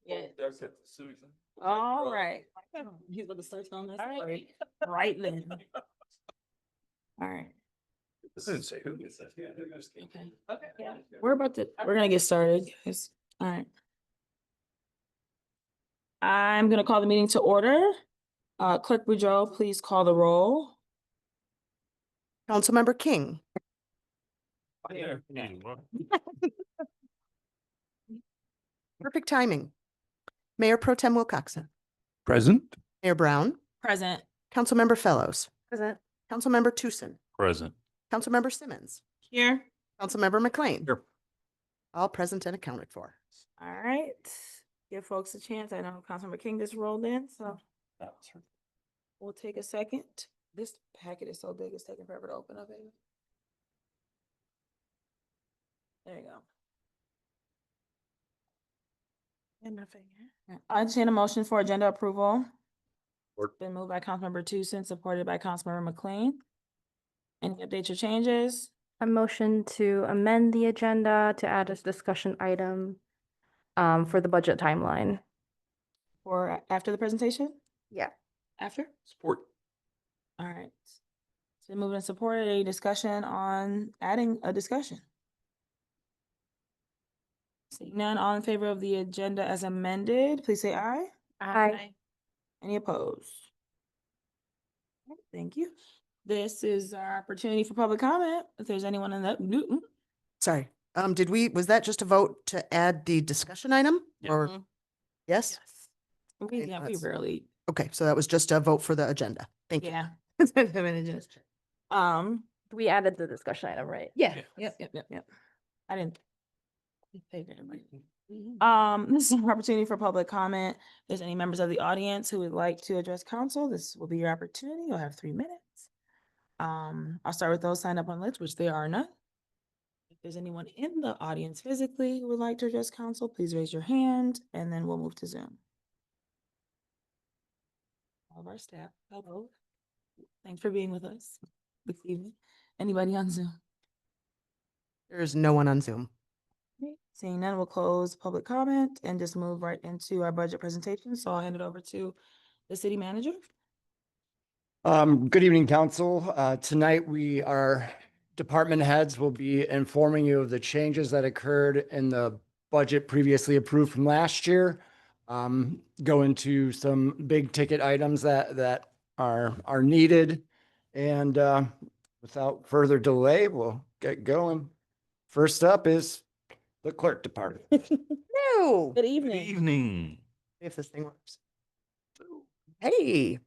Yeah. That's it, Susan. All right. He's going to start on this. All right. Right then. All right. This didn't say who gets that. Okay. Okay. We're gonna get started, guys. All right. I'm gonna call the meeting to order. Clerk Boudreaux, please call the roll. Councilmember King, perfect timing. Mayor Pro Tem Wilcoxen, Present. Mayor Brown, Present. Councilmember Fellows, Present. Councilmember Tucson, Present. Councilmember Simmons, Here. Councilmember McLean. Here. All present and accounted for. All right. Give folks a chance. I know Councilmember King just rolled in, so we'll take a second. This packet is so big, it's taking forever to open up. There you go. And nothing here. I entertain a motion for agenda approval. Support. Been moved by Councilmember Tucson, supported by Councilmember McLean. Any updates or changes? A motion to amend the agenda to add a discussion item for the budget timeline. Or after the presentation? Yeah. After? Support. All right. So moving and supported, a discussion on adding a discussion. Seeing none, all in favor of the agenda as amended, please say aye. Aye. Any opposed? Thank you. This is our opportunity for public comment. If there's anyone in that, Sorry. Was that just a vote to add the discussion item or? Mhm. Yes? we let's- rarely, Okay, so that was just a vote for the agenda. Thank you. yeah. We added the discussion item, right? Yeah, yep. I didn't. This is an opportunity for public comment. If there's any members of the audience who would like to address council, this will be your opportunity. You'll have 3 minutes. I'll start with those signed up on list, which there are none. If there's anyone in the audience physically who would like to address council, please raise your hand and then we'll move to Zoom. All of our staff, hello. Thanks for being with us this evening. Anybody on Zoom? There is no one on Zoom. Okay, seeing none, we'll close public comment and just move right into our budget presentation. So I'll hand it over to the city manager. Good evening, council. Tonight, our department heads will be informing you of the changes that occurred in the budget previously approved from last year. Go into some big ticket items that are needed. And without further delay, we'll get going. First up is the clerk department. No. Good evening. Evening. If this thing works. Hey.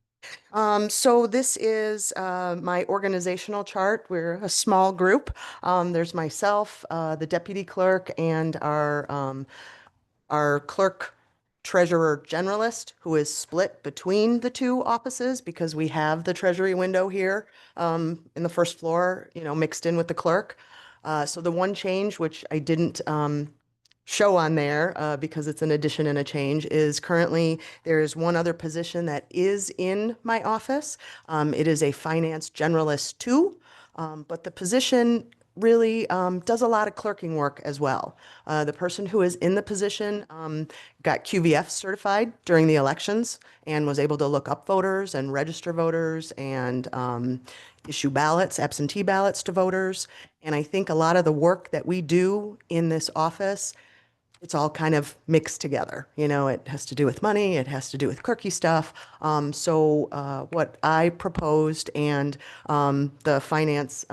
So this is my organizational chart. We're a small group. There's myself, the deputy clerk, and our clerk treasurer generalist, who is split between the two offices because we have the treasury window here in the first floor, mixed in with the clerk. So the one change, which I didn't show on there because it's an addition and a change, is currently there is one other position that is in my office. It is a finance generalist 2, but the position really does a lot of clerking work as well. The person who is in the position got QVF certified during the elections and was able to look up voters and register voters and issue ballots, absentee ballots to voters. And I think a lot of the work that we do in this office, it's all kind of mixed together. It has to do with money, it has to do with clerky stuff. So what I proposed and the finance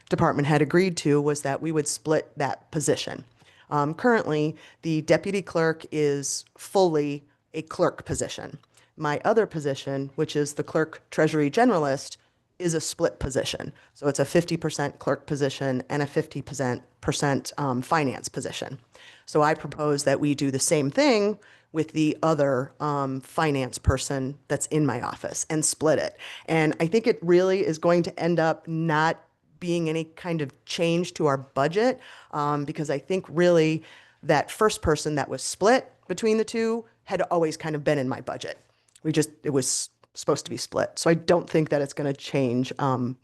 department had agreed to was that we would split that position. Currently, the deputy clerk is fully a clerk position. My other position, which is the clerk treasury generalist, is a split position. So it's a 50% clerk position and a 50% finance position. So I propose that we do the same thing with the other finance person that's in my office and split it. And I think it really is going to end up not being any kind of change to our budget because I think really that first person that was split between the two had always kind of been in my budget. It was supposed to be split. So I don't think that it's going to change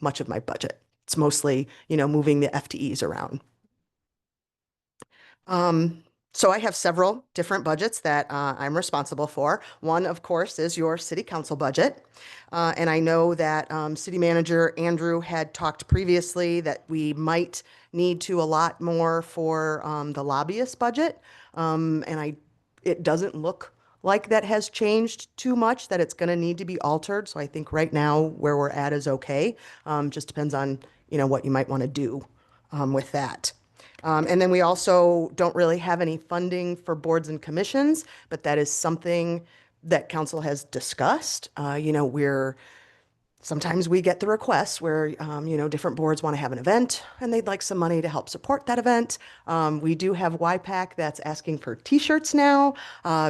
much of my budget. It's mostly, moving the FTEs around. So I have several different budgets that I'm responsible for. One, of course, is your city council budget. And I know that city manager Andrew had talked previously that we might need to allot more for the lobbyist budget. It doesn't look like that has changed too much, that it's going to need to be altered. So I think right now where we're at is okay. Just depends on, what you might want to do with that. And then we also don't really have any funding for boards and commissions, but that is something that council has discussed. Sometimes we get the requests where, different boards want to have an event and they'd like some money to help support that event. We do have YPAC that's asking for t-shirts now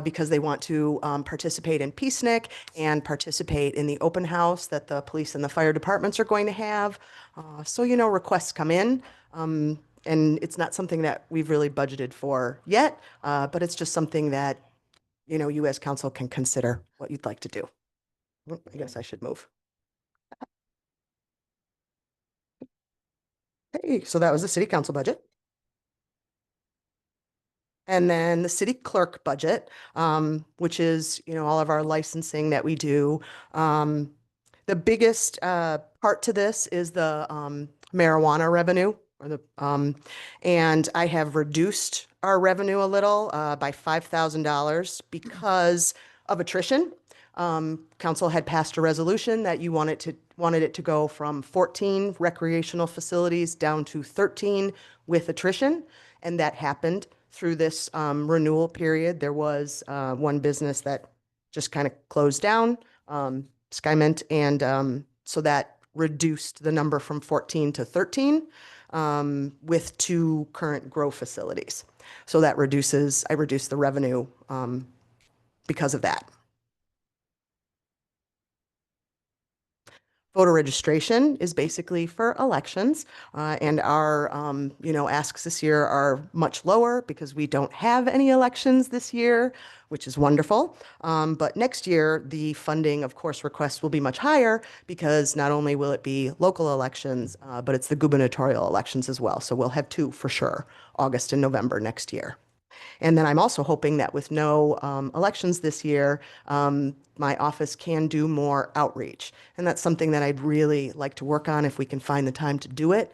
because they want to participate in Peacenik and participate in the open house that the police and the fire departments are going to have. So, requests come in. And it's not something that we've really budgeted for yet, but it's just something that, you as council can consider what you'd like to do. I guess I should move. Okay, so that was the city council budget. And then the city clerk budget, which is, all of our licensing that we do. The biggest part to this is the marijuana revenue. And I have reduced our revenue a little by $5,000 because of attrition. Council had passed a resolution that you wanted it to go from 14 recreational facilities down to 13 with attrition, and that happened through this renewal period. There was one business that just kind of closed down, Skymint, and so that reduced the number from 14 to 13 with 2 current grow facilities. So that I reduced the revenue because of that. Voter registration is basically for elections, and our, asks this year are much lower because we don't have any elections this year, which is wonderful. But next year, the funding, of course, requests will be much higher because not only will it be local elections, but it's the gubernatorial elections as well. So we'll have 2 for sure, August and November next year. And then I'm also hoping that with no elections this year, my office can do more outreach. And that's something that I'd really like to work on if we can find the time to do it.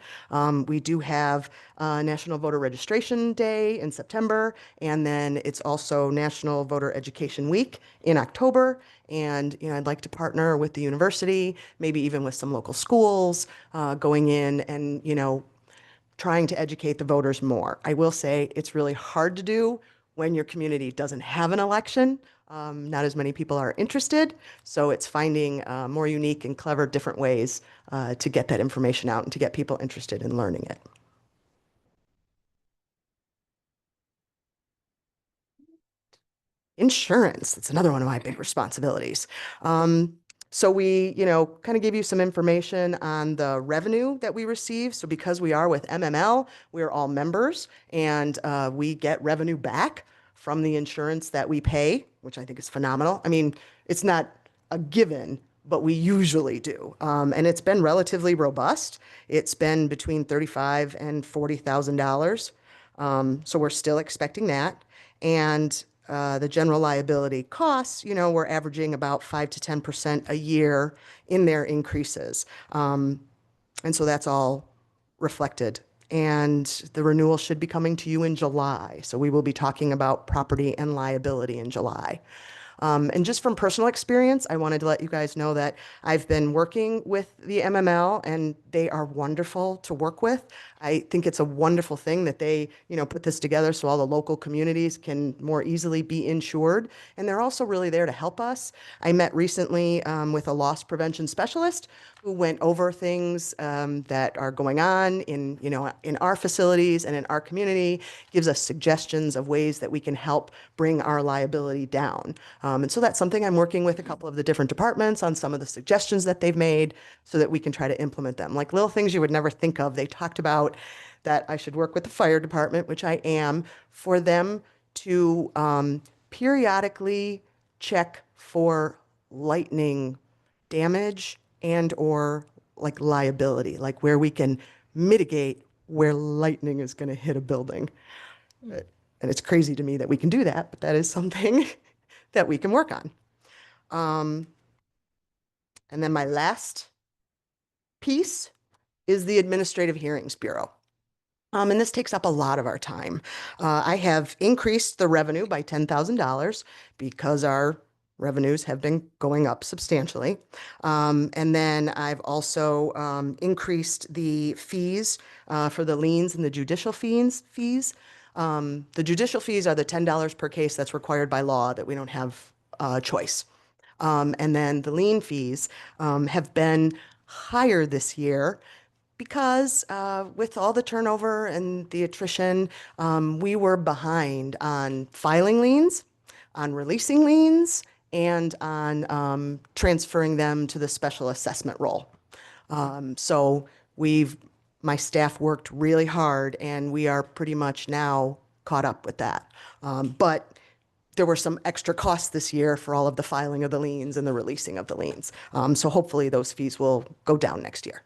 We do have National Voter Registration Day in September, and then it's also National Voter Education Week in October. And, I'd like to partner with the university, maybe even with some local schools, going in and, trying to educate the voters more. I will say it's really hard to do when your community doesn't have an election. Not as many people are interested, so it's finding more unique and clever different ways to get that information out and to get people interested in learning it. Insurance, that's another one of my big responsibilities. So we, kind of give you some information on the revenue that we receive. So because we are with MML, we're all members, and we get revenue back from the insurance that we pay, which I think is phenomenal. I mean, it's not a given, but we usually do. And it's been relatively robust. It's been between $35,000 and $40,000. So we're still expecting that. And the general liability costs, we're averaging about 5 to 10% a year in their increases. And so that's all reflected. And the renewal should be coming to you in July. So we will be talking about property and liability in July. And just from personal experience, I wanted to let you guys know that I've been working with the MML, and they are wonderful to work with. I think it's a wonderful thing that they, put this together so all the local communities can more easily be insured. And they're also really there to help us. I met recently with a loss prevention specialist who went over things that are going on in our facilities and in our community, gives us suggestions of ways that we can help bring our liability down. And so that's something I'm working with a couple of the different departments on some of the suggestions that they've made so that we can try to implement them. Like little things you would never think of. They talked about that I should work with the fire department, which I am, for them to periodically check for lightning damage and or like liability, like where we can mitigate where lightning is going to hit a building. And it's crazy to me that we can do that, but that is something that we can work on. And then my last piece is the Administrative Hearings Bureau. And this takes up a lot of our time. I have increased the revenue by $10,000 because our revenues have been going up substantially. And then I've also increased the fees for the liens and the judicial fees. The judicial fees are the $10 per case that's required by law that we don't have choice. And then the lien fees have been higher this year because with all the turnover and the attrition, we were behind on filing liens, on releasing liens, and on transferring them to the special assessment role. So my staff worked really hard, and we are pretty much now caught up with that. But there were some extra costs this year for all of the filing of the liens and the releasing of the liens. So hopefully those fees will go down next year.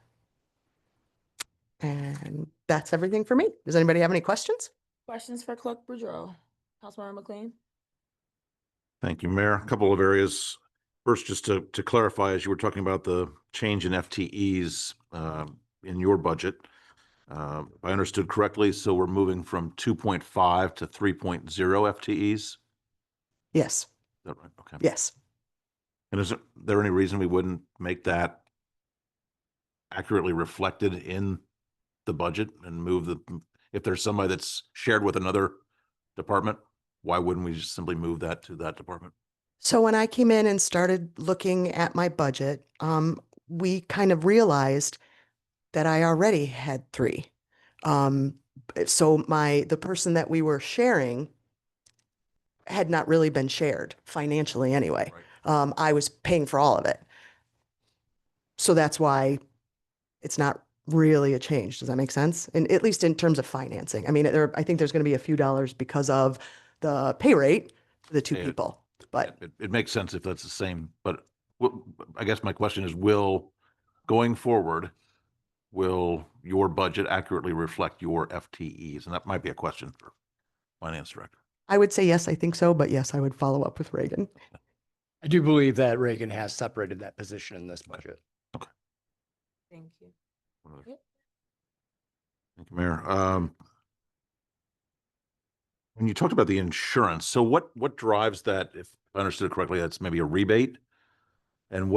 And that's everything for me. Does anybody have any questions? Questions for Clerk Boudreaux? Councilmember McLean? Thank you, Mayor. A couple of areas. First, just to clarify, as you were talking about the change in FTEs in your budget, if I understood correctly, so we're moving from 2.5 to 3.0 FTEs? Is Yes, that right? Okay. yes. And is there any reason we wouldn't make that accurately reflected in the budget and if there's somebody that's shared with another department, why wouldn't we just simply move that to that department? So when I came in and started looking at my budget, we kind of realized that I already had 3. So the person that we were sharing had not really been shared financially anyway. Right. I was paying for all of it. So that's why it's not really a change. Does that make sense? And at least in terms of financing. I mean, I think there's going to be a few dollars because of the pay rate for the 2 Yeah. people. But It makes sense if that's the same, but I guess my question is, going forward, will your budget accurately reflect your FTEs? And that might be a question for Finance Director. I would say yes, I think so. But yes, I would follow up with Reagan. I do believe that Reagan has separated that position in this budget. Thank you. Thank you, Mayor. When you talked about the insurance, so what drives that? If I understood it correctly, that's maybe a rebate? And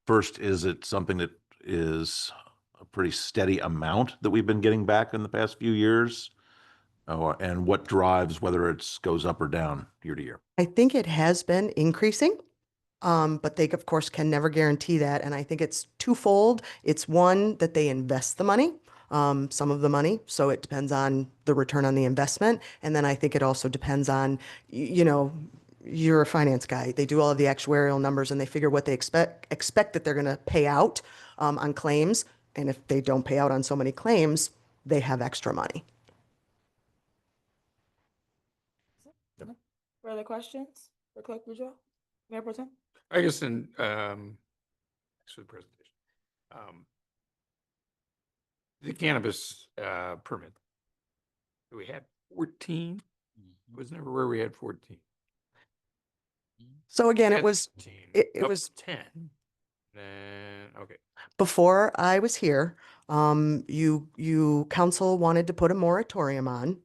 first, is it something that is a pretty steady amount that we've been getting back in the past few years? And what drives whether it goes up or down year to year? I think it has been increasing. But they, of course, can never guarantee that. And I think it's twofold. It's one, that they invest the money, some of the money. So it depends on the return on the investment. And then I think it also depends on, you're a finance guy. They do all of the actuarial numbers and they figure what they expect that they're going to pay out on claims. And if they don't pay out on so many claims, they have extra money. Further questions for Clerk Boudreaux? Mayor Pro Tem? I guess thanks for the presentation. The cannabis permit. We had 14. Was never where we had 14. So again, We it had was 13. it Oh, was 10. Then okay. before I was here. Council wanted to put a moratorium on.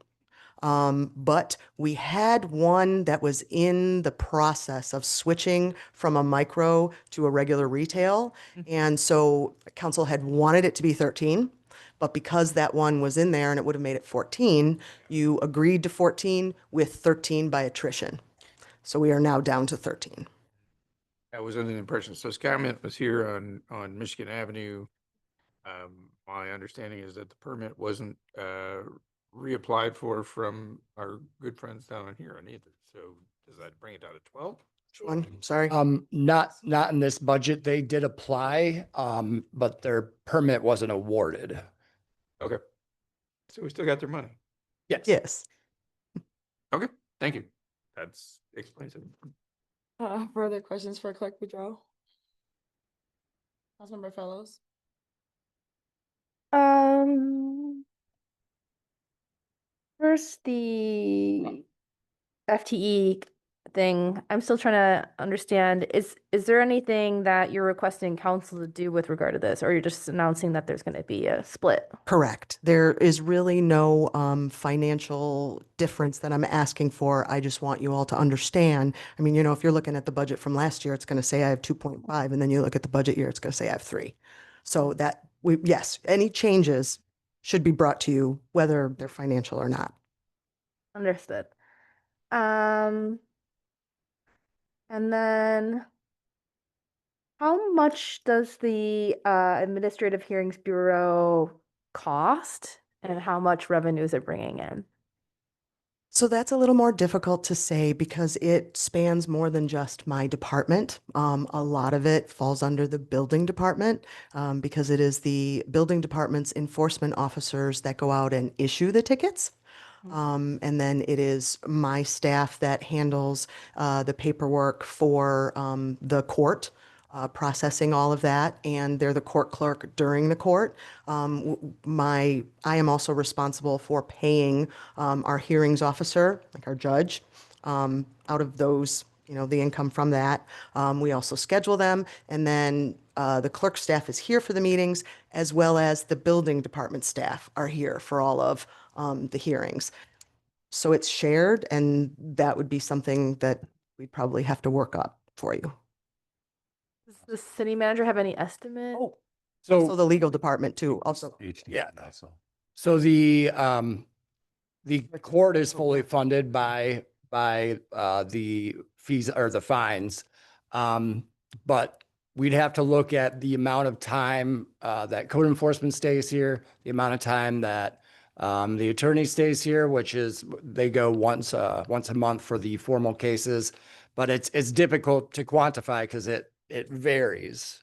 But we had one that was in the process of switching from a micro to a regular retail. And so council had wanted it to be 13, but because that one was in there and it would have made it 14, you agreed to 14 with 13 by attrition. So we are now down to 13. I was under the impression, so Scott Mint was here on Michigan Avenue. My understanding is that the permit wasn't reapplied for from our good friends down in here either. So does that bring it down to 12? One, sorry. Not in this budget. They did apply, but their permit wasn't awarded. Okay. So we still got their money. Yes. Yes. Okay, thank you. That's explains it. Further questions for Clerk Boudreaux? Councilmember Fellows? First, the FTE thing, I'm still trying to understand, is there anything that you're requesting council to do with regard to this, or you're just announcing that there's gonna be a split? Correct. There is really no financial difference that I'm asking for. I just want you all to understand. I mean, if you're looking at the budget from last year, it's going to say I have 2.5, and then you look at the budget year, it's going to say I have 3. So that yes, any changes should be brought to you, whether they're financial or not. Understood. And then how much does the Administrative Hearings Bureau cost, and how much revenue is it bringing in? So that's a little more difficult to say because it spans more than just my department. A lot of it falls under the building department because it is the building department's enforcement officers that go out and issue the tickets. And then it is my staff that handles the paperwork for the court, processing all of that, and they're the court clerk during the court. I am also responsible for paying our hearings officer, like our judge, out of those, the income from that. We also schedule them, and then the clerk staff is here for the meetings, as well as the building department staff are here for all of the hearings. So it's shared, and that would be something that we'd probably have to work up for you. Does the city manager have any estimate? Oh, So. also the legal department too, also. Yeah. So the court is fully funded by the fees or the fines. But we'd have to look at the amount of time that code enforcement stays here, the amount of time that the attorney stays here, which is they go once a month for the formal cases. But it's difficult to quantify because it varies.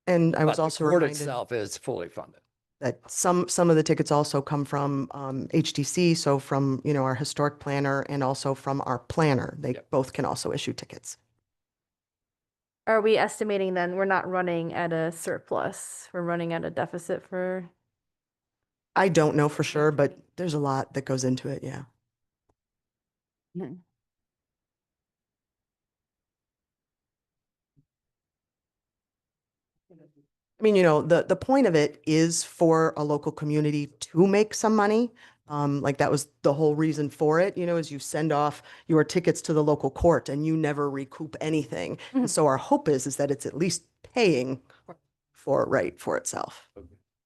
And I was But the also court reminded itself is fully funded. that some of the tickets also come from HDC, so from, our historic planner, and also from our planner. They Yep. both can also issue tickets. Are we estimating then we're not running at a surplus? We're running at a deficit for, I don't know for sure, but there's a lot that goes into it, yeah. I mean, the point of it is for a local community to make some money. Like that was the whole reason for it, is you send off your tickets to the local court and you never recoup anything. Mhm. And so our hope is that it's at least paying for itself.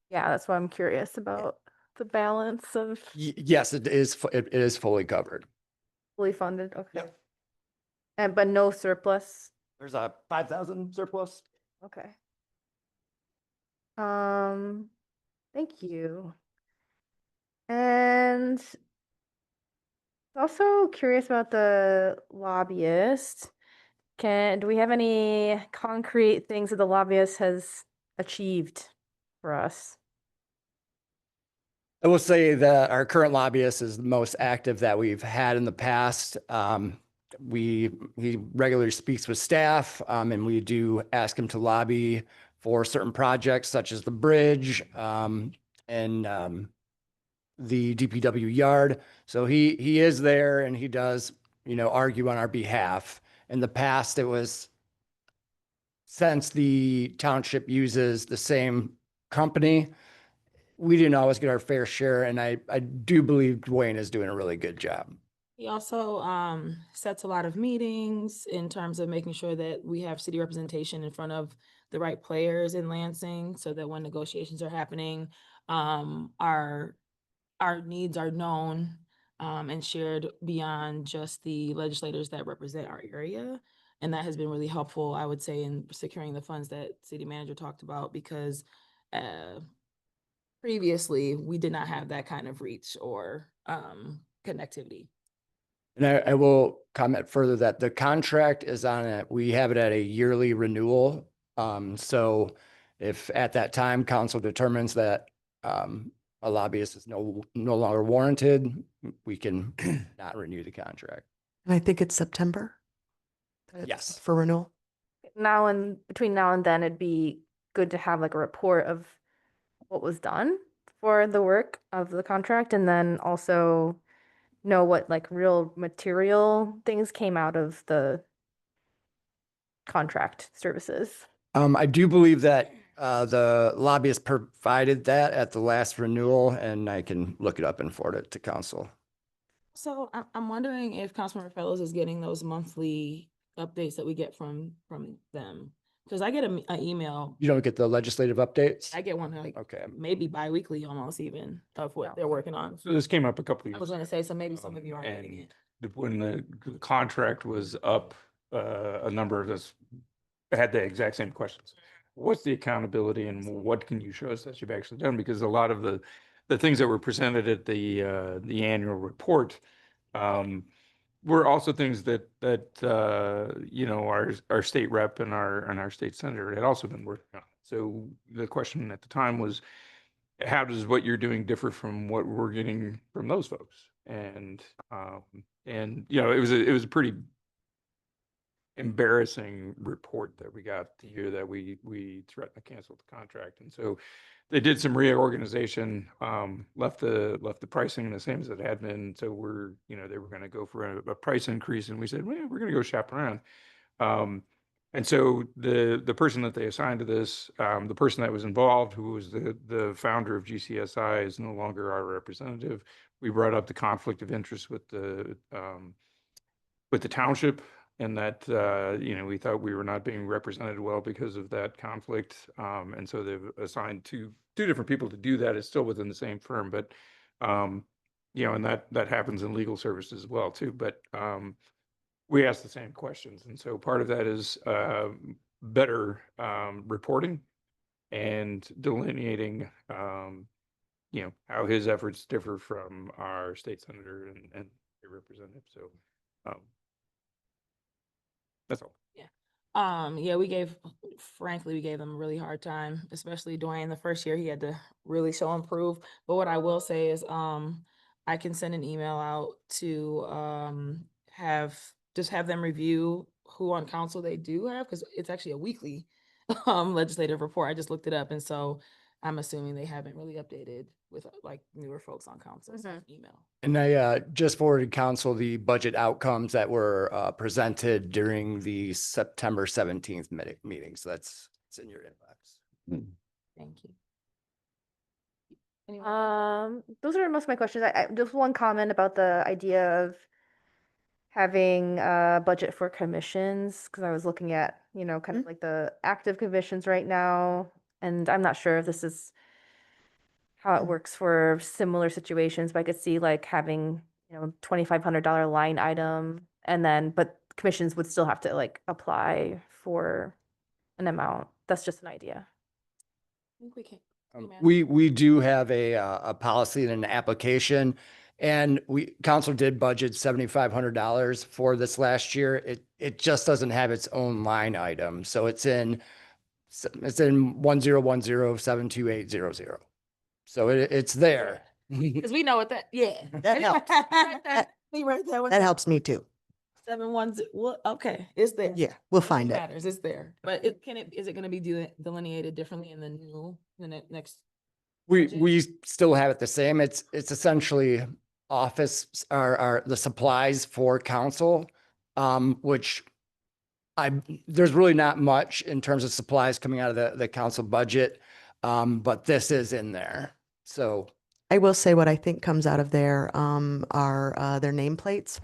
yeah, that's why I'm curious about the balance of Yes, it is. It is fully covered. fully funded, okay. Yep. And, but no surplus, There's a 5,000 surplus. okay. Thank you. And also curious about the lobbyist. Do we have any concrete things that the lobbyist has achieved for us? I will say that our current lobbyist is the most active that we've had in the past. He regularly speaks with staff, and we do ask him to lobby for certain projects such as the bridge, and the DPW yard. So he is there and he does, argue on our behalf. In the past, it was since the township uses the same company, we didn't always get our fair share. And I do believe Dwayne is doing a really good job. He also sets a lot of meetings in terms of making sure that we have city representation in front of the right players in Lansing, so that when negotiations are happening, our needs are known and shared beyond just the legislators that represent our area. And that has been really helpful, I would say, in securing the funds that city manager talked about, because previously we did not have that kind of reach or connectivity. And I will comment further that the contract is on it. We have it at a yearly renewal. So if at that time council determines that a lobbyist is no longer warranted, we can not renew the contract. And I think it's September. that it's Yes. up for renewal. Between now and then, it'd be good to have like a report of what was done for the work of the contract and then also know what like real material things came out of the contract services? I do believe that the lobbyist provided that at the last renewal, and I can look it up and forward it to council. So I'm wondering if Councilmember Fellows is getting those monthly updates that we get from them. Because I get an email, You don't get the legislative updates? I get one like Okay. maybe bi-weekly almost even of what they're working on. So this came up a couple of I years. was gonna say, so maybe some of you are and getting it. When the contract was up, a number of us had the exact same questions. What's the accountability and what can you show us that you've actually done? Because a lot of the things that were presented at the annual report were also things that you know, our state rep and our state senator had also been working on. So the question at the time was, how does what you're doing differ from what we're getting from those folks? And you know, it was a pretty embarrassing report that we got the year that we threatened to cancel the contract. And so they did some reorganization, left the pricing the same as it had been. So we're, you know, they were going to go for a price increase, and we said, well, we're going to go shop around. And so the person that they assigned to this, the person that was involved, who was the founder of GCSI, is no longer our representative. We brought up the conflict of interest with the township, and that you know, we thought we were not being represented well because of that conflict. And so they've assigned two different people to do that. It's still within the same firm, but you know, and that happens in legal services as well too. But we asked the same questions, and so part of that is better reporting and delineating, you know, how his efforts differ from our state senator and your representative. So that's all. Yeah, frankly, we gave them a really hard time, especially Dwayne. The first year he had to really show and prove. But what I will say is, I can send an email out to have them review who on council they do have, because it's actually a weekly legislative report. I just looked it up, and so I'm assuming they haven't really updated with like newer folks on council. So email. And I just forwarded council the budget outcomes that were presented during the September 17th meeting. So it's in your inbox. Thank you. Anyone else? Those are most of my questions. I just one comment about the idea of having a budget for commissions, because I was looking at, you know, kind of like the active commissions right now, and I'm not sure if this is how it works for similar situations, but I could see like having, you know, $2,500 line item, and then, but commissions would still have to like apply for an amount. That's just an idea. I think we can. Email. We do have a policy and an application, and council did budget $7,500 for this last year. It just doesn't have its own line item. So it's in 1010728000. So it's there. Because we know what that, yeah. That helps. We write that one. That helps me too. 710, well, okay, it's there. Yeah, we'll find it. Matters, it's there. But is it gonna be delineated differently in the next? budget? We still have it the same. It's essentially office or the supplies for council, which there's really not much in terms of supplies coming out of the council budget. But this is in there. So I will say what I think comes out of there are their nameplates.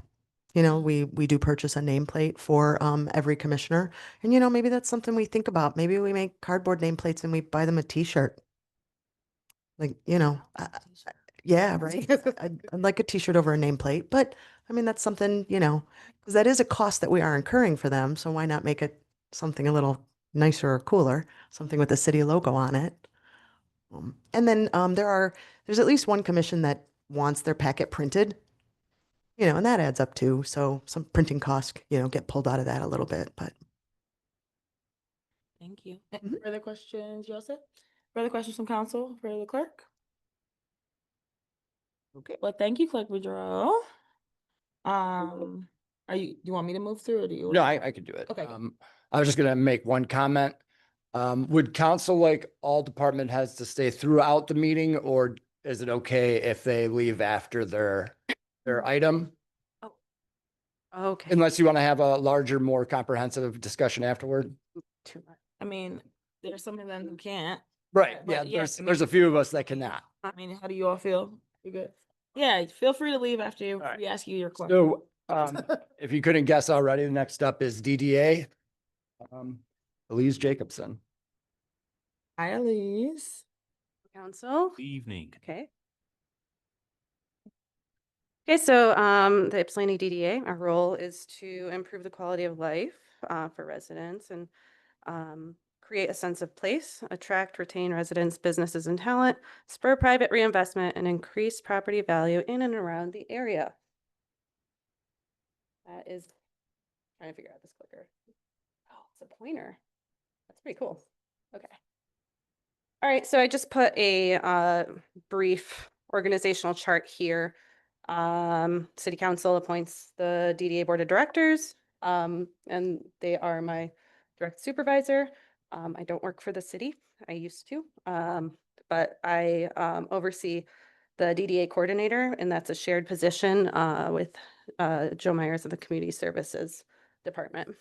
You know, we do purchase a nameplate for every commissioner. And, you know, maybe that's something we think about. Maybe we make cardboard nameplates and we buy them a t-shirt. Like, you know, yeah, right. I'd like a t-shirt over a nameplate, but I mean, that's something, you know, because that is a cost that we are incurring for them. So why not make it something a little nicer or cooler, something with the city logo on it? And then there's at least one commission that wants their packet printed, you know, and that adds up too. So some printing costs, you know, get pulled out of that a little bit, but. Thank you. Mhm. Further questions, Joseph? Further questions from council for the clerk? Okay, well, thank you, Clerk Boudreaux. Do you want me to move through or do you? no, I could do it. Okay, go. I was just gonna make one comment. Would council like all department heads to stay throughout the meeting, or is it okay if they leave after their item? Okay. Unless you want to have a larger, more comprehensive discussion afterward? Too much. I mean, there's some of them who can't. Right, But yeah, yes, I there's a mean- few of us that cannot. I mean, how do you all feel? You good? Yeah, feel free to leave after right. we ask you your question. So, if you couldn't guess already, the next up is DDA. Elise Jacobson. Hi, Elise. Council. Evening. Okay. Okay, so the Ypsilanti DDA, our role is to improve the quality of life for residents and create a sense of place, attract, retain residents, businesses, and talent, spur private reinvestment, and increase property value in and around the area. That is, trying to figure out this clicker. Oh, it's a pointer. That's pretty cool. Okay. All right, so I just put a brief organizational chart here. City Council appoints the DDA Board of Directors, and they are my direct supervisor. I don't work for the city. I used to, but I oversee the DDA coordinator, and that's a shared position with Joe Myers of the Community Services Department.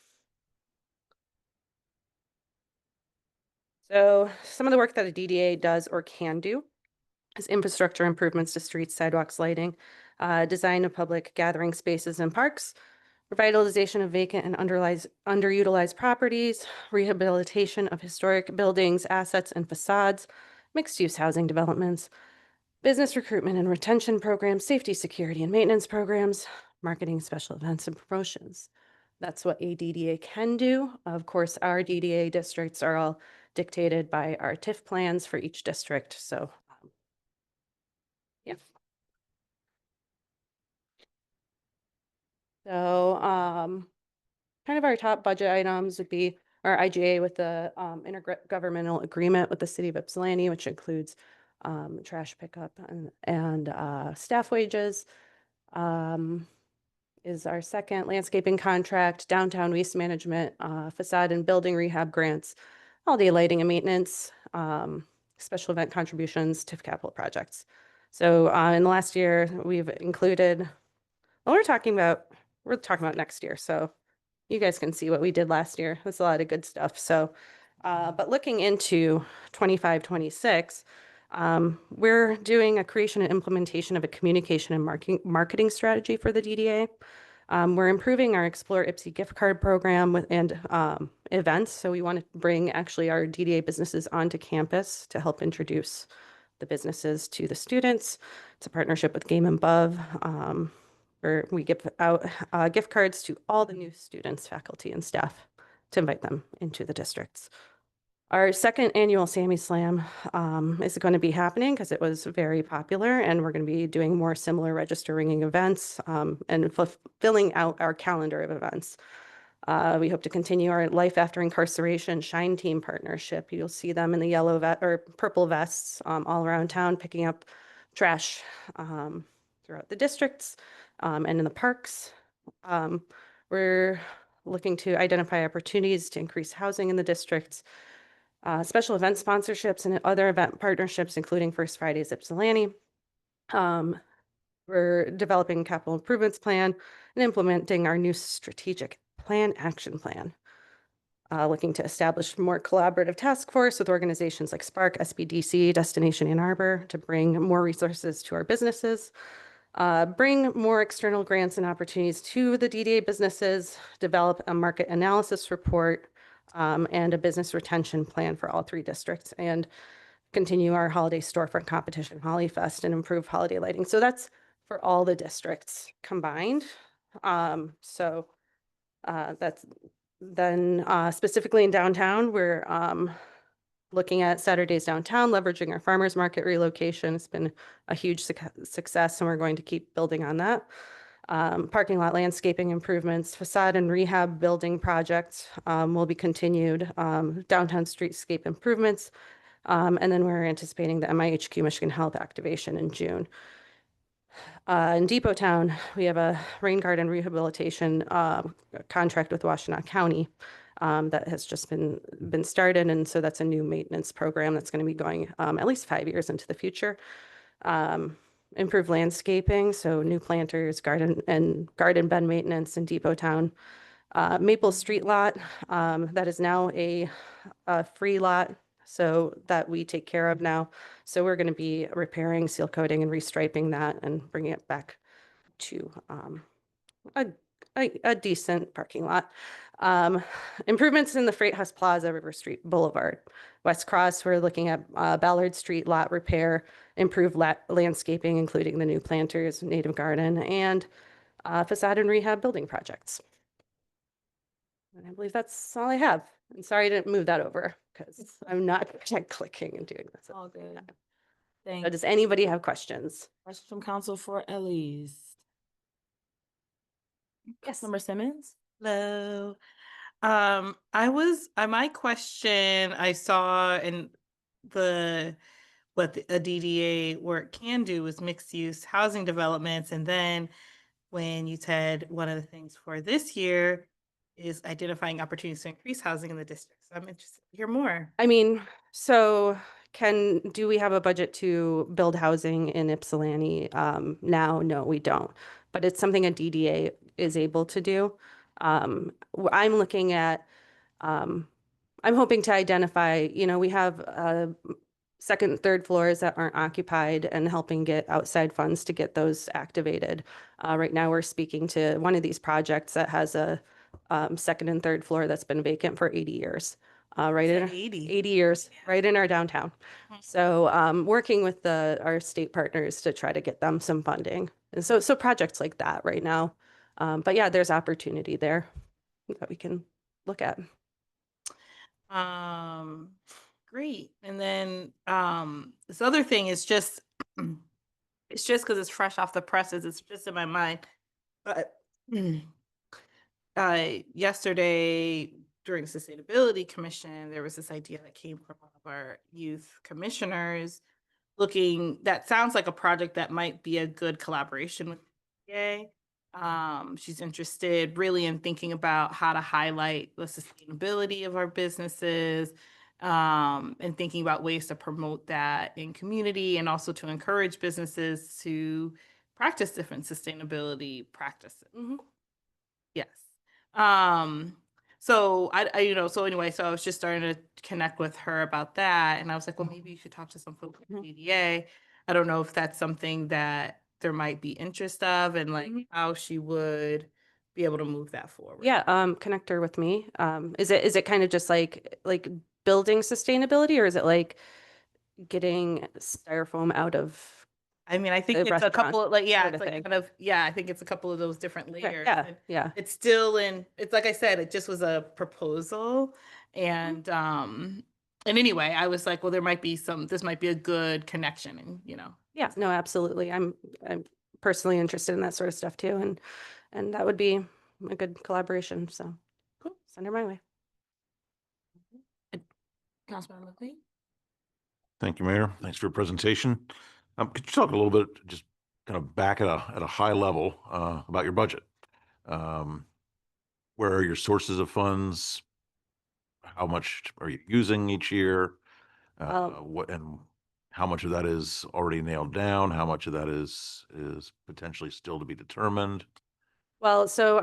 So some of the work that a DDA does or can do is infrastructure improvements to streets, sidewalks, lighting, design of public gathering spaces and parks, revitalization of vacant and underutilized properties, rehabilitation of historic buildings, assets, and facades, mixed-use housing developments, business recruitment and retention programs, safety, security, and maintenance programs, marketing, special events, and promotions. That's what a DDA can do. Of course, our DDA districts are all dictated by our TIF plans for each district, so yeah. So, kind of our top budget items would be our IGA with the intergovernmental agreement with the city of Ypsilanti, which includes trash pickup and staff wages. Is our second landscaping contract, downtown waste management, facade and building rehab grants, holiday lighting and maintenance, special event contributions, TIF capital projects. So in the last year, we've included, well, we're talking about next year. So you guys can see what we did last year. There's a lot of good stuff. So, but looking into 25, 26, we're doing a creation and implementation of a communication and marketing strategy for the DDA. We're improving our Explore Ipsy gift card program and events. So we want to bring actually our DDA businesses onto campus to help introduce the businesses to the students. It's a partnership with Game and Bove, where we give out gift cards to all the new students, faculty, and staff to invite them into the districts. Our second annual Sammy Slam is going to be happening because it was very popular, and we're going to be doing more similar register ringing events and filling out our calendar of events. We hope to continue our Life After Incarceration Shine Team partnership. You'll see them in the yellow or purple vests all around town picking up trash throughout the districts and in the parks. We're looking to identify opportunities to increase housing in the districts. Special event sponsorships and other event partnerships, including First Fridays Ypsilanti. We're developing a capital improvements plan and implementing our new strategic action plan. Looking to establish more collaborative task force with organizations like Spark, SBDC, Destination Ann Arbor to bring more resources to our businesses. Bring more external grants and opportunities to the DDA businesses, develop a market analysis report, and a business retention plan for all three districts, and continue our holiday storefront competition, Holly Fest, and improve holiday lighting. So that's for all the districts combined. That's then specifically in downtown, we're looking at Saturdays downtown, leveraging our farmers market relocation. It's been a huge success, and we're going to keep building on that. Parking lot landscaping improvements, facade and rehab building projects will be continued, downtown streetscape improvements, and then we're anticipating the MIHQ Michigan Health activation in June. In Depot Town, we have a rain garden rehabilitation contract with Washtenaw County that has just been started, and so that's a new maintenance program that's going to be going at least 5 years into the future. Improve landscaping, so new planters, garden bed maintenance in Depot Town. Maple Street lot, that is now a free lot, so that we take care of now. So we're going to be repairing, seal coating and restriping that and bringing it back to a decent parking lot. Improvements in the Freight House Plaza, River Street Boulevard. West Cross, we're looking at Ballard Street lot repair, improved landscaping, including the new planters, native garden, and facade and rehab building projects. And I believe that's all I have. And sorry I didn't move that over because I'm not good at clicking and doing this. All good. So Thanks. does anybody have questions? Question from council for Elise. Yes. Member Simmons? Hello. My question I saw in a DDA work can do was mixed use housing developments. And then when you said one of the things for this year is identifying opportunities to increase housing in the district. So I'm interested to hear more. I mean, so do we have a budget to build housing in Ypsilanti? Now, no, we don't. But it's something a DDA is able to do. I'm looking at, I'm hoping to identify, we have second and third floors that aren't occupied and helping get outside funds to get those activated. Right now, we're speaking to one of these projects that has a second and third floor that's been vacant for 80 years. Right in 80 years, right in our downtown. So working with our state partners to try to get them some funding. And so projects like that right now. But yeah, there's opportunity there that we can look at. Great. And then this other thing is just it's just because it's fresh off the presses, it's just in my mind. But yesterday during Sustainability Commission, there was this idea that came from one of our youth commissioners that sounds like a project that might be a good collaboration with PTA. She's interested really in thinking about how to highlight the sustainability of our businesses, and thinking about ways to promote that in community and also to encourage businesses to practice different sustainability practices. Yes. So so anyway, so I was just starting to connect with her about that. And I was like, well, maybe you should talk to some folks at DDA. I don't know if that's something that there might be interest of and like how she would be able to move that forward. Yeah, connect her with me. Is it kind of just like building sustainability, or is it like getting styrofoam out of? I mean, I think the it's a restaurant couple of like, yeah, sort it's of like thing? kind of, yeah, I think it's a couple of those different Okay, layers. yeah, And yeah. it's still it's like I said, it just was a proposal. And anyway, I was like, well, this might be a good connection and, Yeah, no, absolutely. I'm personally interested in that sort of stuff too, and that would be a good collaboration. So Cool. Send her my way. Councilmember McLean? Thank you, Mayor. Thanks for your presentation. Could you talk a little bit, just kind of back at a high level, about your budget? Where are your sources of funds? How much are you using each year? And how much of that is already nailed down? How much of that is potentially still to be determined? Well, so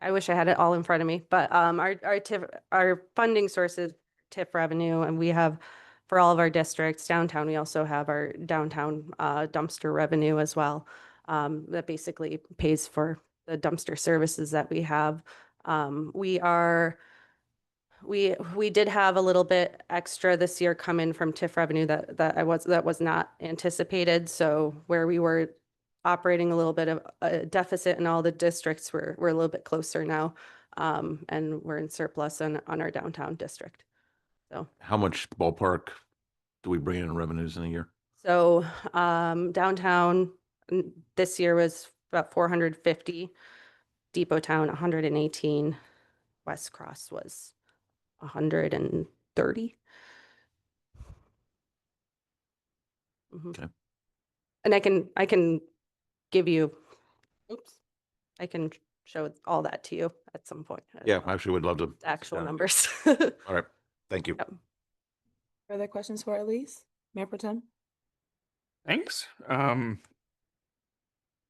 I wish I had it all in front of me, but our funding sources, TIF revenue, and we have for all of our districts, downtown, we also have our downtown dumpster revenue as well. That basically pays for the dumpster services that we have. We did have a little bit extra this year come in from TIF revenue that was not anticipated. So where we were operating a little bit of a deficit in all the districts, we're a little bit closer now, and we're in surplus on our downtown district. So How much ballpark do we bring in revenues in a year? So downtown this year was about 450, Depot Town 118, West Cross was 130. Okay. And I can give you, I can show all that to you at some point. Yeah, I actually would love to. Actual Yeah. numbers. All right. Thank you. Yep. Further questions for Elise? Mayor Pro Tem? Thanks.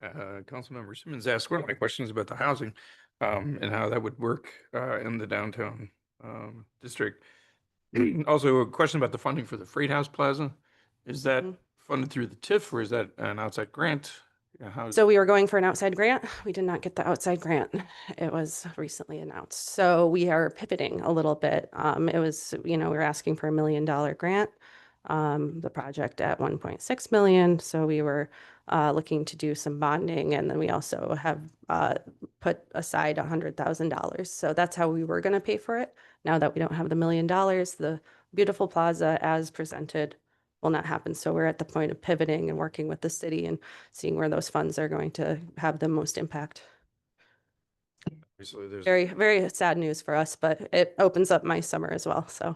Councilmember Simmons asked one of my questions about the housing, and how that would work, in the downtown, district. Also, a question about the funding for the Freight House Plaza. Is that Mhm. funded through the TIF or is that an outside grant? Yeah, So we were going for an outside grant. We did not get the outside grant. It was recently announced. So we are pivoting a little bit. It was, we were asking for $1 million grant. The project at 1.6 million. So we were looking to do some bonding, and then we also have put aside $100,000. So that's how we were going to pay for it. Now that we don't have the $1 million, the beautiful plaza as presented will not happen. So we're at the point of pivoting and working with the city and seeing where those funds are going to have the most impact. Obviously, there's Very, very sad news for us, but it opens up my summer as well. So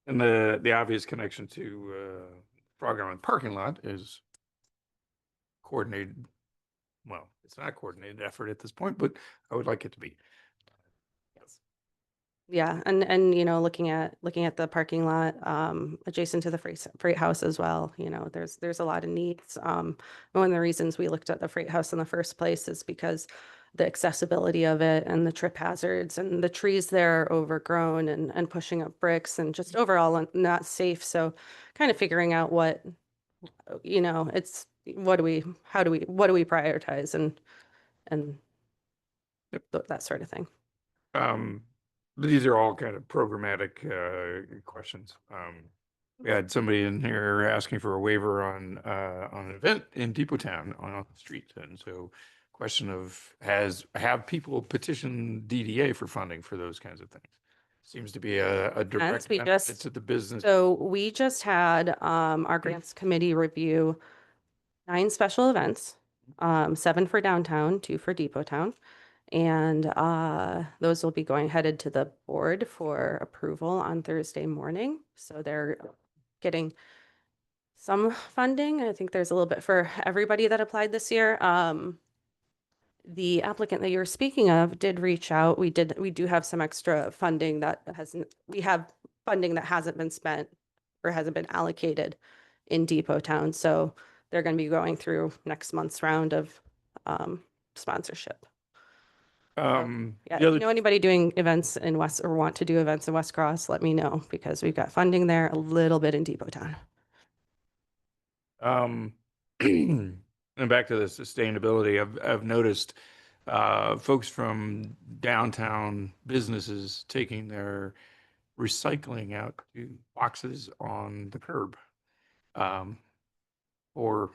and the obvious connection to Frog Island parking lot is coordinated. Well, it's not a coordinated effort at this point, but I would like it to be. yeah, and looking at the parking lot adjacent to the freight house as well, there's a lot of needs. One of the reasons we looked at the freight house in the first place is because the accessibility of it and the trip hazards and the trees there are overgrown and pushing up bricks and just overall not safe. So kind of figuring out what it's what do we prioritize and Yep. that sort of thing. These are all kind of programmatic questions. We had somebody in here asking for a waiver on an event in Depot Town on the street, and so question of have people petitioned DDA for funding for those kinds of things? Seems to be a direct we benefit just- to the business. So we just had our grants committee review 9 special events, 7 for downtown, 2 for Depot Town. And those will be headed to the board for approval on Thursday morning. So they're getting some funding. I think there's a little bit for everybody that applied this year. The applicant that you were speaking of did reach out. We do have some extra funding we have funding that hasn't been spent or hasn't been allocated in Depot Town. So they're going to be going through next month's round of sponsorship. Yeah, The if you other know anybody doing events in West or want to do events in West Cross, let me know because we've got funding there, a little bit in Depot Town. And back to the sustainability, I've noticed folks from downtown businesses taking their recycling out to boxes on the curb, or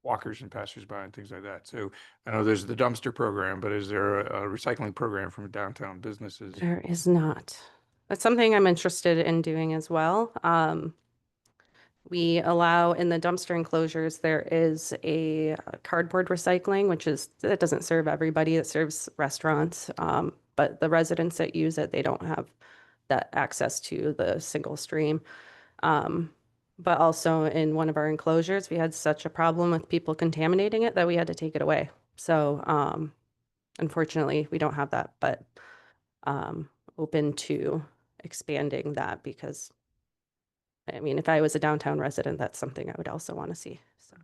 walkers and passersby and things like that. So I know there's the dumpster program, but is there a recycling program from downtown businesses? There is not. That's something I'm interested in doing as well. We allow in the dumpster enclosures, there is a cardboard recycling, that doesn't serve everybody. It serves restaurants. But the residents that use it, they don't have that access to the single stream. But also in one of our enclosures, we had such a problem with people contaminating it that we had to take it away. So unfortunately, we don't have that, but open to expanding that because I mean, if I was a downtown resident, that's something I would also want to see. So.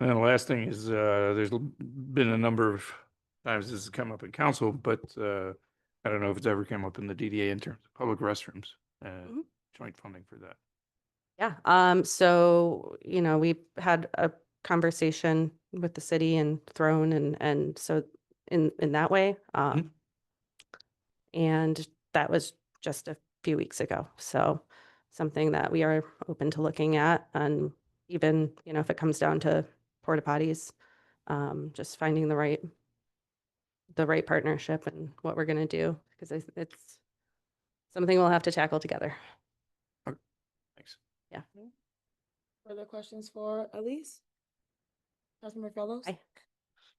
And the last thing is, there's been a number of times this has come up in council, but I don't know if it's ever come up in the DDA in terms of public restrooms, joint funding for that. Yeah. So, we had a conversation with the city and Throne and so in that way. And that was just a few weeks ago. So something that we are open to looking at, and even, if it comes down to porta potties, just finding the right partnership and what we're going to do, because it's something we'll have to tackle together. Thanks. Yeah. Further questions for Elise? Councilmember Fellows? Hi.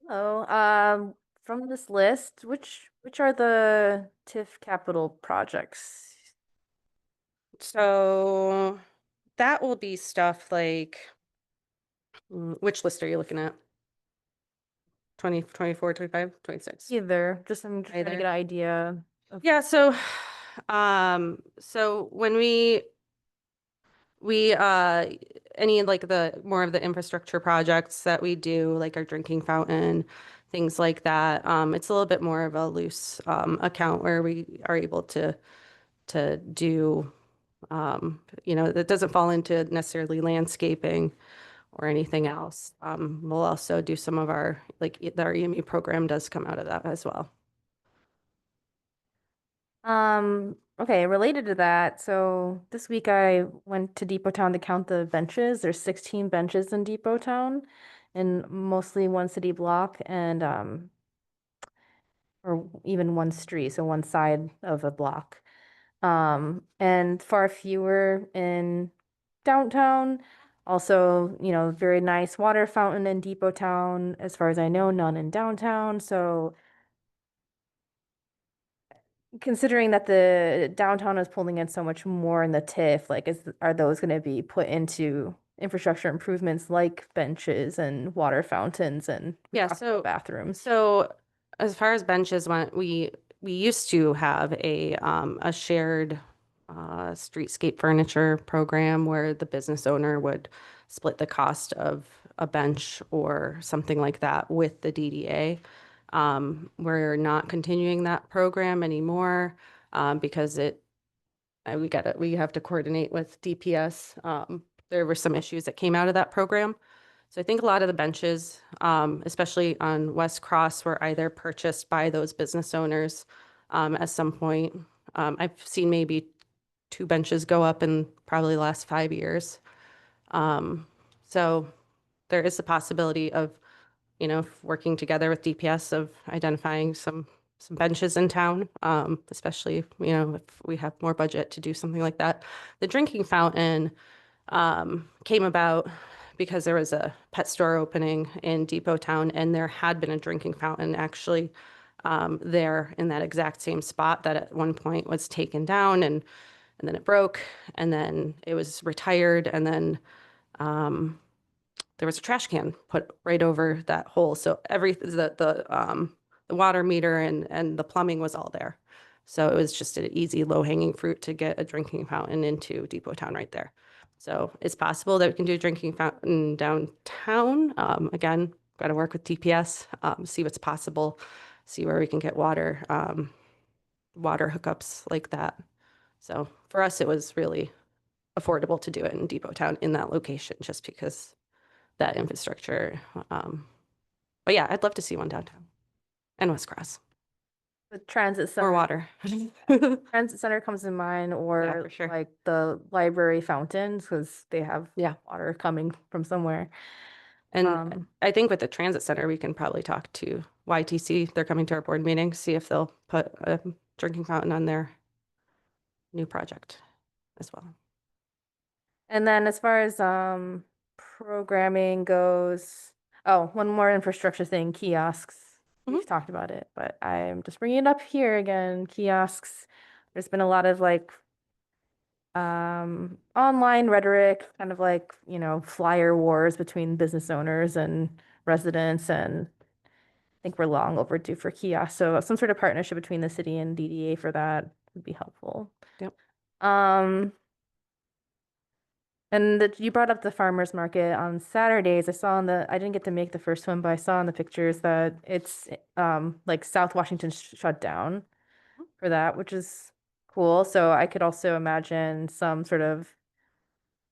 Hello, from this list, which are the TIF capital projects? So that will be stuff like, which list are you looking at? 20, 24, 25, 26? Either, I'm just trying to get Either. an idea of. Yeah, so when We, any like the more of the infrastructure projects that we do, like our drinking fountain, things like that. It's a little bit more of a loose account where we are able to do, that doesn't fall into necessarily landscaping or anything else. We'll also do some of our, like our EMU program does come out of that as well. Okay, related to that, so this week I went to Depot Town to count the benches. There's 16 benches in Depot Town and mostly one city block and or even one street, so one side of a block. And far fewer in downtown. Also, very nice water fountain in Depot Town. As far as I know, none in downtown. So considering that the downtown is pulling in so much more in the TIF, like are those going to be put into infrastructure improvements like benches and water fountains and Yeah, possible bathrooms? So as far as benches went, we used to have a shared streetscape furniture program where the business owner would split the cost of a bench or something like that with the DDA. We're not continuing that program anymore because we have to coordinate with DPS. There were some issues that came out of that program. So I think a lot of the benches, especially on West Cross, were either purchased by those business owners at some point. I've seen maybe 2 benches go up in probably the last 5 years. So there is a possibility of, working together with DPS of identifying some benches in town, especially, if we have more budget to do something like that. The drinking fountain came about because there was a pet store opening in Depot Town, and there had been a drinking fountain actually there in that exact same spot that at one point was taken down, and then it broke, and then it was retired, and then there was a trash can put right over that hole. So the water meter and the plumbing was all there. So it was just an easy, low-hanging fruit to get a drinking fountain into Depot Town right there. So it's possible that we can do a drinking fountain downtown. Again, got to work with DPS, see what's possible, see where we can get water hookups like that. So for us, it was really affordable to do it in Depot Town in that location, just because that infrastructure. But yeah, I'd love to see one downtown and West Cross. The transit center. Or water. Transit center comes to mind, or for sure. like the library fountains, because they have Yeah. water coming from somewhere. And I think with the transit center, we can probably talk to YTC. They're coming to our board meeting, see if they'll put a drinking fountain on their new project as well. And then as far as programming goes, one more infrastructure thing, kiosks. We've talked about it, but I'm just bringing it up here again. Kiosks. There's been a lot of like online rhetoric, kind of like, flyer wars between business owners and residents, and I think we're long overdue for kiosks. So some sort of partnership between the city and DDA for that would be helpful. Yep. And you brought up the farmers market on Saturdays. I didn't get to make the first one, but I saw in the pictures that it's like South Washington shut down for that, which is cool. So I could also imagine some sort of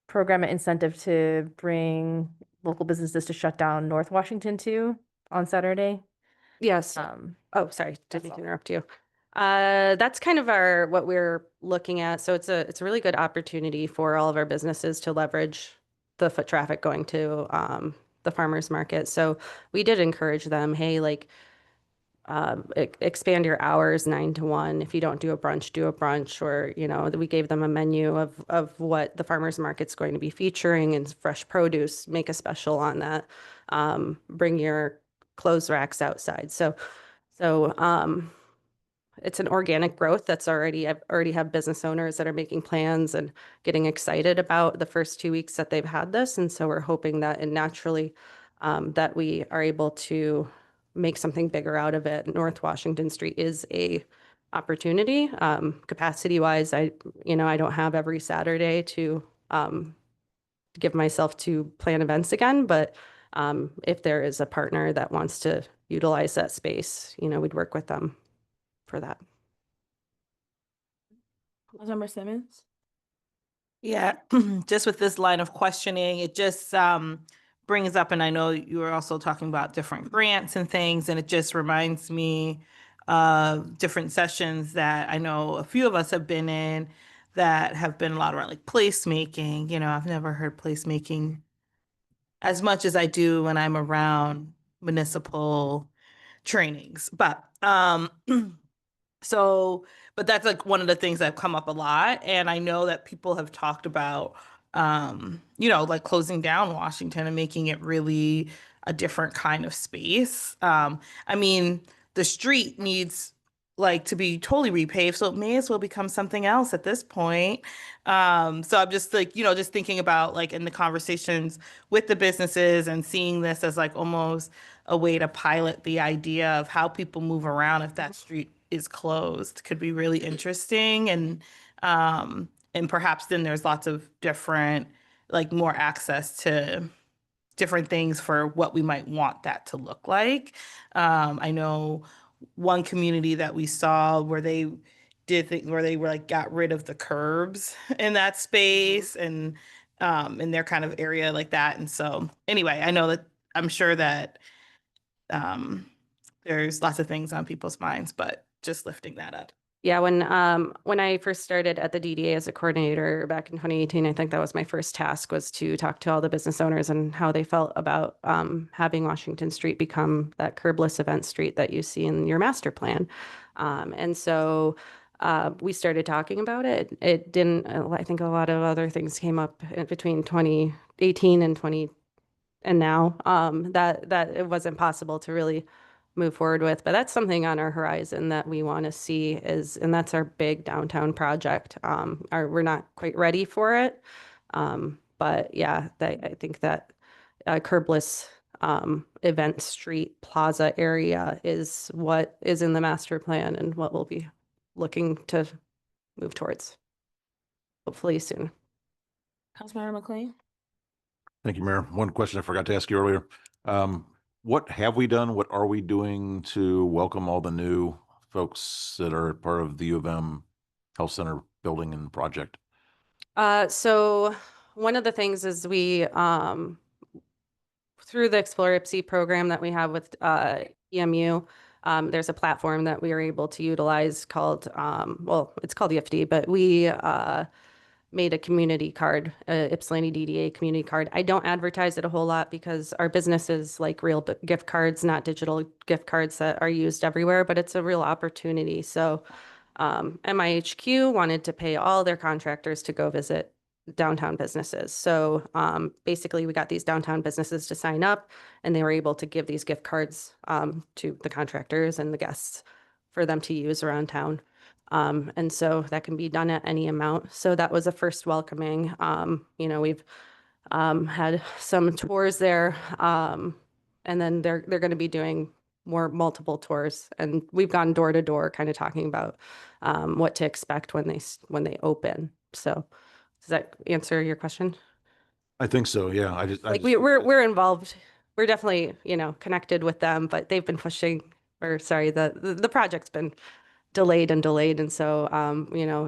program and incentive to bring local businesses to shut down North Washington too on Saturday. Yes. Oh, sorry, didn't mean to interrupt you. That's kind of what we're looking at. So it's a really good opportunity for all of our businesses to leverage the foot traffic going to the farmers market. So we did encourage them, hey, like expand your hours 9 to 1. If you don't do a brunch, or, we gave them a menu of what the farmers market's going to be featuring and fresh produce, make a special on that. Bring your clothes racks outside. So it's an organic growth I've already have business owners that are making plans and getting excited about the first 2 weeks that they've had this. And so we're hoping that and naturally that we are able to make something bigger out of it. North Washington Street is a opportunity. Capacity wise, I don't have every Saturday to give myself to plan events again, but if there is a partner that wants to utilize that space, we'd work with them for that. Councilmember Simmons? Yeah, just with this line of questioning, it just brings up, and I know you were also talking about different grants and things, and it just reminds me of different sessions that I know a few of us have been in that have been a lot around like placemaking. I've never heard placemaking as much as I do when I'm around municipal trainings. But so, but that's like one of the things that come up a lot. And I know that people have talked about, like closing down Washington and making it really a different kind of space. I mean, the street needs like to be totally repaved, so it may as well become something else at this point. So I'm just like, just thinking about like in the conversations with the businesses and seeing this as like almost a way to pilot the idea of how people move around if that street is closed could be really interesting. And perhaps then there's lots of different, like more access to different things for what we might want that to look like. I know one community that we saw where they did things where they were like got rid of the curbs in that space and in their kind of area like that. And so anyway, I know that I'm sure that there's lots of things on people's minds, but just lifting that up. Yeah, when I first started at the DDA as a coordinator back in 2018, I think that was my first task, was to talk to all the business owners and how they felt about having Washington Street become that curbless event street that you see in your master plan. And so we started talking about it. It didn't, I think a lot of other things came up between 2018 and now that it wasn't possible to really move forward with, but that's something on our horizon that we want to see and that's our big downtown project. We're not quite ready for it. But yeah, I think that curbless event street plaza area is what is in the master plan and what we'll be looking to move towards hopefully soon. Councilmember McLean? Thank you, Mayor. One question I forgot to ask you earlier. What have we done? What are we doing to welcome all the new folks that are part of the U of M Health Center building and project? So one of the things is we, through the Explore IPSI program that we have with EMU, there's a platform that we are able to utilize called, it's called EFD, but we made a community card, Ypsilanti DDA community card. I don't advertise it a whole lot because our business is like real gift cards, not digital gift cards that are used everywhere, but it's a real opportunity. So MIHQ wanted to pay all their contractors to go visit downtown businesses. So basically we got these downtown businesses to sign up and they were able to give these gift cards to the contractors and the guests for them to use around town. And so that can be done at any amount. So that was a first welcoming. We've had some tours there, and then they're going to be doing more multiple tours. And we've gone door to door, kind of talking about what to expect when they open. So does that answer your question? I think so. Yeah. We're involved. We're definitely connected with them, but they've been pushing. Or sorry, the project's been delayed. And so,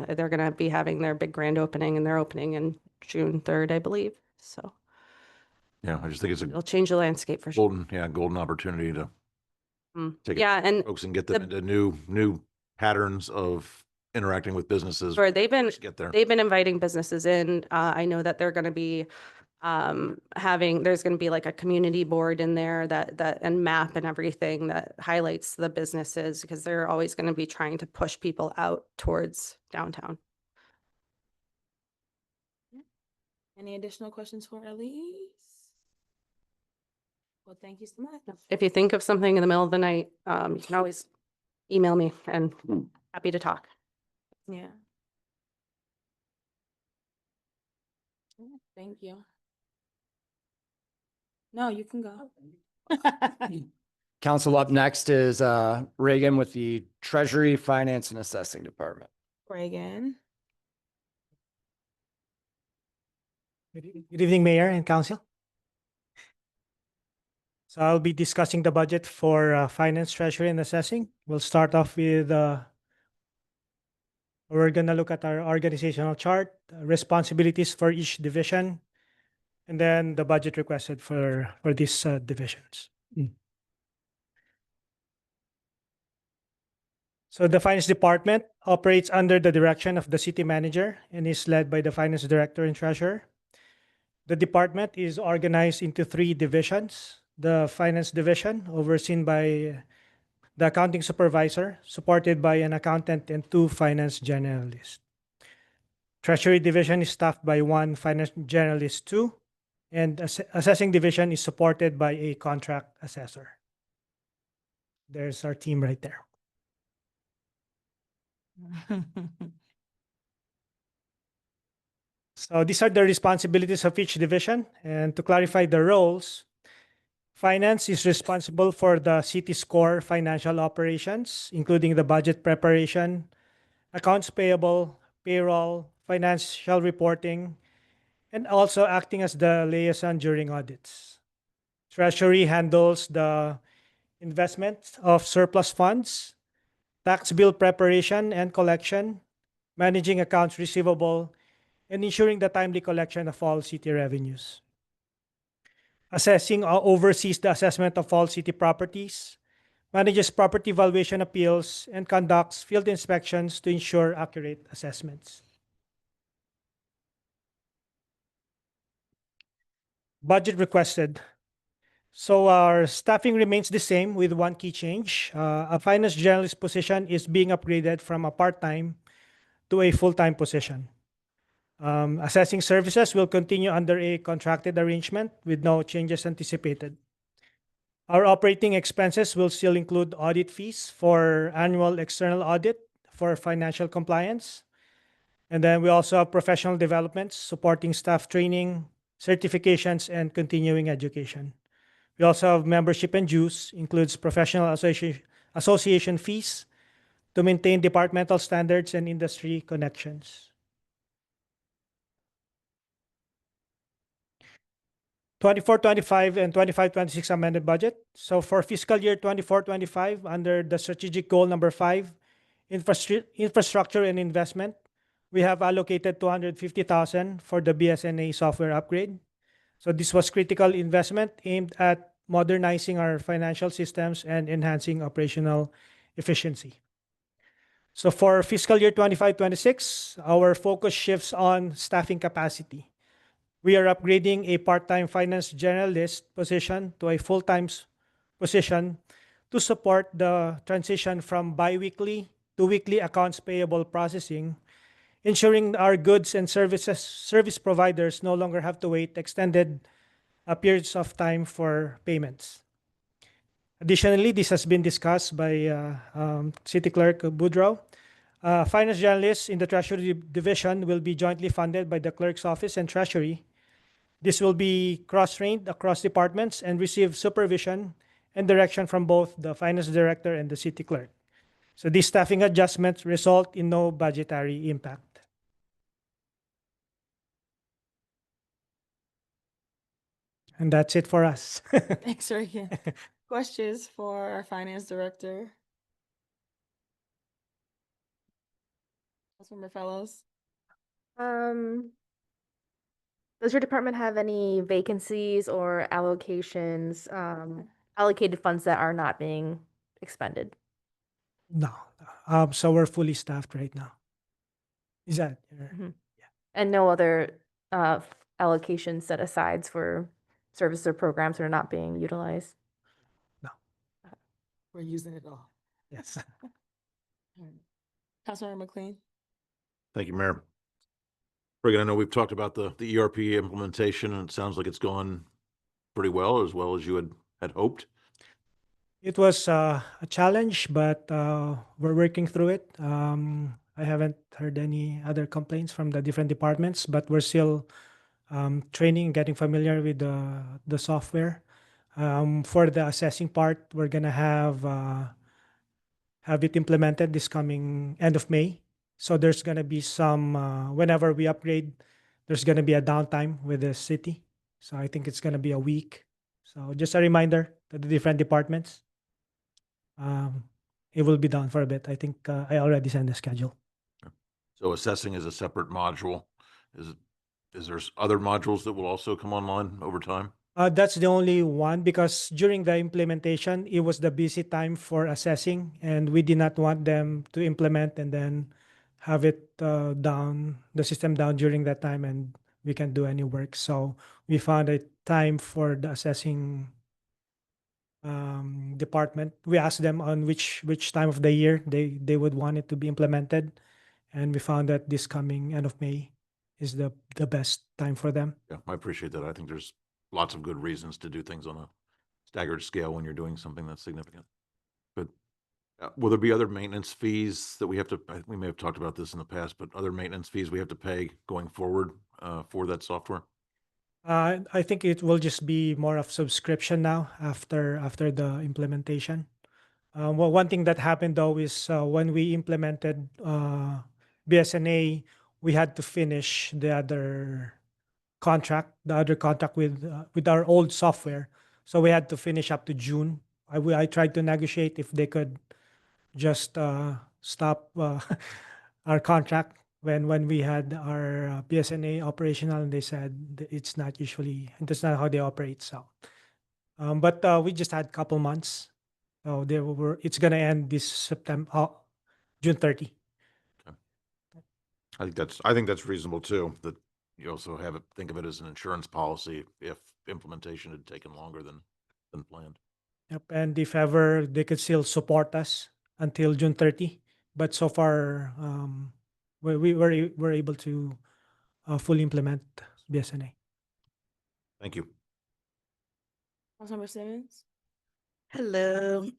they're going to be having their big grand opening and they're opening in June 3rd, I believe. So yeah, I just think it's it'll a change the landscape for sure. golden opportunity to take it Yeah. And folks and get them into new patterns of interacting with businesses. sure, they've been inviting businesses in. I know that they're going to be there's going to be like a community board in there that and map and everything that highlights the businesses, because they're always going to be trying to push people out towards downtown. Any additional questions for Elise? Well, thank you so much. If you think of something in the middle of the night, you can always email me and happy to talk. Yeah. Thank you. No, you can go. Council, up next is Reagan with the Treasury, Finance, and Assessing Department. Reagan. Good evening, Mayor and Council. So I'll be discussing the budget for Finance, Treasury, and Assessing. We'll start off with, we're going to look at our organizational chart, responsibilities for each division, and then the budget requested for these divisions. So the Finance Department operates under the direction of the City Manager and is led by the Finance Director and Treasurer. The department is organized into 3 divisions. The Finance Division, overseen by the Accounting Supervisor, supported by an accountant and 2 finance generalists. Treasury Division is staffed by 1 finance generalist 2, and Assessing Division is supported by a contract assessor. There's our team right there. So these are the responsibilities of each division. And to clarify the roles, Finance is responsible for the city's core financial operations, including the budget preparation, accounts payable, payroll, financial reporting, and also acting as the liaison during audits. Treasury handles the investment of surplus funds, tax bill preparation and collection, managing accounts receivable, and ensuring the timely collection of all city revenues. Assessing oversees the assessment of all city properties, manages property valuation appeals, and conducts field inspections to ensure accurate assessments. Budget requested. So our staffing remains the same with 1 key change. A finance generalist position is being upgraded from a part-time to a full-time position. Assessing services will continue under a contracted arrangement with no changes anticipated. Our operating expenses will still include audit fees for annual external audit for financial compliance. And then we also have professional developments supporting staff training, certifications, and continuing education. We also have membership and dues, includes professional association fees to maintain departmental standards and industry connections. 24-25 and 25-26 amended budget. So for fiscal year 24-25, under the strategic goal number 5, infrastructure and investment, we have allocated 250,000 for the BSNA software upgrade. So this was critical investment aimed at modernizing our financial systems and enhancing operational efficiency. So for fiscal year 25-26, our focus shifts on staffing capacity. We are upgrading a part-time finance generalist position to a full-time position to support the transition from biweekly to weekly accounts payable processing, ensuring our goods and service providers no longer have to wait extended periods of time for payments. Additionally, this has been discussed by City Clerk Boudreau. Finance generalists in the Treasury Division will be jointly funded by the Clerk's Office and Treasury. This will be cross-trained across departments and receive supervision and direction from both the Finance Director and the City Clerk. So these staffing adjustments result in no budgetary impact. And that's it for us. Thanks, Reagan. Questions for our Finance Director? Councilmember Fellows? Does your department have any vacancies or allocations, allocated funds that are not being expended? No. So we're fully staffed right now. Is that? And no other allocations set asides for services or programs that are not being utilized? No. We're using it all. Yes. Councilmember McLean? Thank you, Mayor. Reagan, I know we've talked about the ERP implementation, and it sounds like it's gone pretty well as you had hoped. It was a challenge, but we're working through it. I haven't heard any other complaints from the different departments, but we're still training, getting familiar with the software. For the assessing part, we're gonna have it implemented this coming end of May. So there's gonna be some whenever we upgrade there's going to be a downtime with the city. So I think it's going to be a week. So just a reminder to the different departments. It will be done for a bit. I think I already sent the schedule. So assessing is a separate module. Is there other modules that will also come online over time? That's the only one because during the implementation, it was the busy time for assessing, and we did not want them to implement and then have it down, the system down during that time, and we can't do any work. So we found a time for the assessing department. We asked them on which time of the year they would want it to be implemented, and we found that this coming end of May is the best time for them. Yeah, I appreciate that. I think there's lots of good reasons to do things on a staggered scale when you're doing something that's significant. Good. Will there be other maintenance fees that we have to, we may have talked about this in the past, but other maintenance fees we have to pay going forward for that software? I think it will just be more of subscription now after the implementation. Well, one thing that happened though is when we implemented BSNA, we had to finish the other contract with our old software. So we had to finish up to June. I tried to negotiate if they could just stop our contract when we had our PSNA operational, and they said it's not that's not how they operate. So, but we just had a couple months. So it's gonna end this September, June 30. I think that's reasonable too, that you also have it, think of it as an insurance policy if implementation had taken longer than planned. Yep, and if ever they could still support us until June 30, but so far we were able to fully implement BSNA. Thank you. Councilmember Simmons? Hello.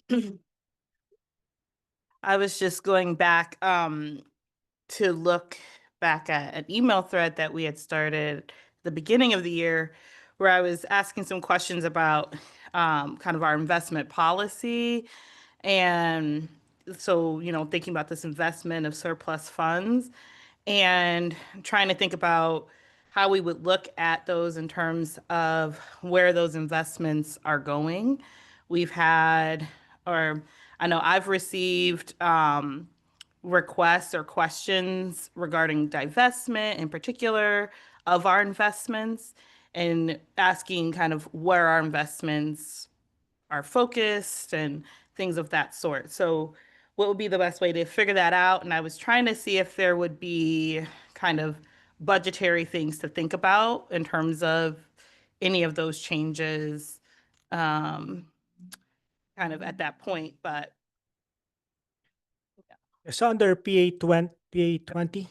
I was just going back to look back at an email thread that we had started at the beginning of the year where I was asking some questions about kind of our investment policy. And so, thinking about this investment of surplus funds and trying to think about how we would look at those in terms of where those investments are going. We've had, or I know I've received requests or questions regarding divestment in particular of our investments and asking kind of where our investments are focused and things of that sort. So what would be the best way to figure that out? And I was trying to see if there would be kind of budgetary things to think about in terms of any of those changes kind of at that point, but So under PA20,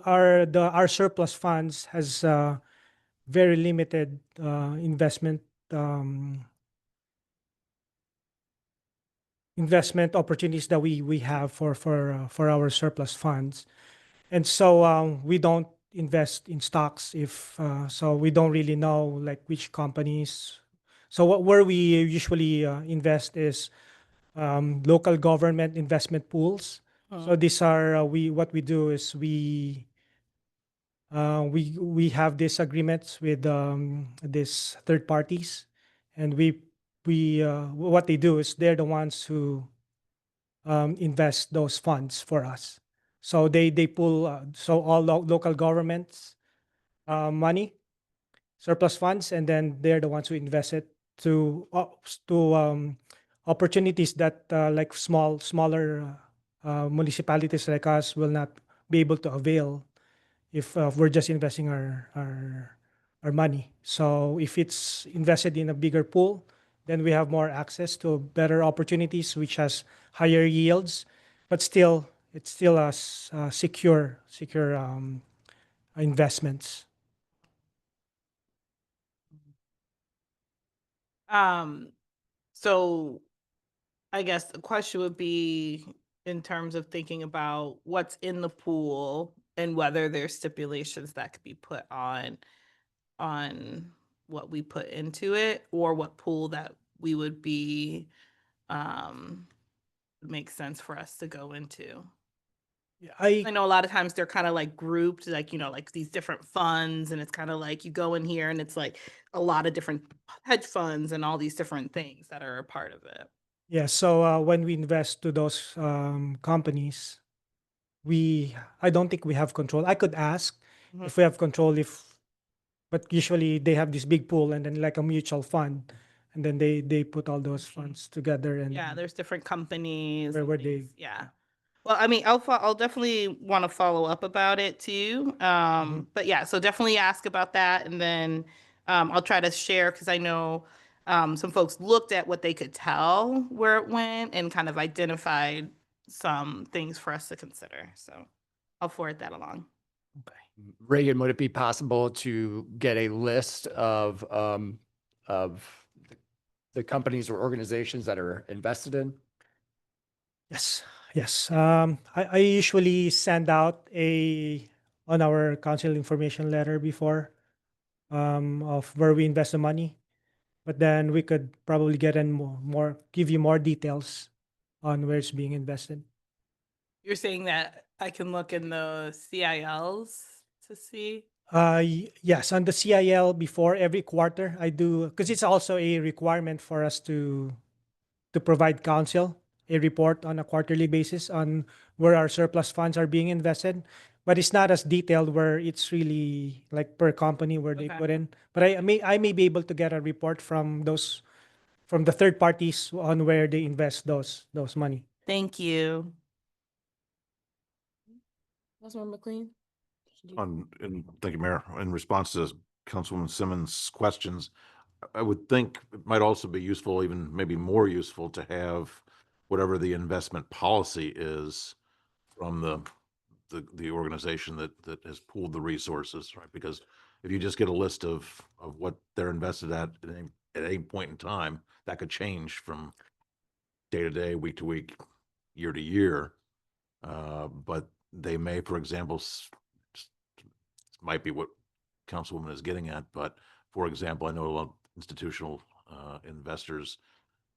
our surplus funds has very limited investment opportunities that we have for our surplus funds, and so we don't invest in stocks if so we don't really know like which companies. So where we usually invest is local government investment pools. So these are what we do is we have these agreements with these third parties, and we what they do is they're the ones who invest those funds for us. So they pull so all local governments money, surplus funds, and then they're the ones who invest it to opportunities that like smaller municipalities like us will not be able to avail if we're just investing our money. So if it's invested in a bigger pool, then we have more access to better opportunities, which has higher yields, but still it's still a secure investments. So I guess the question would be in terms of thinking about what's in the pool and whether there's stipulations that could be put on what we put into it or what pool that we would be makes sense for us to go into. I know a lot of times they're kind of like grouped, like, like these different funds, and it's kind of like you go in here and it's like a lot of different hedge funds and all these different things that are a part of it. Yeah, so when we invest to those companies, I don't think we have control. I could ask Mhm. if we have control, but usually they have this big pool and then like a mutual fund, and then they put all those funds together and Yeah, there's different companies. Where and were they- things, Yeah. Well, I mean, I'll definitely want to follow up about it too. But yeah, so definitely ask about that, and then I'll try to share, because I know some folks looked at what they could tell where it went and kind of identified some things for us to consider. So I'll forward that along. Reagan, would it be possible to get a list of the companies or organizations that are invested in? Yes, yes. I usually send out on our council information letter before of where we invest the money, but then we could probably get in give you more details on where it's being invested. You're saying that I can look in the CILs to see? Yes, on the CIL before every quarter, I do, because it's also a requirement for us to provide council a report on a quarterly basis on where our surplus funds are being invested. But it's not as detailed where it's really like per company where they Okay. put in. But I may be able to get a report from the third parties on where they invest those money. Thank you. Councilmember McLean? Thank you, Mayor. In response to Councilwoman Simmons' questions, I would think it might also be useful, even maybe more useful, to have whatever the investment policy is from the organization that has pooled the resources, right? Because if you just get a list of what they're invested at any point in time, that could change from day to day, week to week, year to year. But they may, for example, might be what Councilwoman is getting at, but for example, I know a lot of institutional investors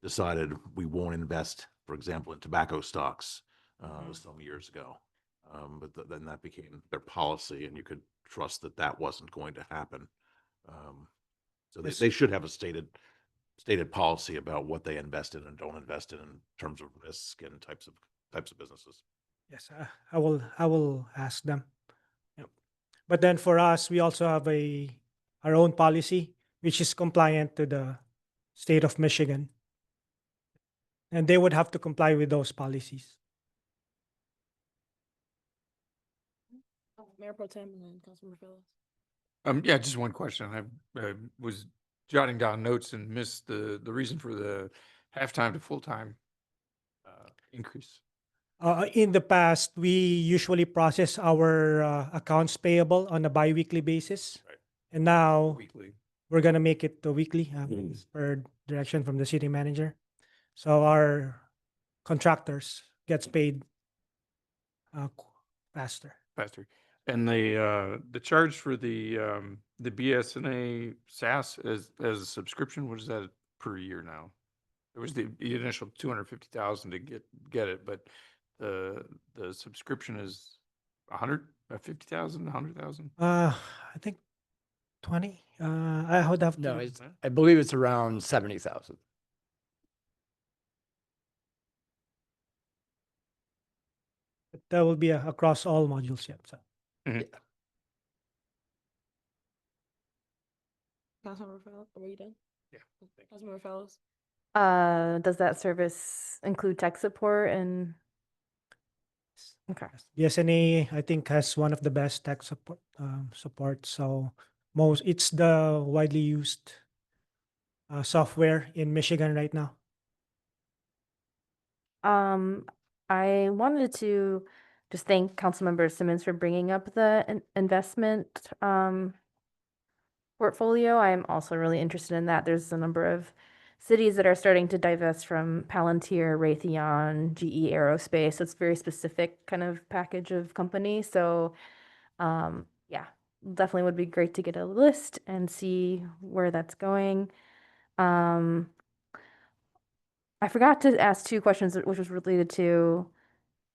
decided we won't invest, for example, in tobacco stocks some years ago. But then that became their policy, and you could trust that that wasn't going to happen. So Yes. they should have a stated policy about what they invest in and don't invest in terms of risk and types of businesses. Yes, I will ask them. Yep. But then for us, we also have our own policy, which is compliant to the state of Michigan. And they would have to comply with those policies. Mayor Pro Tem and then Councilmember Phillips. Yeah, just one question. I was jotting down notes and missed the reason for the half-time to full-time increase. In the past, we usually process our accounts payable on a bi-weekly basis. Right. And now Weekly. we're going to make it weekly as per direction from the city manager. So our contractors gets paid faster. Faster. And the charge for the BSNA SaaS as a subscription, what is that per year now? It was the initial 250,000 to get it, but the subscription is 150,000, 100,000? I think 20. I would have No, to. I believe it's around 70,000. That will be across all modules. Yep. So. Councilmember Phillips, are you done? Yeah. Councilmember Phillips? Does that service include tech support and? Okay. BSNA, I think, has one of the best tech support. So it's the widely used software in Michigan right now. I wanted to just thank Councilmember Simmons for bringing up the investment portfolio. I'm also really interested in that. There's a number of cities that are starting to divest from Palantir, Raytheon, GE Aerospace. It's very specific kind of package of company. So yeah, definitely would be great to get a list and see where that's going. I forgot to ask two questions, which was related to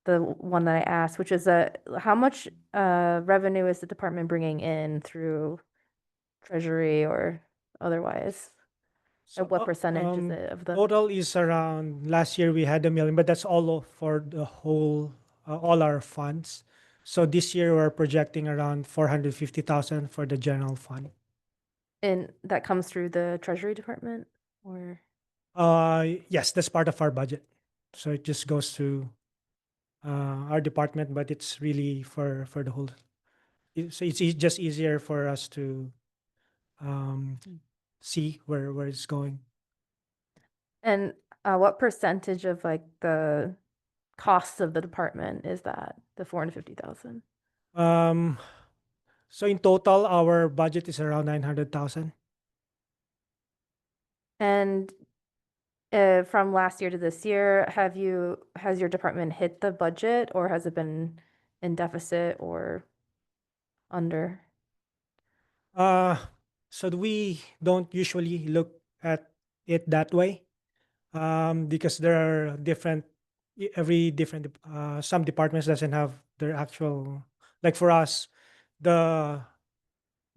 the one that I asked, which is how much revenue is the department bringing in through treasury or otherwise? So, What percentage is it of the? Total is around, last year we had 1 million, but that's for the whole, all our funds. So this year we're projecting around 450,000 for the general fund. And that comes through the treasury department or? Yes, that's part of our budget. So it just goes to our department, but it's really for the whole. So it's just easier for us to see where it's going. And what percentage of like the costs of the department is that, the 450,000? So in total, our budget is around 900,000. And from last year to this year, has your department hit the budget or has it been in deficit or under? So we don't usually look at it that way, because there are some departments doesn't have their actual, like for us, the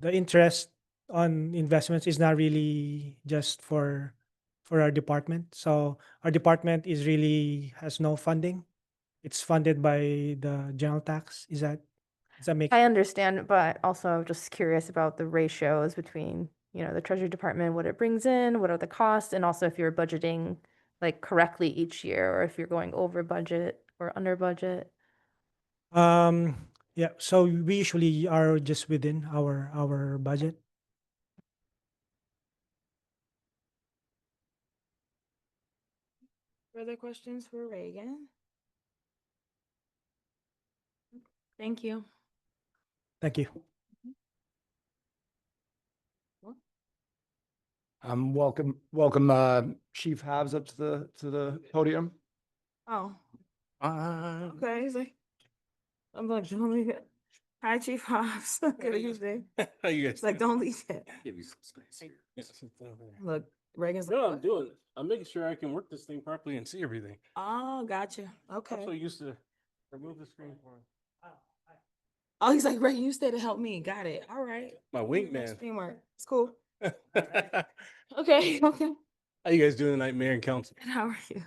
interest on investments is not really just for our department. So our department has no funding. It's funded by the general tax. Does that make? I understand, but also just curious about the ratios between, the treasury department, what it brings in, what are the costs, and also if you're budgeting like correctly each year or if you're going over budget or under budget. Yeah, so we usually are just within our budget. Further questions for Reagan? Thank you. Thank you. Welcome, Chief Habs up to the podium. Oh, okay. He's like, I'm like, don't leave it. Hi, Chief Hobbs. Good evening. How you guys? It's like, don't leave it. Give you some space here. Look, Reagan's like, No, I'm "What?" doing it. I'm making sure I can work this thing properly and see everything. Oh, gotcha. I'm so Okay. used to remove the screen for Oh, he's like, Reagan, you stay to help me. Got it. All right. my wingman. Teamwork. It's cool. How Okay. Okay. you guys doing tonight, Mayor and Council? And how are you?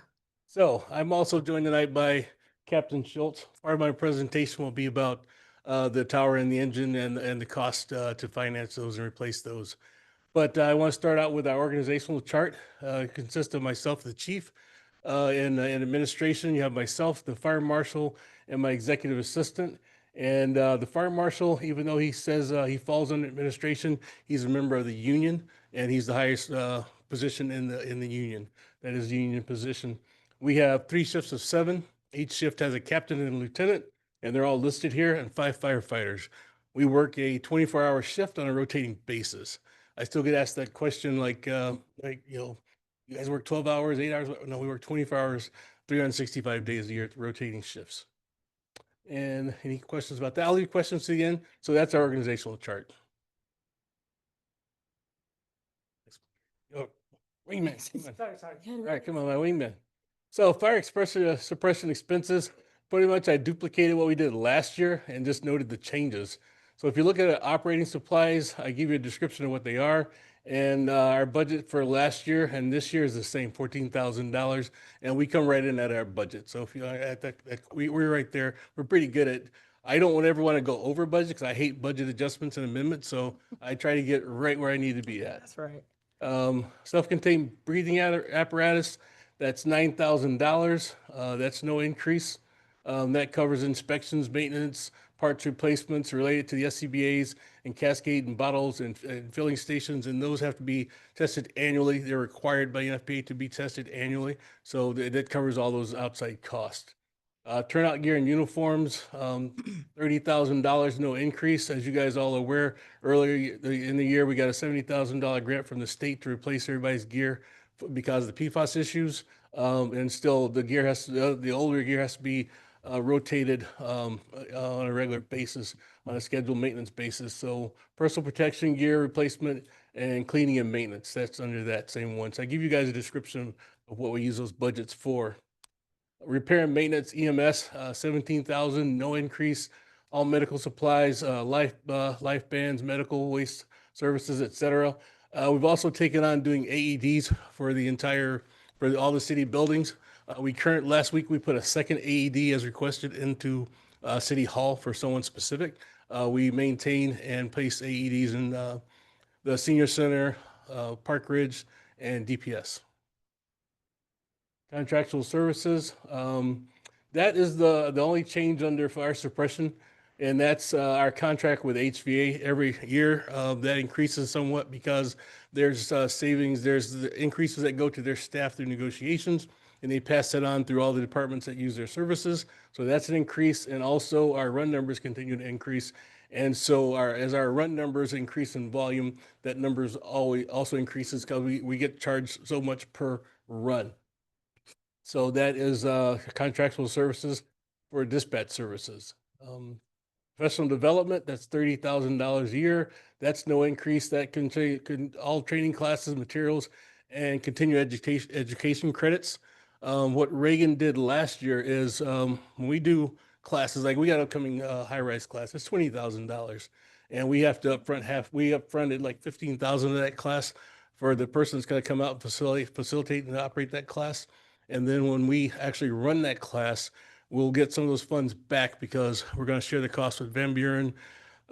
So I'm also joined tonight by Captain Schultz. Part of my presentation will be about the tower and the engine and the cost to finance those and replace those. But I want to start out with our organizational chart. It consists of myself, the chief, in administration. You have myself, the fire marshal, and my executive assistant. And the fire marshal, even though he says he falls under administration, he's a member of the union, and he's the highest position in the union. That is the union position. We have 3 shifts of 7. Each shift has a captain and a lieutenant, and they're all listed here, and 5 firefighters. We work a 24-hour shift on a rotating basis. I still get asked that question, you guys work 12 hours, 8 hours? No, we work 24 hours, 365 days a year, rotating shifts. And any questions about that? I'll leave questions to the end. So that's our organizational chart. Oh, wingman, come on. Sorry. All right, come on, my wingman. So fire suppression expenses, pretty much I duplicated what we did last year and just noted the changes. So if you look at operating supplies, I give you a description of what they are. And our budget for last year and this year is the same, $14,000, and we come right in at our budget. So if you at that, we're right there. We're pretty good at. I don't ever want to go over budget because I hate budget adjustments and amendments. So I try to get right where I need to be at. That's right. Self-contained breathing apparatus, that's $9,000. That's no increase. That covers inspections, maintenance, parts replacements related to the SCBA's and cascade and bottles and filling stations, and those have to be tested annually. They're required by NFPA to be tested annually, so that covers all those outside costs. Turnout gear and uniforms, $30,000, no increase. As you guys all are aware, earlier in the year, we got a $70,000 grant from the state to replace everybody's gear because of the PFAS issues. And still, the older gear has to be rotated on a regular basis, on a scheduled maintenance basis. So personal protection gear replacement and cleaning and maintenance, that's under that same one. So I give you guys a description of what we use those budgets for. Repair and maintenance EMS, 17,000, no increase. All medical supplies, life bands, medical waste services, et cetera. We've also taken on doing AEDs for all the city buildings. Last week, we put a second AED as requested into City Hall for someone specific. We maintain and place AEDs in the senior center, Park Ridge, and DPS. Contractual services, that is the only change under fire suppression, and that's our contract with HVA every year. That increases somewhat because there's savings, there's the increases that go to their staff through negotiations, and they pass that on through all the departments that use their services. So that's an increase, and also our run numbers continue to increase. And so as our run numbers increase in volume, that numbers always also increases because we get charged so much per run. So that is contractual services for dispatch services. Professional development, that's $30,000 a year. That's no increase. That can all training classes, materials, and continue education credits. What Reagan did last year is when we do classes, like we got upcoming high-rise class, it's $20,000. And we have to upfronted like $15,000 of that class for the person that's going to come out and facilitate and operate that class. And then when we actually run that class, we'll get some of those funds back because we're going to share the cost with Van Buren,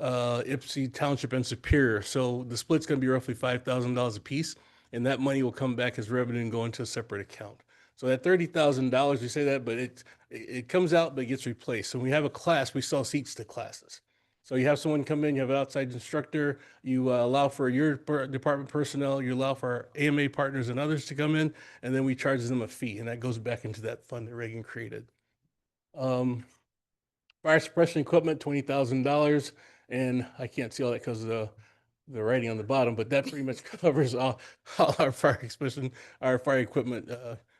Ypsi Township, and Superior. So the split's going to be roughly $5,000 a piece, and that money will come back as revenue and go into a separate account. So that $30,000, we say that, but it comes out, but it gets replaced. So when we have a class, we sell seats to classes. So you have someone come in, you have an outside instructor, you allow for your department personnel, you allow for our AMA partners and others to come in, and then we charge them a fee, and that goes back into that fund that Reagan created. Fire suppression equipment, $20,000, and I can't see all that because of the writing on the bottom, but that pretty much covers all our fire equipment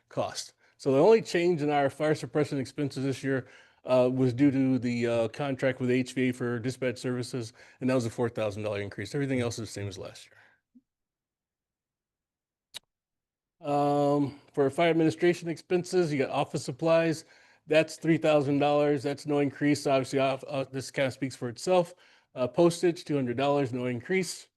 cost. So the only change in our fire suppression expenses this year was due to the contract with HVA for dispatch services, and that was a $4,000 increase. Everything else is the same as last year. For fire administration expenses, you got office supplies. That's $3,000. That's no increase. Obviously, this kind of speaks for itself. Postage, $200, no increase.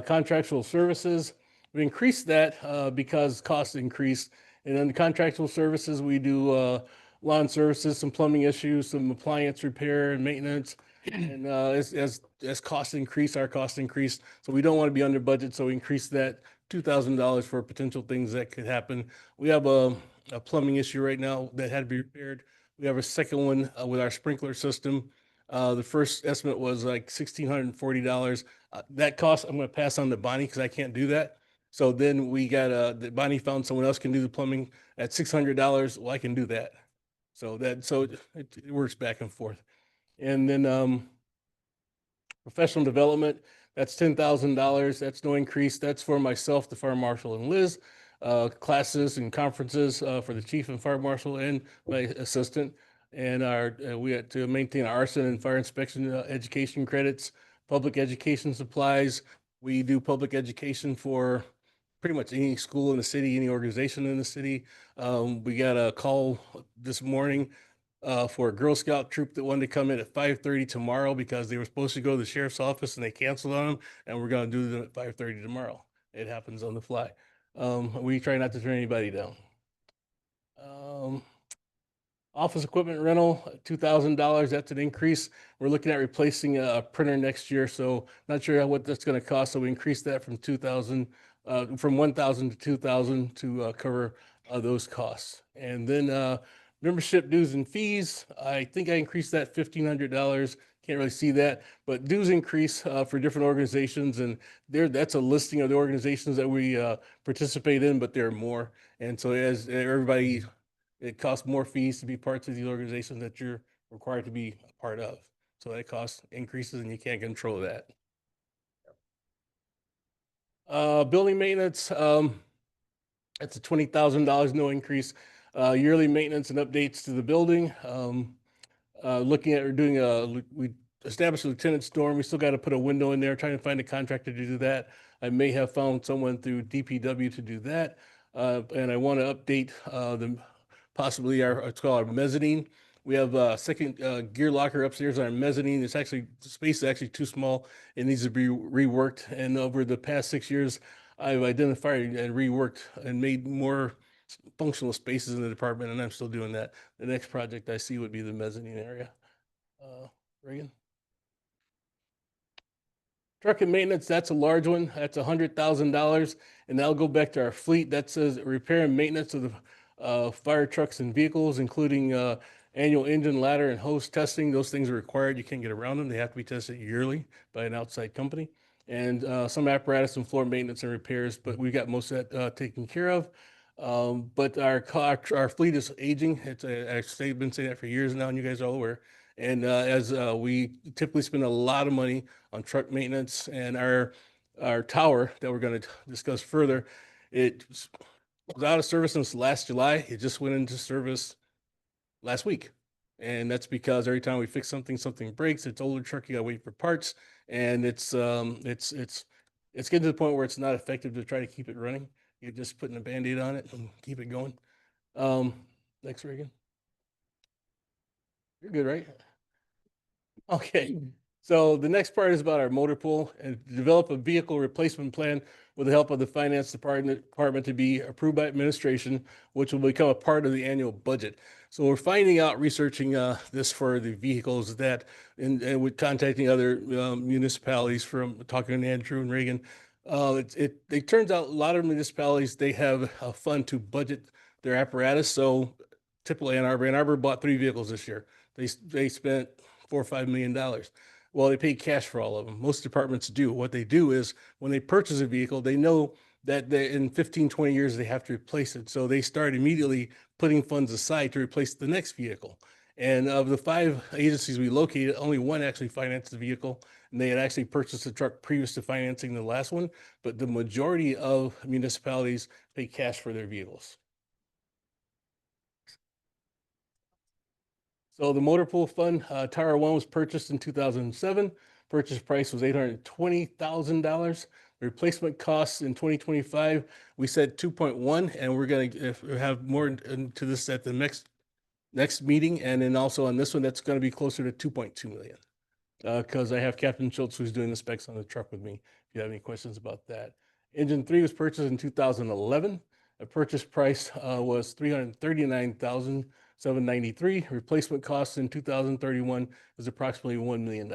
Contractual services, we increased that because costs increased. And then the contractual services, we do lawn services, some plumbing issues, some appliance repair and maintenance. And as costs increase, our costs increase. So we don't want to be under budget. So we increased that $2,000 for potential things that could happen. We have a plumbing issue right now that had to be repaired. We have a second one with our sprinkler system. The first estimate was like $1,640. That cost, I'm going to pass on to Bonnie because I can't do that. So then we got Bonnie found someone else can do the plumbing at $600. Well, I can do that. So it works back and forth. And then professional development, that's $10,000. That's no increase. That's for myself, the fire marshal, and Liz. Classes and conferences for the chief and fire marshal and my assistant. And we had to maintain our arson and fire inspection education credits, public education supplies. We do public education for pretty much any school in the city, any organization in the city. We got a call this morning for a Girl Scout troop that wanted to come in at 5:30 tomorrow because they were supposed to go to the sheriff's office and they canceled on them, and we're going to do them at 5:30 tomorrow. It happens on the fly. We try not to turn anybody down. Office equipment rental, $2,000. That's an increase. We're looking at replacing a printer next year, so not sure what that's going to cost. So we increased that from $1,000 to $2,000 to cover those costs. And then membership dues and fees, I think I increased that $1,500. Can't really see that, but dues increase for different organizations, and that's a listing of the organizations that we participate in, but there are more. And so as everybody, it costs more fees to be parts of these organizations that you're required to be a part of. So that cost increases and you can't control that. Building maintenance, that's a $20,000, no increase. Yearly maintenance and updates to the building. Looking at we established a lieutenant storm. We still got to put a window in there, trying to find a contractor to do that. I may have found someone through DPW to do that. And I want to update the possibly it's called our mezzanine. We have a second gear locker upstairs on our mezzanine. It's actually, the space is actually too small. It needs to be reworked. And over the past 6 years, I've identified and reworked and made more functional spaces in the department, and I'm still doing that. The next project I see would be the mezzanine area. Reagan? Truck and maintenance, that's a large one. That's $100,000. And that'll go back to our fleet. That says repair and maintenance of the fire trucks and vehicles, including annual engine, ladder, and hose testing. Those things are required. You can't get around them. They have to be tested yearly by an outside company. And some apparatus and floor maintenance and repairs, but we got most of that taken care of. But our fleet is aging. I've been saying that for years now, and you guys are all aware. And as we typically spend a lot of money on truck maintenance, and our tower that we're going to discuss further, it was out of service since last July. It just went into service last week. And that's because every time we fix something, something breaks. It's older truck, you gotta wait for parts. And it's getting to the point where it's not effective to try to keep it running. You're just putting a Band-Aid on it and keep it going. Next, Reagan. You're good, right? Okay. So the next part is about our motor pool, and develop a vehicle replacement plan with the help of the finance department to be approved by administration, which will become a part of the annual budget. So we're finding out, researching this for the vehicles that, and with contacting other municipalities, from talking to Andrew and Reagan. It turns out a lot of municipalities, they have a fund to budget their apparatus. So typically Ann Arbor bought 3 vehicles this year. They spent $4 or $5 million. Well, they pay cash for all of them. Most departments do. What they do is when they purchase a vehicle, they know that in 15, 20 years, they have to replace it. So they start immediately putting funds aside to replace the next vehicle. And of the 5 agencies we located, only 1 actually financed the vehicle. And they had actually purchased the truck previous to financing the last one. But the majority of municipalities pay cash for their vehicles. So the motor pool fund, Tower 1 was purchased in 2007. Purchase price was $820,000. Replacement costs in 2025, we said 2.1, and we're going to have more into this at the next meeting. And then also on this one, that's going to be closer to 2.2 million. Because I have Captain Schultz who's doing the specs on the truck with me. If you have any questions about that. Engine 3 was purchased in 2011. The purchase price was $339,793. Replacement costs in 2031 is approximately $1 million.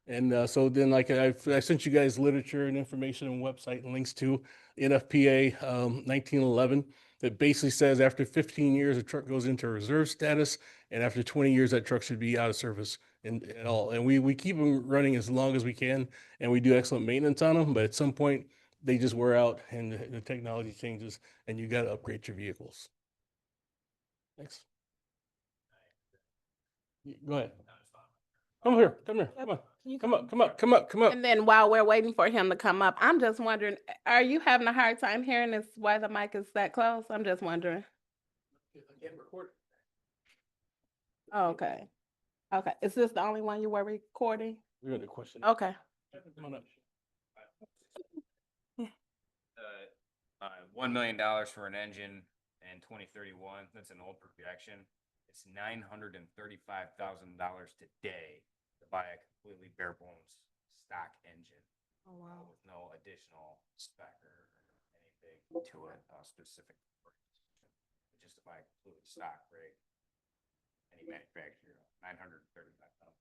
And so then, like I sent you guys literature and information and website and links to NFPA 1911 that basically says after 15 years, a truck goes into reserve status, and after 20 years, that truck should be out of service at all. And we keep them running as long as we can, and we do excellent maintenance on them. But at some point, they just wear out, and the technology changes, and you got to upgrade your vehicles. Thanks. Go ahead. Come here. Come on. Come up. And then while we're waiting for him to come up, I'm just wondering, are you having a hard time hearing this, why the mic is that close? I'm just wondering. Oh, okay. Okay. Is this the only one you were recording? We're going to question. Okay. Come on up. $1 million for an engine in 2031. That's an old projection. It's $935,000 today to buy a completely bare bones stock engine. Oh, wow. With no additional spec or anything to it, specific. Just to buy a completely stock rig. Any manufacturer, $935,000 right now.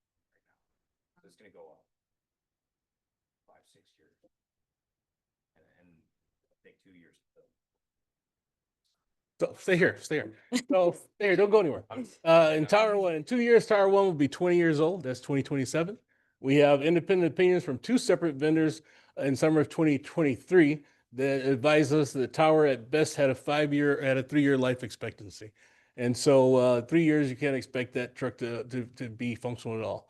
So it's going to go up 5-6 years, and take 2 years to build. So stay here. No, stay here. Don't go anywhere. In Tower 1, in 2 years, Tower 1 will be 20 years old. That's 2027. We have independent opinions from 2 separate vendors in summer of 2023 that advise us that the tower at best had a 3-year life expectancy. And so 3 years, you can't expect that truck to be functional at all.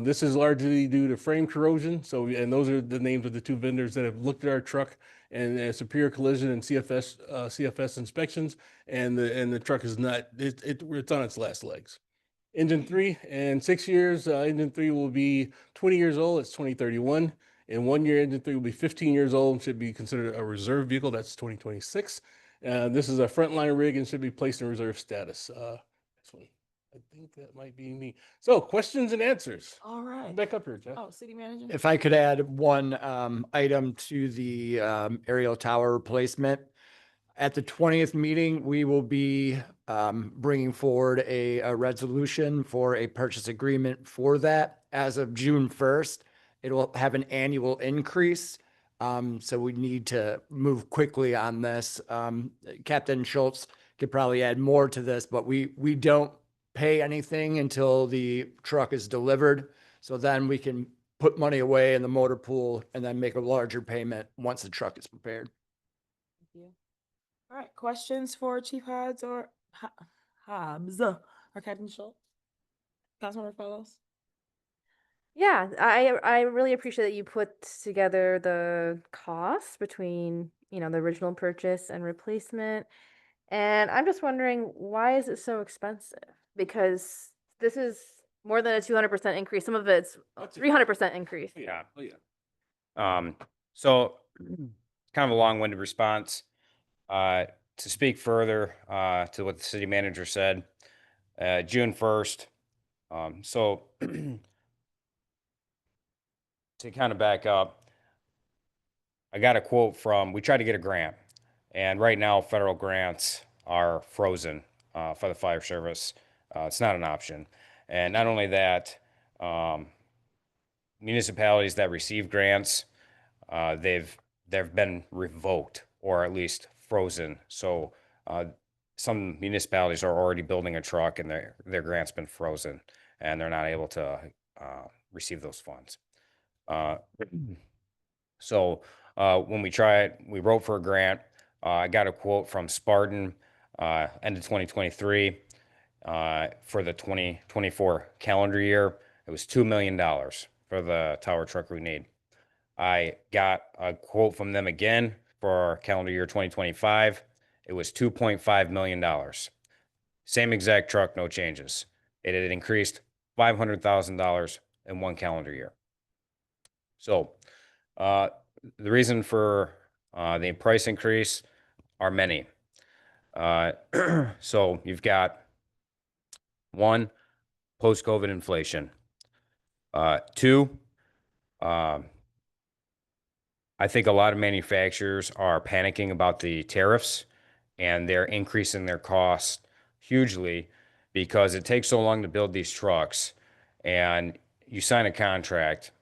This is largely due to frame corrosion. And those are the names of the 2 vendors that have looked at our truck and Superior Collision and CFS inspections, and the truck is not, it's on its last legs. Engine 3 in 6 years, engine 3 will be 20 years old. It's 2031. In 1 year, engine 3 will be 15 years old and should be considered a reserve vehicle. That's 2026. This is a frontline rig and should be placed in reserve status. This one, I think that might be me. So questions and answers. All right. Back up here, Jeff. Oh, city manager? If I could add one item to the aerial tower replacement. At the 20th meeting, we will be bringing forward a resolution for a purchase agreement for that. As of June 1st, it will have an annual increase. So we need to move quickly on this. Captain Schultz could probably add more to this, but we don't pay anything until the truck is delivered. So then we can put money away in the motor pool and then make a larger payment once the truck is prepared. Thank you. All right, questions for Chief Hobbs or Hobbs or Captain Schultz? Councilmember Fellows? Yeah, I really appreciate that you put together the cost between, the original purchase and replacement. And I'm just wondering, why is it so expensive? Because this is more than a 200% increase. Some of it's a 300% increase. Yeah. So kind of a long-winded response. To speak further to what the city manager said, June 1st. So to kind of back up, I got a quote we tried to get a grant, and right now federal grants are frozen for the fire service. It's not an option. And not only that, municipalities that receive grants, they've been revoked or at least frozen. So some municipalities are already building a truck and their grant's been frozen and they're not able to receive those funds. So when we wrote for a grant. I got a quote from Spartan end of 2023 for the 2024 calendar year. It was $2 million for the tower truck we need. I got a quote from them again for calendar year 2025. It was $2.5 million. Same exact truck, no changes. It had increased $500,000 in one calendar year. So the reason for the price increase are many. So you've got one, post-COVID inflation. Two, I think a lot of manufacturers are panicking about the tariffs and they're increasing their costs hugely because it takes so long to build these trucks, and you sign a contract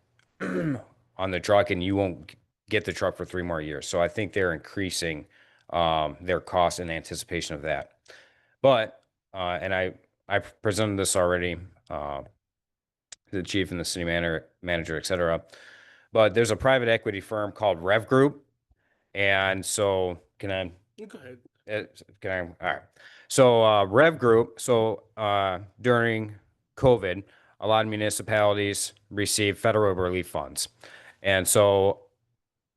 on the truck and you won't get the truck for 3 more years. So I think they're increasing their costs in anticipation of that. But, and I presented this already, the chief and the city manager, et cetera. But there's a private equity firm called Rev Group. And so can I? Go ahead. All right. So Rev Group, during COVID, a lot of municipalities received federal relief funds. And so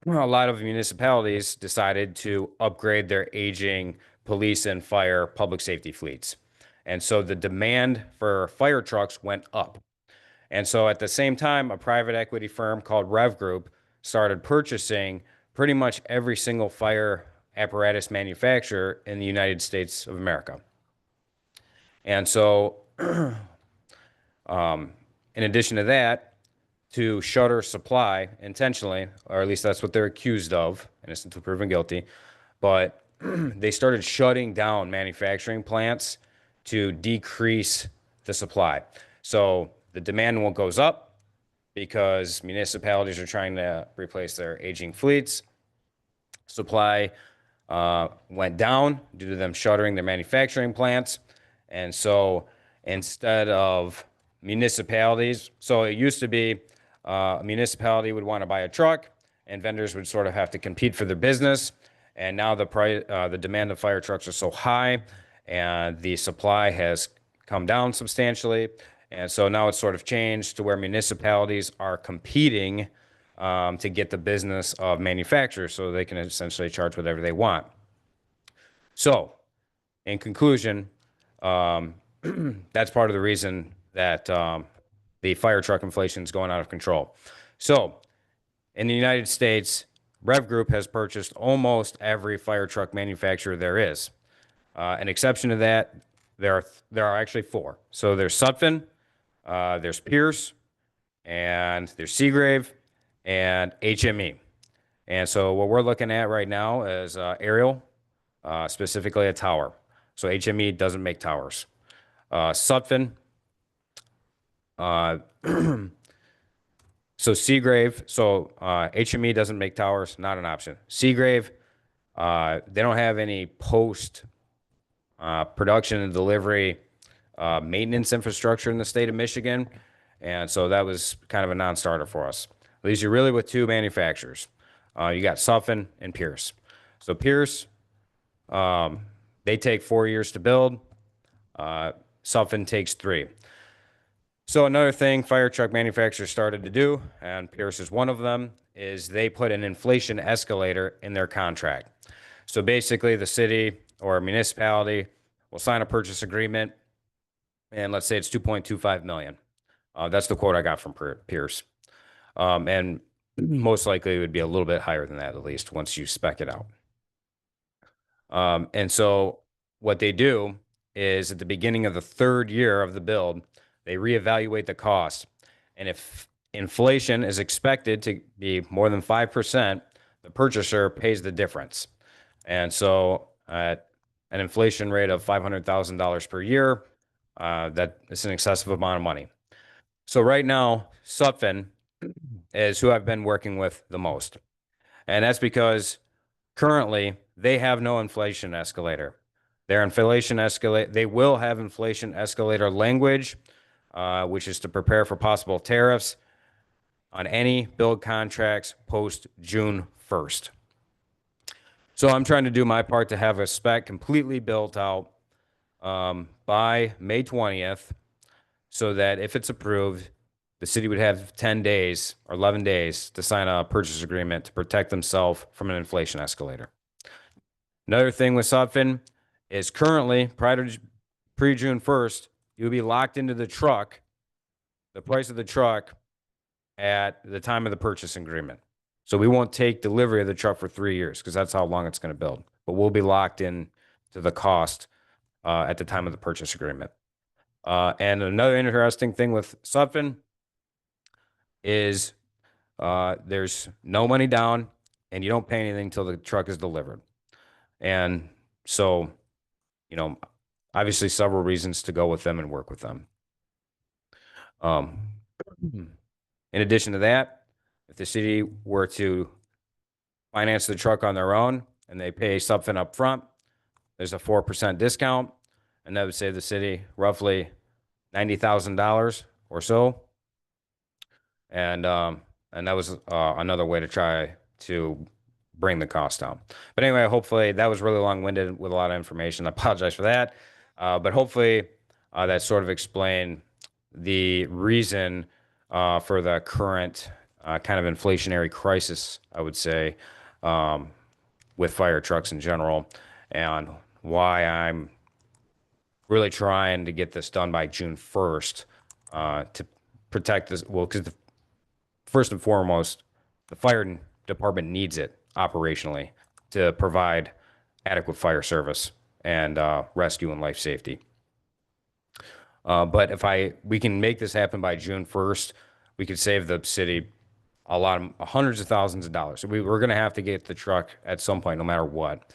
a lot of municipalities decided to upgrade their aging police and fire public safety fleets. And so the demand for fire trucks went up. And so at the same time, a private equity firm called Rev Group started purchasing pretty much every single fire apparatus manufacturer in the United States of America. And so in addition to that, to shutter supply intentionally, or at least that's what they're accused of, innocent until proven guilty, but they started shutting down manufacturing plants to decrease the supply. So the demand goes up because municipalities are trying to replace their aging fleets. Supply went down due to them shuttering their manufacturing plants. And so instead of municipalities, so it used to be a municipality would want to buy a truck and vendors would sort of have to compete for their business. And now the demand of fire trucks are so high and the supply has come down substantially. And so now it's sort of changed to where municipalities are competing to get the business of manufacturers so they can essentially charge whatever they want. So in conclusion, that's part of the reason that the fire truck inflation is going out of control. So in the United States, Rev Group has purchased almost every fire truck manufacturer there is. An exception to that, there are actually 4. So there's Sutphen, there's Pierce, and there's Seagrave, and HME. And so what we're looking at right now is aerial, specifically a tower. So HME doesn't make towers. Sutphen, so Seagrave, so HME doesn't make towers, not an option. Seagrave, they don't have any post production and delivery maintenance infrastructure in the state of Michigan. And so that was kind of a non-starter for us. Leaves you really with 2 manufacturers. You got Sutphen and Pierce. So Pierce, they take 4 years to build. Sutphen takes 3. So another thing fire truck manufacturers started to do, and Pierce is one of them, is they put an inflation escalator in their contract. So basically the city or municipality will sign a purchase agreement, and let's say it's 2.25 million. That's the quote I got from Pierce. And most likely it would be a little bit higher than that, at least once you spec it out. And so what they do is at the beginning of the 3rd year of the build, they reevaluate the cost. And if inflation is expected to be more than 5%, the purchaser pays the difference. And so at an inflation rate of $500,000 per year, that is an excessive amount of money. So right now, Sutphen is who I've been working with the most. And that's because currently they have no inflation escalator. Their inflation escalate, they will have inflation escalator language, which is to prepare for possible tariffs on any build contracts post June 1st. So I'm trying to do my part to have a spec completely built out by May 20th, so that if it's approved, the city would have 10 days or 11 days to sign a purchase agreement to protect themselves from an inflation escalator. Another thing with Sutphen is currently, prior to pre-June 1st, you would be locked into the truck, the price of the truck at the time of the purchase agreement. So we won't take delivery of the truck for 3 years because that's how long it's going to build. But we'll be locked in to the cost at the time of the purchase agreement. And another interesting thing with Sutphen is there's no money down and you don't pay anything until the truck is delivered. And so, you know, obviously several reasons to go with them and work with them. In addition to that, if the city were to finance the truck on their own and they pay Sutphen up front, there's a 4% discount, and that would save the city roughly $90,000 or so. And that was another way to try to bring the cost down. But anyway, hopefully that was really long-winded with a lot of information. I apologize for that. But hopefully that sort of explained the reason for the current kind of inflationary crisis, I would say, with fire trucks in general, and why I'm really trying to get this done by June 1st to protect this. Well, because first and foremost, the fire department needs it operationally to provide adequate fire service and rescue and life safety. But if we can make this happen by June 1st, we could save the city a lot of hundreds of thousands of dollars. So we're going to have to get the truck at some point, no matter what.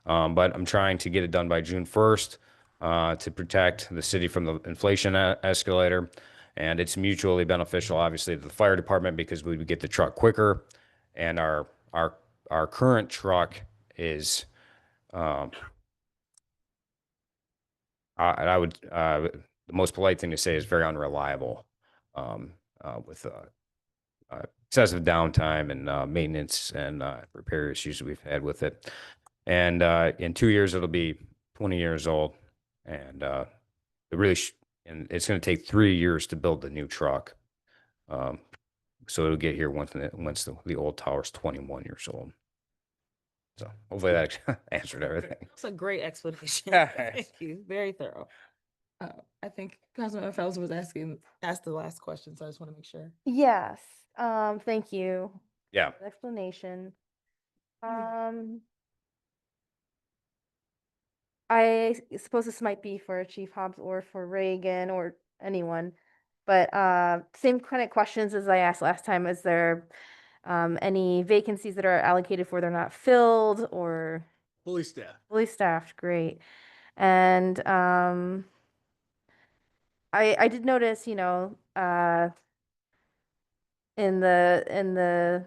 But I'm trying to get it done by June 1st to protect the city from the inflation escalator. And it's mutually beneficial, obviously, to the fire department because we would get the truck quicker. And our current truck is, the most polite thing to say is very unreliable with excessive downtime and maintenance and repair issues we've had with it. And in 2 years, it'll be 20 years old. And and it's going to take 3 years to build the new truck. So it'll get here once the old tower's 21 years old. So hopefully that answered everything. That's a great explanation. Yeah. Thank you. Very thorough. I think Councilman Fells was asked the last question, so I just want to make sure. Yes, thank you. Yeah. for the explanation. I suppose this might be for Chief Hobbs or for Reagan or anyone, but same kind of questions as I asked last time. Is there any vacancies that are allocated for they're not filled or Fully staffed. fully staffed? Great. And I did notice, you know, in the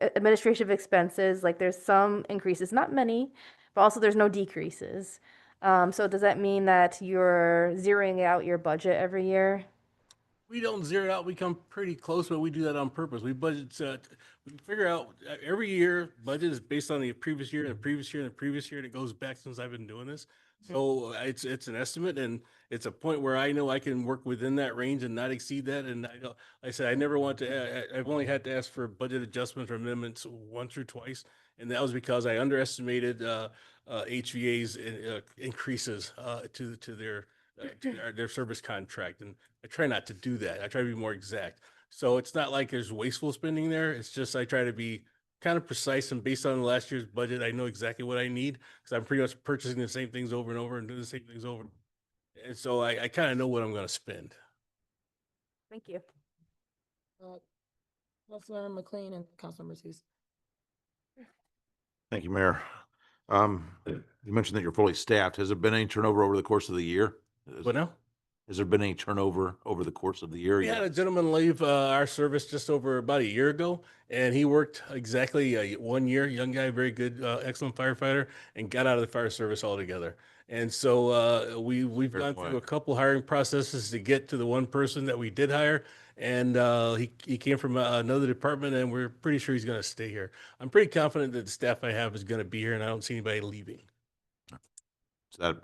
administrative expenses, like there's some increases, not many, but also there's no decreases. So does that mean that you're zeroing out your budget every year? We don't zero it out. We come pretty close, but we do that on purpose. We budget, we figure out every year, budget is based on the previous year and the previous year and the previous year, and it goes back since I've been doing this. So it's an estimate, and it's a point where I know I can work within that range and not exceed that. And I don't, like I said, I never want to, I've only had to ask for budget adjustments or amendments once or twice. And that was because I underestimated HVA's increases to their service contract. And I try not to do that. I try to be more exact. So it's not like there's wasteful spending there. It's just I try to be kind of precise, and based on last year's budget, I know exactly what I need because I'm pretty much purchasing the same things over and over and doing the same things over. And so I kind of know what I'm going to spend. Thank you. Councilmember McLean and Councilmember Matthews. Thank you, Mayor. You mentioned that you're fully staffed. Has there been any turnover over the course of the year? What now? Has there been any turnover over the course of the year We yet? had a gentleman leave our service just over about a year ago, and he worked exactly 1 year. Young guy, very good, excellent firefighter, and got out of the fire service altogether. And so we've Fair gone point. through a couple hiring processes to get to the one person that we did hire, and he came from another department, and we're pretty sure he's going to stay here. I'm pretty confident that the staff I have is going to be here, and I don't see anybody leaving. So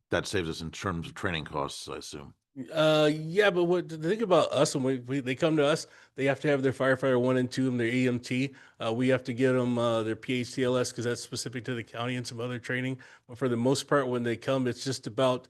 that saves us in terms of training costs, I assume. Yeah, but what the thing about us, when they come to us, they have to have their firefighter 1 and 2 and their EMT. We have to get them their PHTLS because that's specific to the county and some other training. But for the most part, when they come, it's just about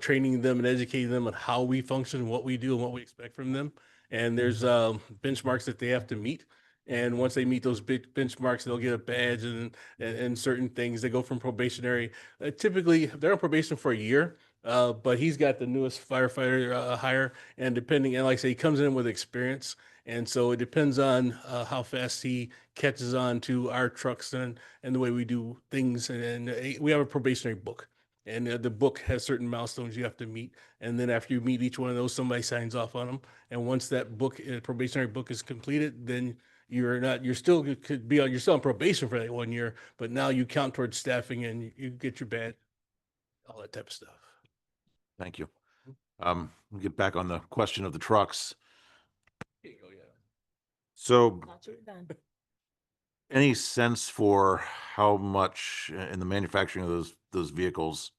training them and educating them on how we function, what we do, and what we expect from them. And there's benchmarks that they have to meet. And once they meet those big benchmarks, they'll get a badge and certain things. They go from probationary. Typically, they're on probation for a year. But he's got the newest firefighter hire, and depending, and like I say, he comes in with experience, and so it depends on how fast he catches on to our trucks and the way we do things. And we have a probationary book, and the book has certain milestones you have to meet, and then after you meet each one of those, somebody signs off on them. And once that book, probationary book, is completed, then you're still on probation for that 1 year, but now you count towards staffing and you get your badge, all that type of stuff. Thank you. We'll get back on the question of the trucks. So Thought you were done. any sense for how much in the manufacturing of those vehicles,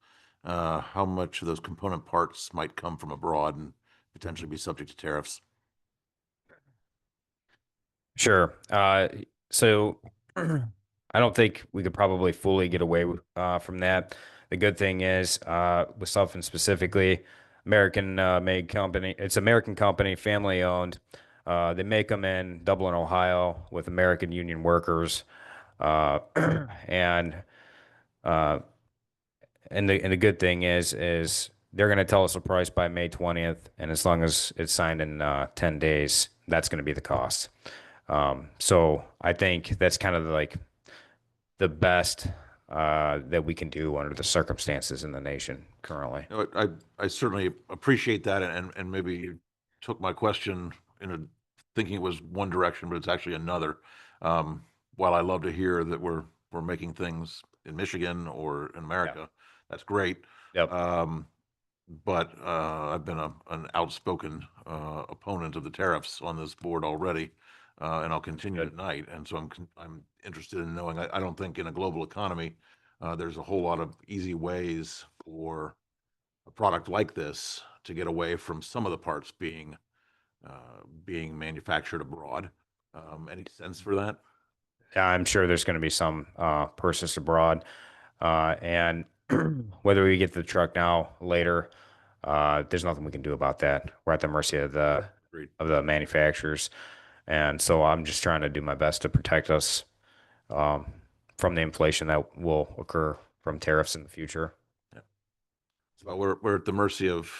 how much of those component parts might come from abroad and potentially be subject to tariffs? Sure. So I don't think we could probably fully get away from that. The good thing is, with Sullivan specifically, American made company. It's American company, family owned. They make them in Dublin, Ohio, with American union workers, and the good thing is they're going to tell us the price by May 20th, and as long as it's signed in 10 days, that's going to be the cost. So I think that's kind of like the best that we can do under the circumstances in the nation currently. You know, I certainly appreciate that, and maybe you took my question thinking it was one direction, but it's actually another. While I love to hear that we're making things in Michigan or in America, that's great. Yep. But I've been an outspoken opponent of the tariffs on this board already, and I'll continue tonight. And so I'm interested in knowing. I don't think in a global economy there's a whole lot of easy ways for a product like this to get away from some of the parts being manufactured abroad. Any sense for that? Yeah, I'm sure there's going to be some purchased abroad, and whether we get the truck now, later, there's nothing we can do about that. We're at the mercy of the manufacturers, and so I'm just trying to do my best to protect us from the inflation that will occur from tariffs in the future. So we're at the mercy of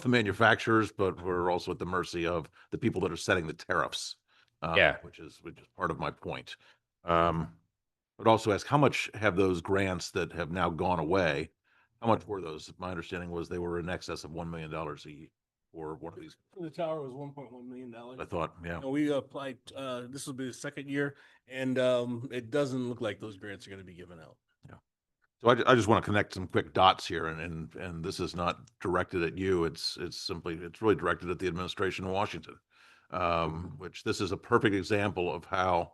the manufacturers, but we're also at the mercy of the people that are setting the tariffs. Yeah. Which is part of my point. But also ask, how much have those grants that have now gone away, how much were those? My understanding was they were in excess of $1 million a year for one of these. The tower was $1.1 million. I thought, yeah. No, we applied, this will be the second year, and it doesn't look like those grants are going to be given out. So I just want to connect some quick dots here, and this is not directed at you. It's really directed at the administration in Washington, which this is a perfect example of how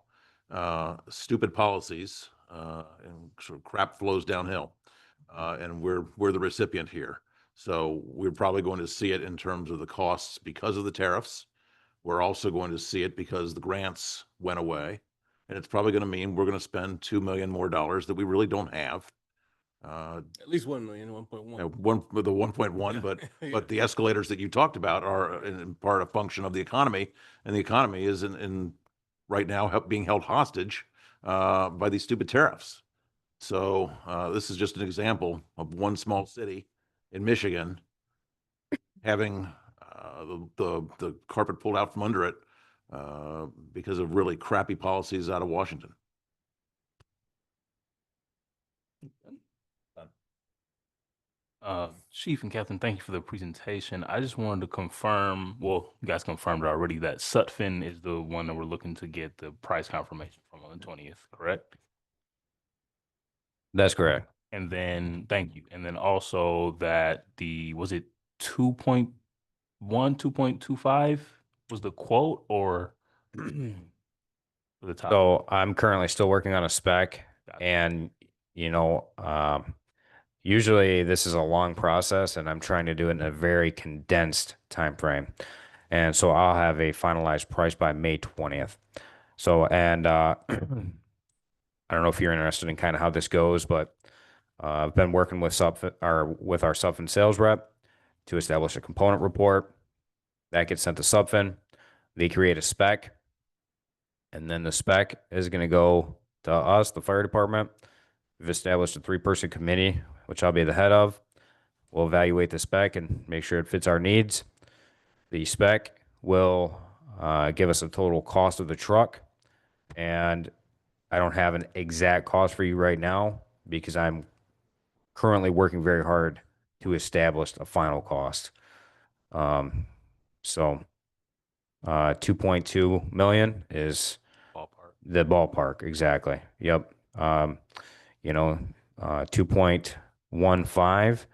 stupid policies and sort of crap flows downhill, and we're the recipient here. So we're probably going to see it in terms of the costs because of the tariffs. We're also going to see it because the grants went away, and it's probably going to mean we're going to spend $2 million more that we really don't have. At least 1 million, 1.1. The 1.1, but Yeah. but the escalators that you talked about are in part a function of the economy, and the economy is in right now being held hostage by these stupid tariffs. So this is just an example of one small city in Michigan having the carpet pulled out from under it because of really crappy policies out of Washington. Chief and Captain, thank you for the presentation. I just wanted to confirm, well, you guys confirmed already that Sutphen is the one that we're looking to get the price confirmation from on the 20th, correct? That's correct. And then, thank you. And then also that was it 2.1, 2.25 was the quote, or the top? So I'm currently still working on a spec, Got it. and usually this is a long process, and I'm trying to do it in a very condensed time frame. And so I'll have a finalized price by May 20th. So, and I don't know if you're interested in kind of how this goes, but I've been working with with our Sutphen sales rep to establish a component report that gets sent to Sutphen. They create a spec, and then the spec is going to go to us, the fire department. We've established a 3-person committee, which I'll be the head of. We'll evaluate the spec and make sure it fits our needs. The spec will give us a total cost of the truck, and I don't have an exact cost for you right now because I'm currently working very hard to establish a final cost. So 2.2 million is Ballpark. the ballpark, exactly. Yep. 2.15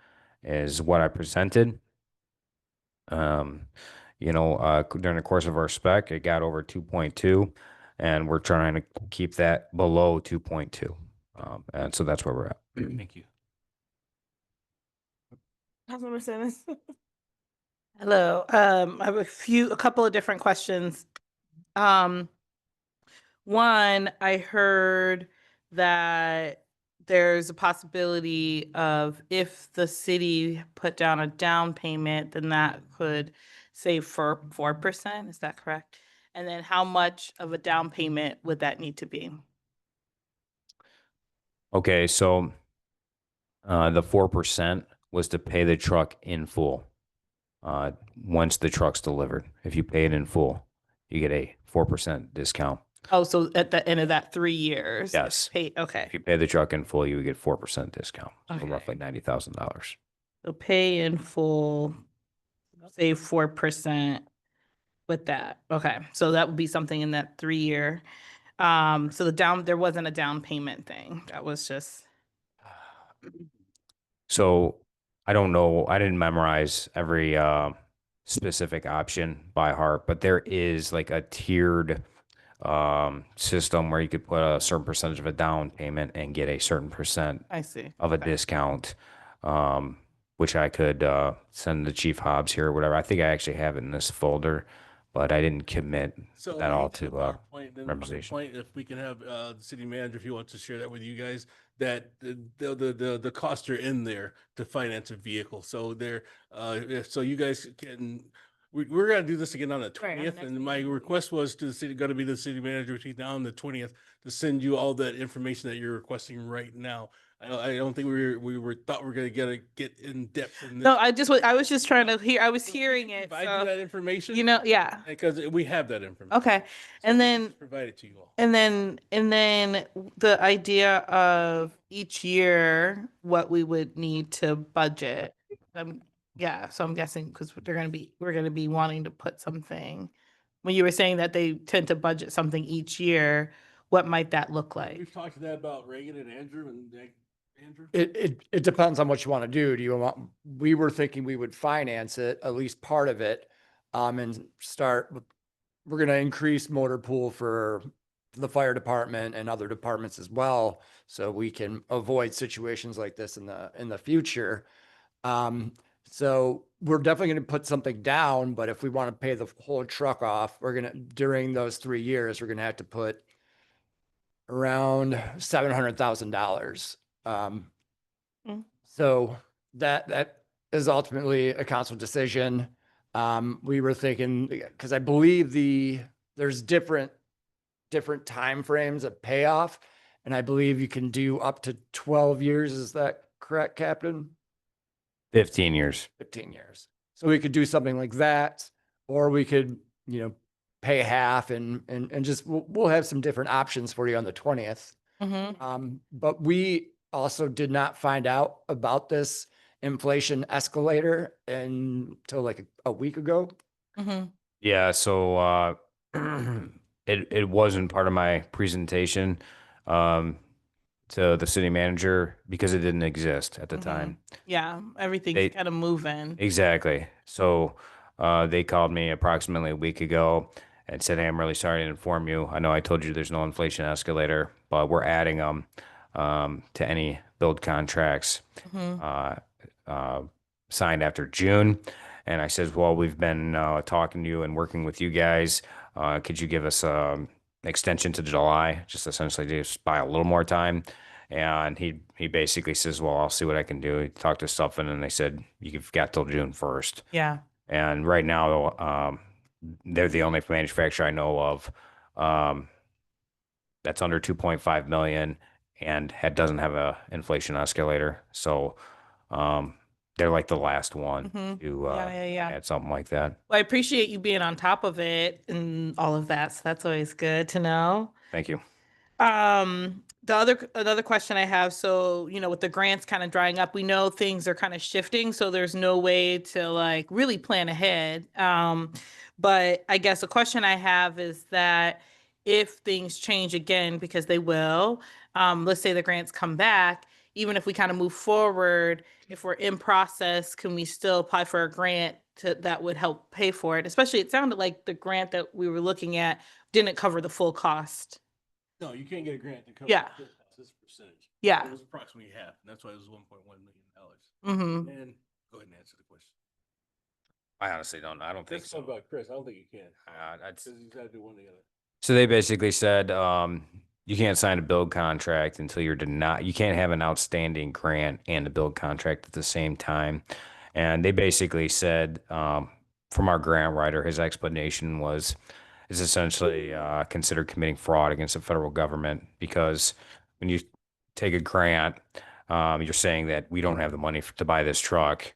is what I presented. During the course of our spec, it got over 2.2, and we're trying to keep that below 2.2. And so that's where we're at. Thank you. Councilmember Simmons. Hello. I have a couple of different questions. One, I heard that there's a possibility of if the city put down a down payment, then that could save for 4%. Is that correct? And then how much of a down payment would that need to be? Okay, so the 4% was to pay the truck in full. Once the truck's delivered, if you pay it in full, you get a 4% discount. Oh, so at the end of that 3 years? Yes. Okay. If you pay the truck in full, you would get 4% discount, so Okay. roughly $90,000. So pay in full, save 4% with that. Okay, so that would be something in that 3 year. So there wasn't a down payment thing. That was just. So I don't know. I didn't memorize every specific option by heart, but there is like a tiered system where you could put a certain percentage of a down payment and get a certain percent I see. of a discount, which I could send to Chief Hobbs here or whatever. I think I actually have it in this folder, but I didn't commit So that all to to our point, then our memorization. point, if we can have the city manager, if he wants to share that with you guys, that the costs are in there to finance a vehicle. So so you guys can, we're gonna do this again on the Right, on the 20th, next and my meeting. request was to the city, gonna be the city manager between now and the 20th to send you all that information that you're requesting right now. I don't think thought we were gonna get in depth in this. No, I was just trying to hear, I was hearing it, Provide you so, that information. you know, yeah, Because we have that information. okay. So And we then, just provide it to you all. and then the idea of each year, what we would need to budget. Yeah, so I'm guessing, because we're gonna be wanting to put something. When you were saying that they tend to budget something each year, what might that look like? We've talked to that about Reagan and Andrew and Andrew. It depends on what you want to do. Do you want, we were thinking we would finance it, at least part of it, and start with, we're gonna increase motor pool for the fire department and other departments as well, so we can avoid situations like this in the future. So we're definitely gonna put something down, but if we want to pay the whole truck off, we're gonna, during those 3 years, we're gonna have to put around $700,000. So that is ultimately a council decision. We were thinking, because I believe there's different timeframes of payoff, and I believe you can do up to 12 years. Is that correct, Captain? 15 years. 15 years. So we could do something like that, or we could, pay half and just, we'll have some different options for you on the 20th. Mm-hmm. But we also did not find out about this inflation escalator until like a week ago. Mm-hmm. Yeah, so it wasn't part of my presentation to the city manager because it didn't exist at the time. Yeah, everything's They- kind of moving. Exactly. So they called me approximately a week ago and said, "Hey, I'm really sorry to inform you. I know I told you there's no inflation escalator, but we're adding them to any build contracts signed after June." And I said, "Well, we've been talking to you and working with you guys. Could you give us extension to July, just essentially just buy a little more time?" And he basically says, "Well, I'll see what I can do." He talked to Stuffin and they said, "You've got till June 1st." Yeah. And right now, they're the only manufacturer I know of that's under 2.5 million and doesn't have a inflation escalator. So they're like the last one to Yeah. add something like that. Well, I appreciate you being on top of it and all of that. So that's always good to know. Thank you. Another question I have, so, with the grants kind of drying up, we know things are kind of shifting, so there's no way to like really plan ahead. But I guess a question I have is that if things change again, because they will, let's say the grants come back, even if we kind of move forward, if we're in process, can we still apply for a grant that would help pay for it? Especially, it sounded like the grant that we were looking at didn't cover the full cost. No, you can't get a grant to cover Yeah. the full cost, this percentage. Yeah. It was approximately half, and that's why it was $1.1 million. Mm-hmm. And go ahead and answer the question. I honestly don't. I don't think That's so. about Chris. I don't think you can. That's- Because you gotta do one or the other. So they basically said you can't sign a build contract until you're denied. You can't have an outstanding grant and a build contract at the same time. And they basically said, from our grant writer, his explanation was, is essentially considered committing fraud against the federal government, because when you take a grant, you're saying that we don't have the money to buy this truck,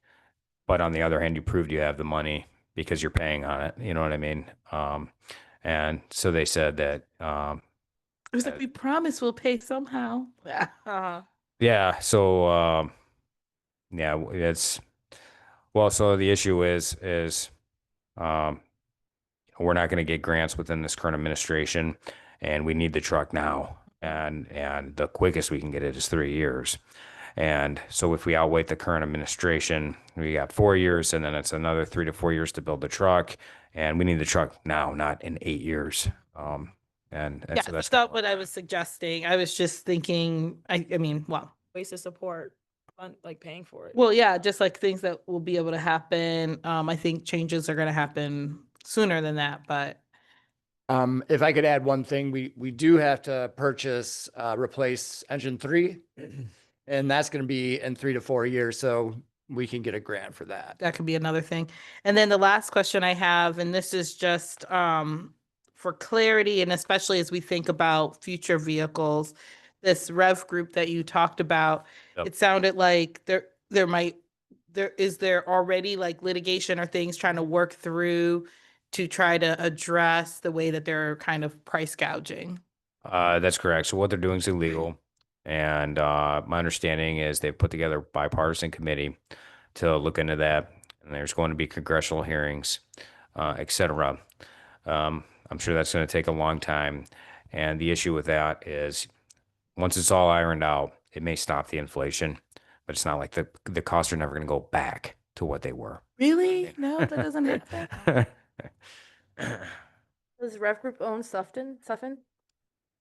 but on the other hand, you proved you have the money because you're paying on it. You know what I mean? And so they said that, It was like, we promise we'll pay somehow. yeah. So, yeah, it's, well, so the issue is, we're not going to get grants within this current administration, and we need the truck now. And the quickest we can get it is 3 years. And so if we outwait the current administration, we got 4 years, and then it's another 3 to 4 years to build the truck. And we need the truck now, not in 8 years. And Yeah, so that's that's not what I was suggesting. I was just thinking, I mean, well, Ways to support, like paying for it. well, yeah, just like things that will be able to happen. I think changes are going to happen sooner than that, but If I could add one thing, we do have to replace engine 3, and that's going to be in 3 to 4 years. So we can get a grant for that. That could be another thing. And then the last question I have, and this is just for clarity, and especially as we think about future vehicles, this rev group that you talked about, Yep. it sounded like is there already like litigation or things trying to work through to try to address the way that they're kind of price gouging? That's correct. So what they're doing is illegal. And my understanding is they've put together a bipartisan committee to look into that. And there's going to be congressional hearings, et cetera. I'm sure that's going to take a long time. And the issue with that is once it's all ironed out, it may stop the inflation, but it's not like the costs are never going to go back to what they were. Really? No, that doesn't happen. Does Rev Group own Sufton?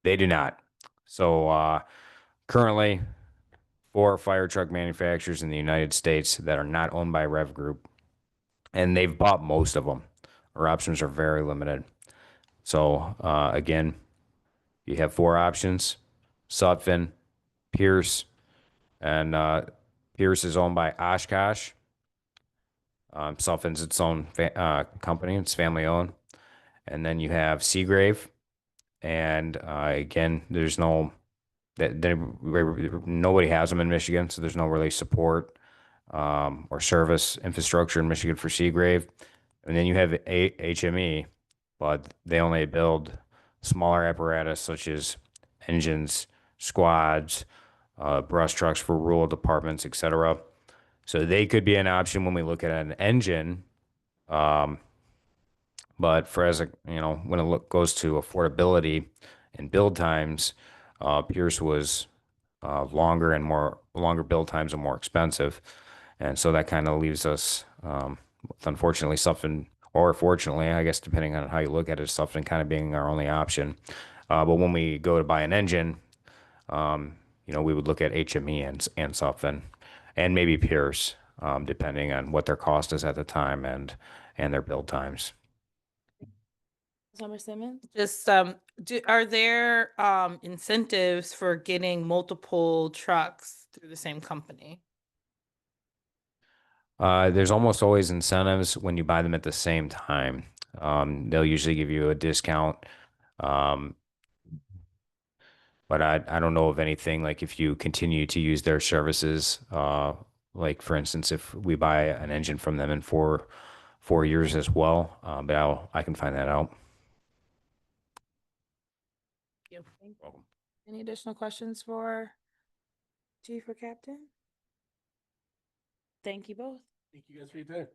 They do not. So currently, 4 fire truck manufacturers in the United States that are not owned by Rev Group, and they've bought most of them. Our options are very limited. So again, you have 4 options: Sutphen, Pierce, and Pierce is owned by Oshkosh. Sutphen's its own company; it's family owned. And then you have Seagrave, and again, there's no nobody has them in Michigan, so there's no really support or service infrastructure in Michigan for Seagrave. And then you have HME, but they only build smaller apparatus such as engines, squads, brush trucks for rural departments, etc. So they could be an option when we look at an engine. But for when it goes to affordability and build times, Pierce was longer build times and more expensive, and so that kind of leaves us, unfortunately, Sufton, or fortunately, I guess depending on how you look at it, Sufton kind of being our only option. But when we go to buy an engine, we would look at HME and Sufton, and maybe Pierce, depending on what their cost is at the time and their build times. Summer Simmons? Just, are there incentives for getting multiple trucks through the same company? There's almost always incentives when you buy them at the same time. They'll usually give you a discount. But I don't know of anything like if you continue to use their services, like for instance, if we buy an engine from them in 4 years as well, but I can find that out. Any additional questions for Chief or Captain? Thank you both. Thank you guys for your time.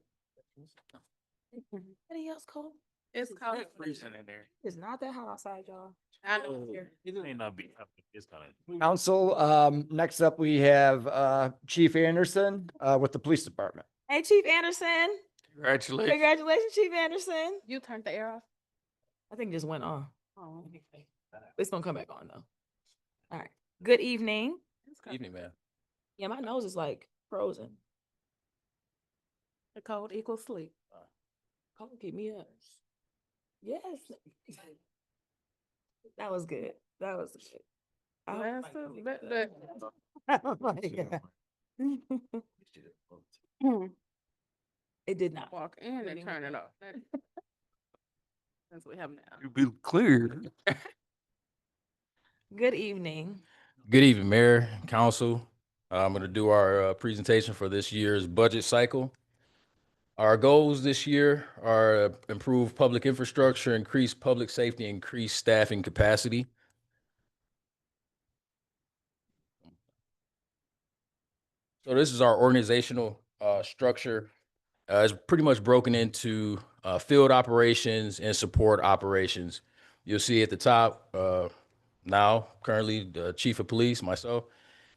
Anything else, Cole? It's cold. Freezing in there. It's not that hot outside, y'all. I know. It may not be. It's kind of. Council, next up, we have Chief Anderson with the police department. Hey, Chief Anderson. Congratulations. Congratulations, Chief Anderson. You turned the air off? I think it just went on. Oh. It's gonna come back on though. All right. Good evening. Evening, man. Yeah, my nose is like frozen. The cold equals sleep. Cold keep me up. Yes. That was good. That was good. I hope That's my mic the- picked but- up. Oh my God. It did not. Walk in and Anyway. turn it off. That's what we have now. You be clear. Good evening. Good evening, Mayor, Council. I'm going to do our presentation for this year's budget cycle. Our goals this year are improve public infrastructure, increase public safety, increase staffing capacity. So this is our organizational structure. It's pretty much broken into field operations and support operations. You'll see at the top now, currently the chief of police, myself.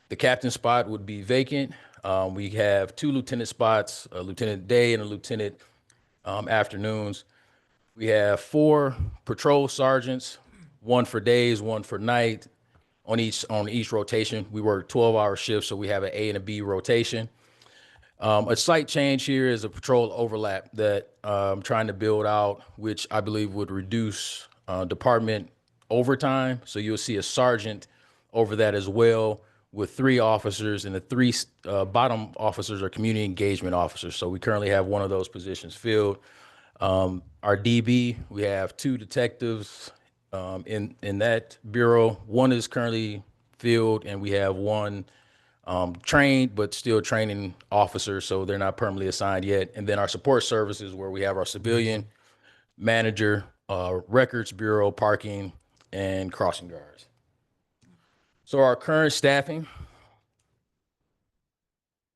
The captain spot would be vacant. We have 2 lieutenant spots, a lieutenant day and a lieutenant afternoons. We have 4 patrol sergeants, 1 for days, 1 for night on each rotation. We work 12-hour shifts, so we have an A and a B rotation. A slight change here is a patrol overlap that I'm trying to build out, which I believe would reduce department overtime. So you'll see a sergeant over that as well, with 3 officers, and the 3 bottom officers are community engagement officers. So we currently have one of those positions filled. Our DB, we have 2 detectives in that bureau. One is currently filled, and we have 1 trained but still training officer, so they're not permanently assigned yet. And then our support services, where we have our civilian manager, records bureau, parking, and crossing guards. So our current staffing,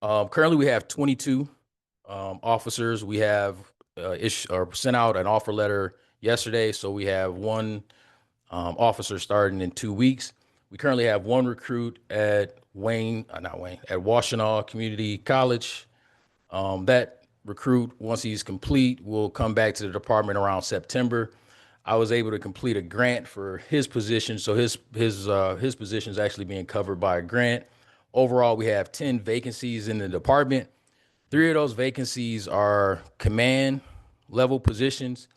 currently we have 22 officers. We have sent out an offer letter yesterday, so we have 1 officer starting in 2 weeks. We currently have 1 recruit at Washtenaw Community College. That recruit, once he's complete, will come back to the department around September. I was able to complete a grant for his position, so his position is actually being covered by a grant. Overall, we have 10 vacancies in the department. 3 of those vacancies are command level positions,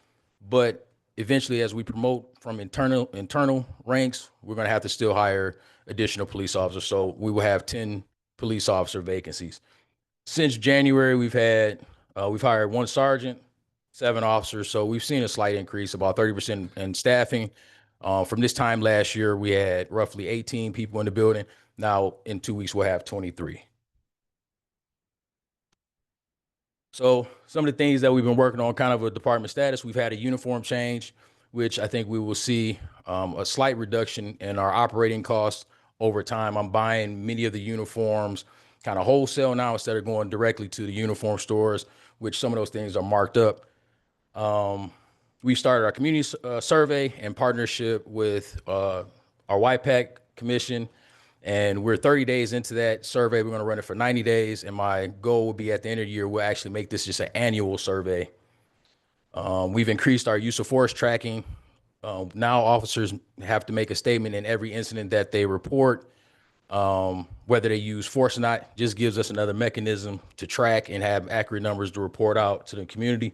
but eventually, as we promote from internal ranks, we're going to have to still hire additional police officers. So we will have 10 police officer vacancies. Since January, we've hired 1 sergeant, 7 officers. So we've seen a slight increase, about 30% in staffing. From this time last year, we had roughly 18 people in the building. Now, in 2 weeks, we'll have 23. So some of the things that we've been working on, kind of a department status, we've had a uniform change, which I think we will see a slight reduction in our operating costs over time. I'm buying many of the uniforms kind of wholesale now instead of going directly to the uniform stores, which some of those things are marked up. We started our community survey in partnership with our YPAC commission, and we're 30 days into that survey. We're going to run it for 90 days, and my goal will be at the end of the year, we'll actually make this just an annual survey. We've increased our use of force tracking. Now officers have to make a statement in every incident that they report. Whether they use force or not just gives us another mechanism to track and have accurate numbers to report out to the community.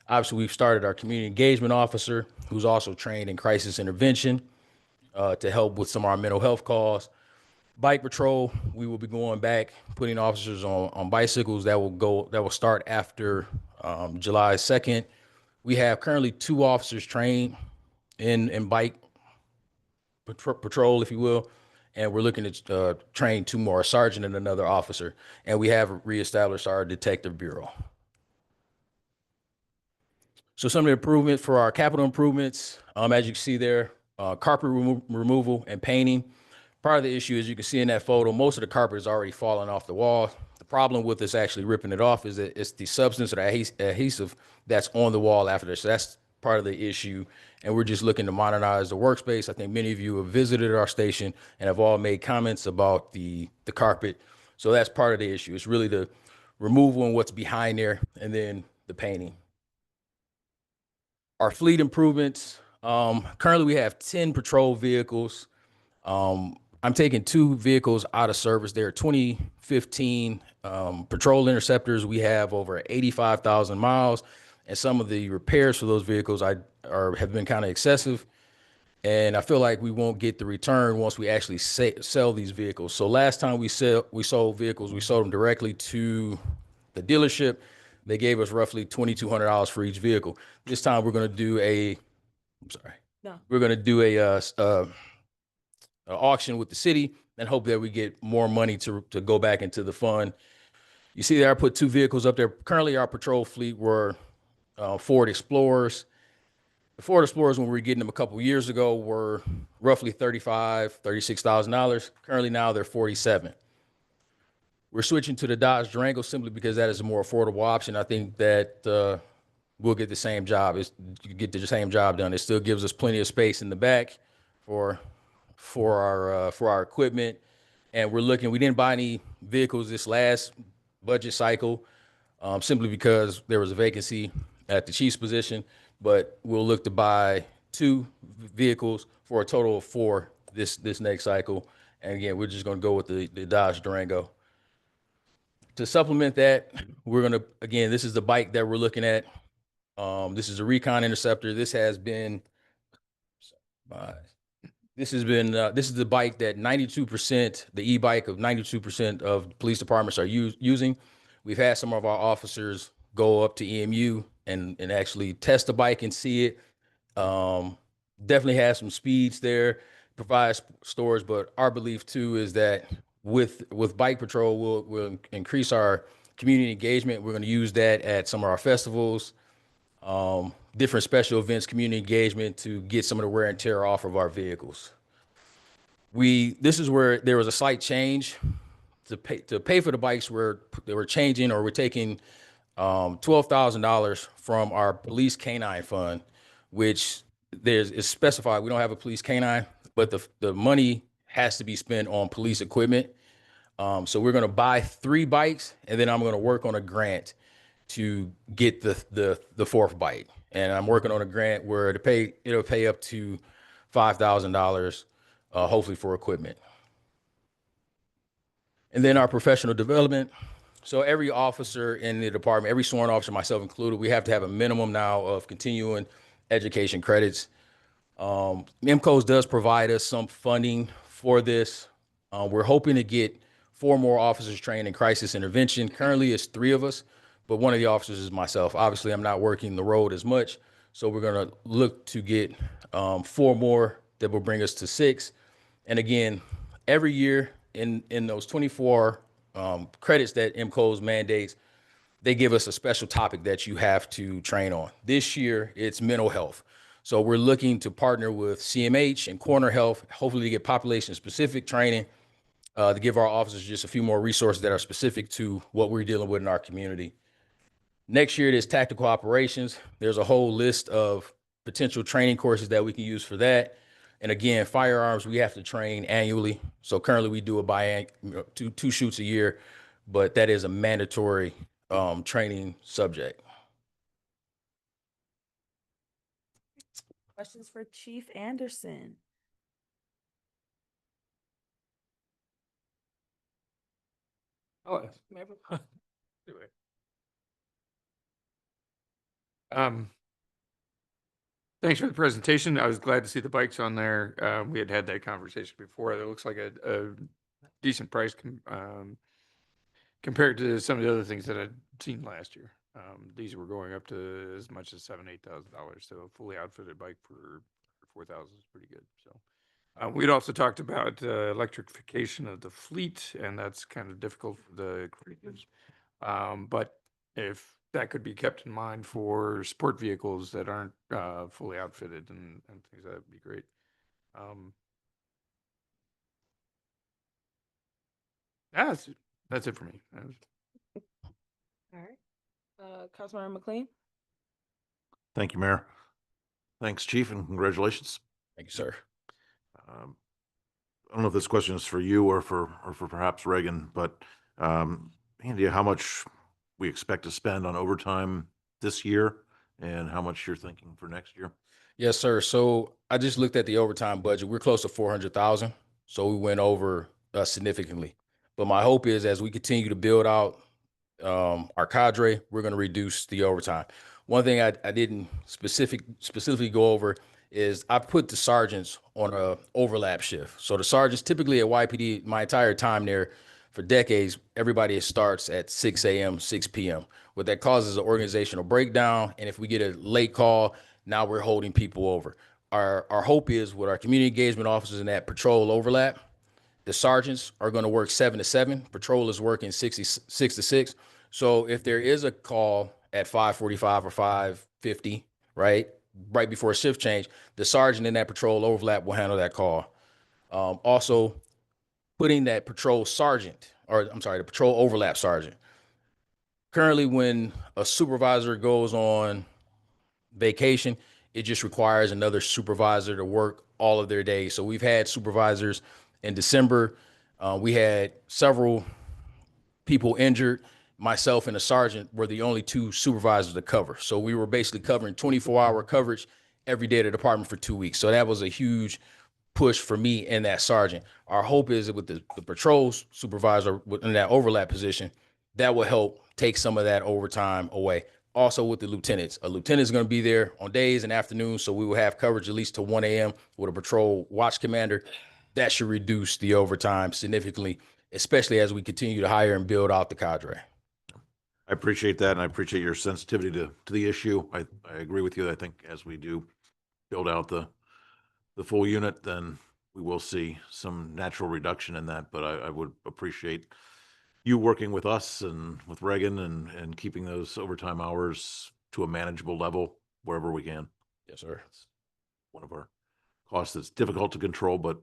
Obviously, we've started our community engagement officer, who's also trained in crisis intervention to help with some of our mental health calls. Bike patrol, we will be going back, putting officers on bicycles that will start after July 2nd. We have currently 2 officers trained in bike patrol, if you will, and we're looking to train 2 more, a sergeant and another officer. And we have reestablished our detective bureau. So some of the improvements for our capital improvements, as you can see there, carpet removal and painting. Part of the issue, as you can see in that photo, most of the carpet is already falling off the wall. The problem with us actually ripping it off is that it's the substance or the adhesive that's on the wall after this. So that's part of the issue. And we're just looking to modernize the workspace. I think many of you have visited our station and have all made comments about the carpet. So that's part of the issue. It's really the removal and what's behind there, and then the painting. Our fleet improvements, currently we have 10 patrol vehicles. I'm taking 2 vehicles out of service. They're 2015 patrol interceptors. We have over 85,000 miles, and some of the repairs for those vehicles have been kind of excessive. And I feel like we won't get the return once we actually sell these vehicles. So last time we sold vehicles, we sold them directly to the dealership. They gave us roughly $2,200 for each vehicle. This time we're going to do we're going to do a auction with the city and hope that we get more money to go back into the fund. You see there, I put 2 vehicles up there. Currently, our patrol fleet were Ford Explorers. The Ford Explorers, when we were getting them a couple of years ago, were roughly $36,000. Currently now they're $47,000. We're switching to the Dodge Durango simply because that is a more affordable option. I think that we'll get the same job. Get the same job done. It still gives us plenty of space in the back for our equipment. And we didn't buy any vehicles this last budget cycle simply because there was a vacancy at the chief's position, but we'll look to buy 2 vehicles for a total of 4 this next cycle. And again, we're just going to go with the Dodge Durango. To supplement that, this is the bike that we're looking at. This is a Recon Interceptor. This has been This has been, this is the bike that 92%, the e-bike of 92% of police departments are using. We've had some of our officers go up to EMU and actually test the bike and see it. Definitely has some speeds there, provides storage, but our belief too is that with Bike Patrol, we'll increase our community engagement. We're going to use that at some of our festivals, different special events, community engagement to get some of the wear and tear off of our vehicles. This is where there was a slight change to pay for the bikes. They were changing, or we're taking $12,000 from our police canine fund, which is specified. We don't have a police canine, but the money has to be spent on police equipment. So we're going to buy 3 bikes, and then I'm going to work on a grant to get the 4th bike. And I'm working on a grant where it'll pay up to $5,000, hopefully for equipment. And then our professional development. So every officer in the department, every sworn officer, myself included, we have to have a minimum now of continuing education credits. MCOS does provide us some funding for this. We're hoping to get 4 more officers trained in crisis intervention. Currently it's 3 of us, but one of the officers is myself. Obviously I'm not working the road as much, so we're gonna look to get 4 more that will bring us to 6. And again, every year in those 24 credits that MCOS mandates, they give us a special topic that you have to train on. This year, it's mental health. So we're looking to partner with CMH and Corner Health, hopefully to get population-specific training, to give our officers just a few more resources that are specific to what we're dealing with in our community. Next year, there's tactical operations. There's a whole list of potential training courses that we can use for that. And again, firearms, we have to train annually. So currently we do a two shoots a year, but that is a mandatory training subject. Questions for Chief Anderson? Oh, thanks for the presentation. I was glad to see the bikes on there. We had that conversation before. It looks like a decent price compared to some of the other things that I'd seen last year. These were going up to as much as $7,000-8,000. So a fully outfitted bike for $4,000 is pretty good. So we'd also talked about electrification of the fleet, and that's kind of difficult for the creatives. But if that could be kept in mind for sport vehicles that aren't fully outfitted and things, that would be great. That's it for me. All right. Councilmember McLean? Thank you, Mayor. Thanks, Chief, and congratulations. Thank you, sir. I don't know if this question is for you or for perhaps Reagan, but any idea how much we expect to spend on overtime this year and how much you're thinking for next year? Yes, sir. So I just looked at the overtime budget. We're close to 400,000. So we went over significantly. But my hope is as we continue to build out our cadre, we're going to reduce the overtime. One thing I didn't specifically go over is I put the sergeants on a overlap shift. So the sergeants typically at YPD, my entire time there for decades, everybody starts at 6 a.m., 6 p.m. What that causes is an organizational breakdown. And if we get a late call, now we're holding people over. Our hope is with our community engagement officers in that patrol overlap, the sergeants are going to work 7 to 7. Patrol is working 6 to 6. So if there is a call at 5:45 or 5:50, right before a shift change, the sergeant in that patrol overlap will handle that call. Also, putting that patrol sergeant, or I'm sorry, the patrol overlap sergeant. Currently, when a supervisor goes on vacation, it just requires another supervisor to work all of their days. So we've had supervisors in December. We had several people injured. Myself and a sergeant were the only 2 supervisors to cover. So we were basically covering 24-hour coverage every day at the department for 2 weeks. So that was a huge push for me and that sergeant. Our hope is that with the patrol supervisor in that overlap position, that will help take some of that overtime away. also with the lieutenants. A lieutenant is going to be there on days and afternoons, so we will have coverage at least to 1 a.m. with a patrol watch commander. That should reduce the overtime significantly, especially as we continue to hire and build out the cadre. I appreciate that, and I appreciate your sensitivity to the issue. I agree with you. I think as we do build out the full unit, then we will see some natural reduction in that. But I would appreciate you working with us and with Reagan and keeping those overtime hours to a manageable level wherever we can. Yes, sir. It's one of our costs that's difficult to control, but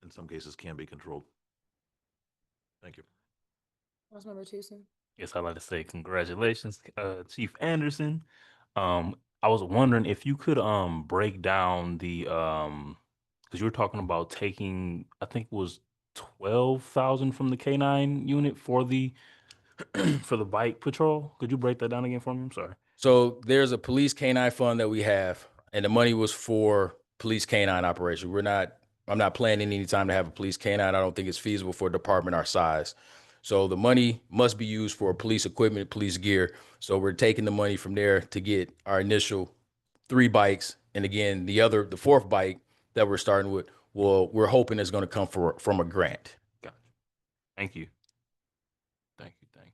in some cases can be controlled. Thank you. Councilmember Tucson. Yes, I'd like to say congratulations, Chief Anderson. I was wondering if you could break down the because you were talking about taking, I think it was 12,000 from the K9 unit for the for the bike patrol. Could you break that down again for me? I'm sorry. So there's a police canine fund that we have, and the money was for police canine operation. I'm not planning any time to have a police canine. I don't think it's feasible for a department our size. So the money must be used for police equipment, police gear. So we're taking the money from there to get our initial 3 bikes. And again, the 4th bike that we're starting with, we're hoping is going to come from a grant. Gotcha. Thank you. Thank you. Thank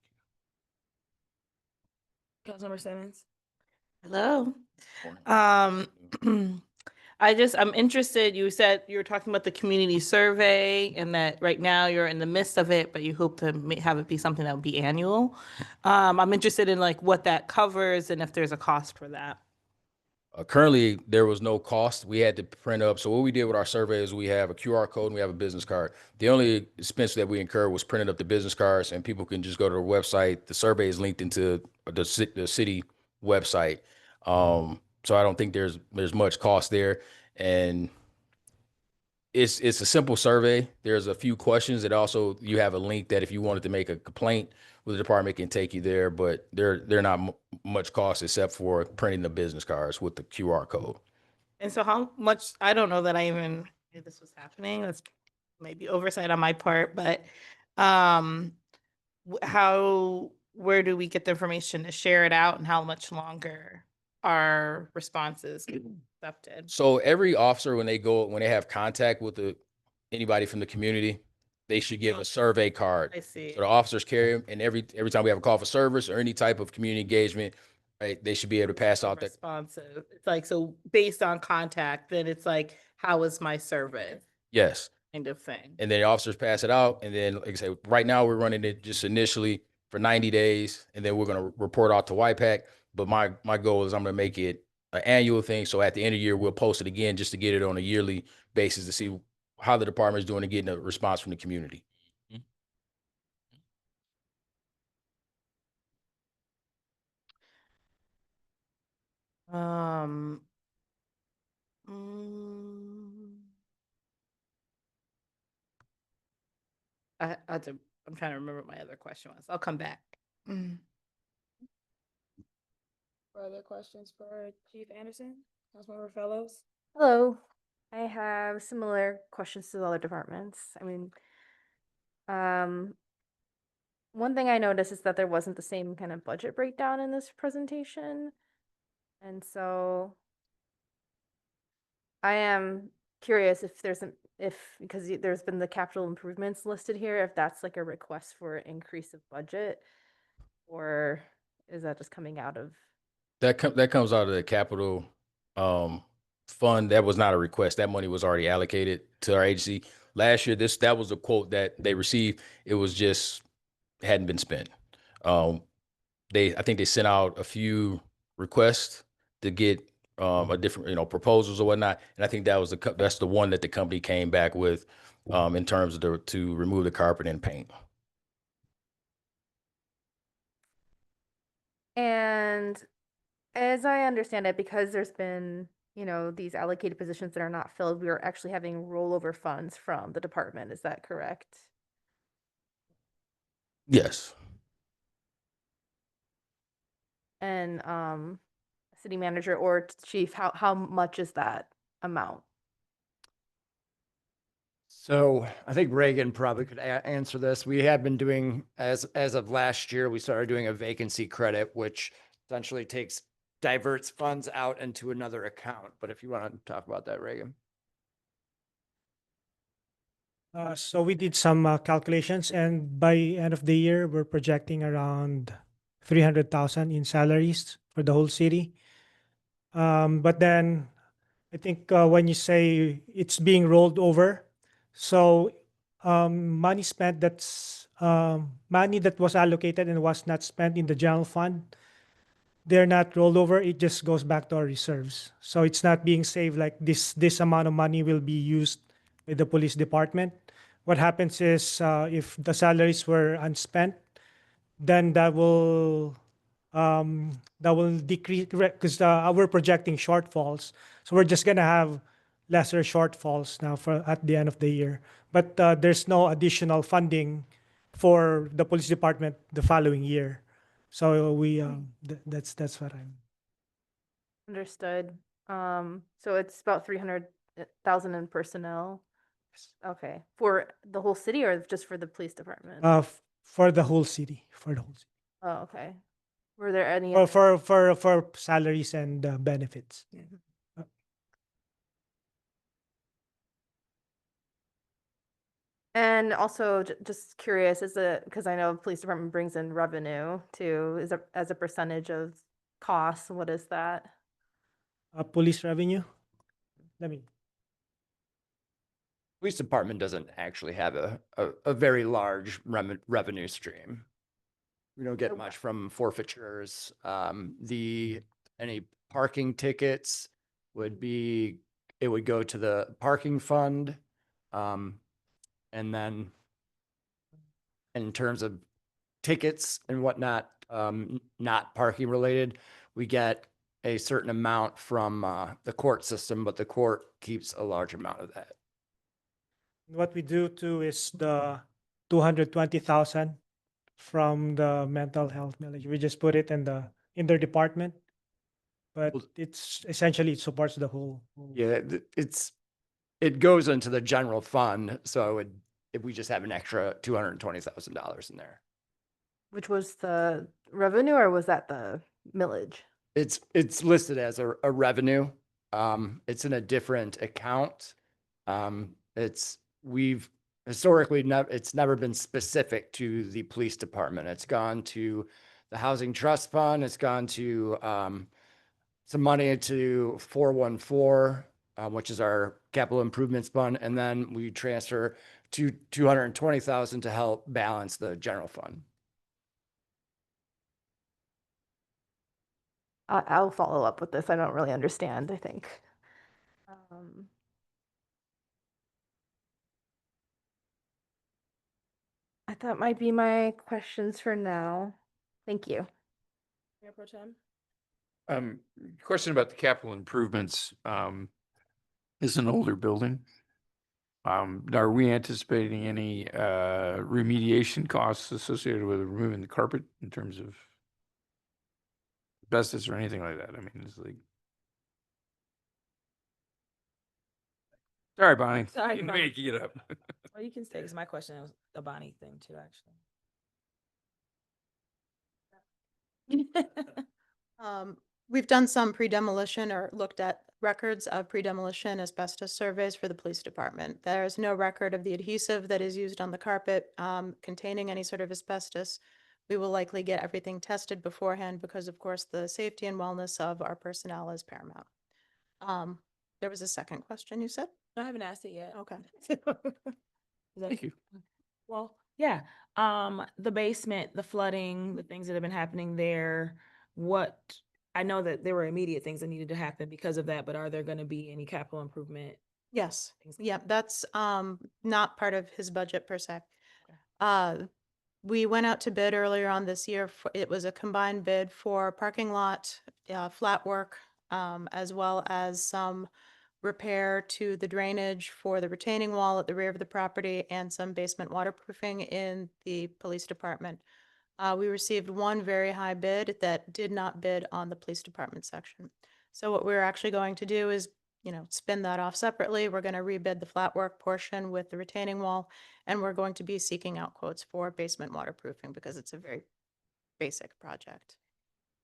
you. Councilmember Simmons. Hello. I'm interested, you said you were talking about the community survey and that right now you're in the midst of it, but you hope to have it be something that would be annual. I'm interested in like what that covers and if there's a cost for that. Currently, there was no cost. We had to print up. So what we did with our survey is we have a QR code and we have a business card. The only expense that we incurred was printing up the business cards, and people can just go to the website. The survey is linked into the city website. So I don't think there's much cost there. And it's a simple survey. There's a few questions that also you have a link that if you wanted to make a complaint with the department, it can take you there, but they're not much cost except for printing the business cards with the QR code. And so how much, I don't know that I even knew this was happening. That's maybe oversight on my part, but where do we get the information to share it out and how much longer our responses get accepted? So every officer, when they have contact with anybody from the community, they should give a survey card. I see. So the officers carry them, and every time we have a call for service or any type of community engagement, right, they should be able to pass out that. Responsive. It's like, so based on contact, then it's like, how is my service Yes. kind of thing? And then the officers pass it out. And then, like I said, right now we're running it just initially for 90 days, and then we're going to report out to YPAC. But my goal is I'm going to make it an annual thing. So at the end of the year, we'll post it again just to get it on a yearly basis to see how the department is doing and getting a response from the community. Mm, I'm trying to remember what my other question was. I'll come back. Further questions for Chief Anderson? Councilmember Fellows? Hello. I have similar questions to the other departments. I mean, one thing I noticed is that there wasn't the same kind of budget breakdown in this presentation. And so I am curious if because there's been the capital improvements listed here, if that's like a request for increase of budget, or is that just coming out of? That comes out of the capital fund. That was not a request. That money was already allocated to our agency. Last year, that was a quote that they received. It was just hadn't been spent. I think they sent out a few requests to get a different, proposals or whatnot. And I think that's the one that the company came back with in terms of to remove the carpet and paint. And as I understand it, because there's been, these allocated positions that are not filled, we are actually having rollover funds from the department. Is that correct? Yes. And city manager or chief, how much is that amount? So I think Reagan probably could answer this. We have been doing, as of last year, we started doing a vacancy credit, which essentially diverts funds out into another account. But if you want to talk about that, Reagan. So we did some calculations, and by end of the year, we're projecting around 300,000 in salaries for the whole city. But then I think when you say it's being rolled over, so money spent money that was allocated and was not spent in the general fund, they're not rolled over. It just goes back to our reserves. So it's not being saved like this amount of money will be used by the police department. What happens is if the salaries were unspent, then that will decrease because we're projecting shortfalls. So we're just gonna have lesser shortfalls now for at the end of the year. But there's no additional funding for the police department the following year. So that's what I'm. Understood. So it's about 300,000 in personnel. Okay, for the whole city or just for the police department? For the whole city, for the whole city. Oh, okay. Were there any? For salaries and benefits. And also, just curious, because I know police department brings in revenue too, as a percentage of costs, what is that? Police revenue. Police department doesn't actually have a very large revenue stream. We don't get much from forfeitures. Any parking tickets would go to the parking fund. And then in terms of tickets and whatnot, not parking related, we get a certain amount from the court system, but the court keeps a large amount of that. What we do too is the 220,000 from the mental health millage. We just put it in their department, but it's essentially it supports the whole. Yeah, it goes into the general fund. So if we just have an extra $220,000 in there, Which was the revenue or was that the millage? it's listed as a revenue. It's in a different account. We've historically it's never been specific to the police department. It's gone to the housing trust fund. It's gone to some money to 414, which is our capital improvements fund, and then we transfer to 220,000 to help balance the general fund. I'll follow up with this. I don't really understand, I think. That might be my questions for now. Thank you. Mayor Pro Tem? Question about the capital improvements. Is an older building. Are we anticipating any remediation costs associated with removing the carpet in terms of asbestos or anything like that? I mean, it's like. Sorry, Bonnie. Sorry, Didn't Bonnie. make you get up. Well, you can stay, because my question was a Bonnie thing too, actually. We've done some pre-demolition or looked at records of pre-demolition asbestos surveys for the police department. There's no record of the adhesive that is used on the carpet containing any sort of asbestos. We will likely get everything tested beforehand because, of course, the safety and wellness of our personnel is paramount. There was a second question you said? I haven't asked it yet. Okay. Thank you. Well, yeah, the basement, the flooding, the things that have been happening there, I know that there were immediate things that needed to happen because of that, but are there gonna be any capital improvement? Yes, yeah, that's not part of his budget per se. We went out to bid earlier on this year. It was a combined bid for parking lot, flat work, as well as some repair to the drainage for the retaining wall at the rear of the property and some basement waterproofing in the police department. We received one very high bid that did not bid on the police department section. So what we're actually going to do is, spin that off separately. We're going to rebid the flat work portion with the retaining wall, and we're going to be seeking out quotes for basement waterproofing because it's a very basic project.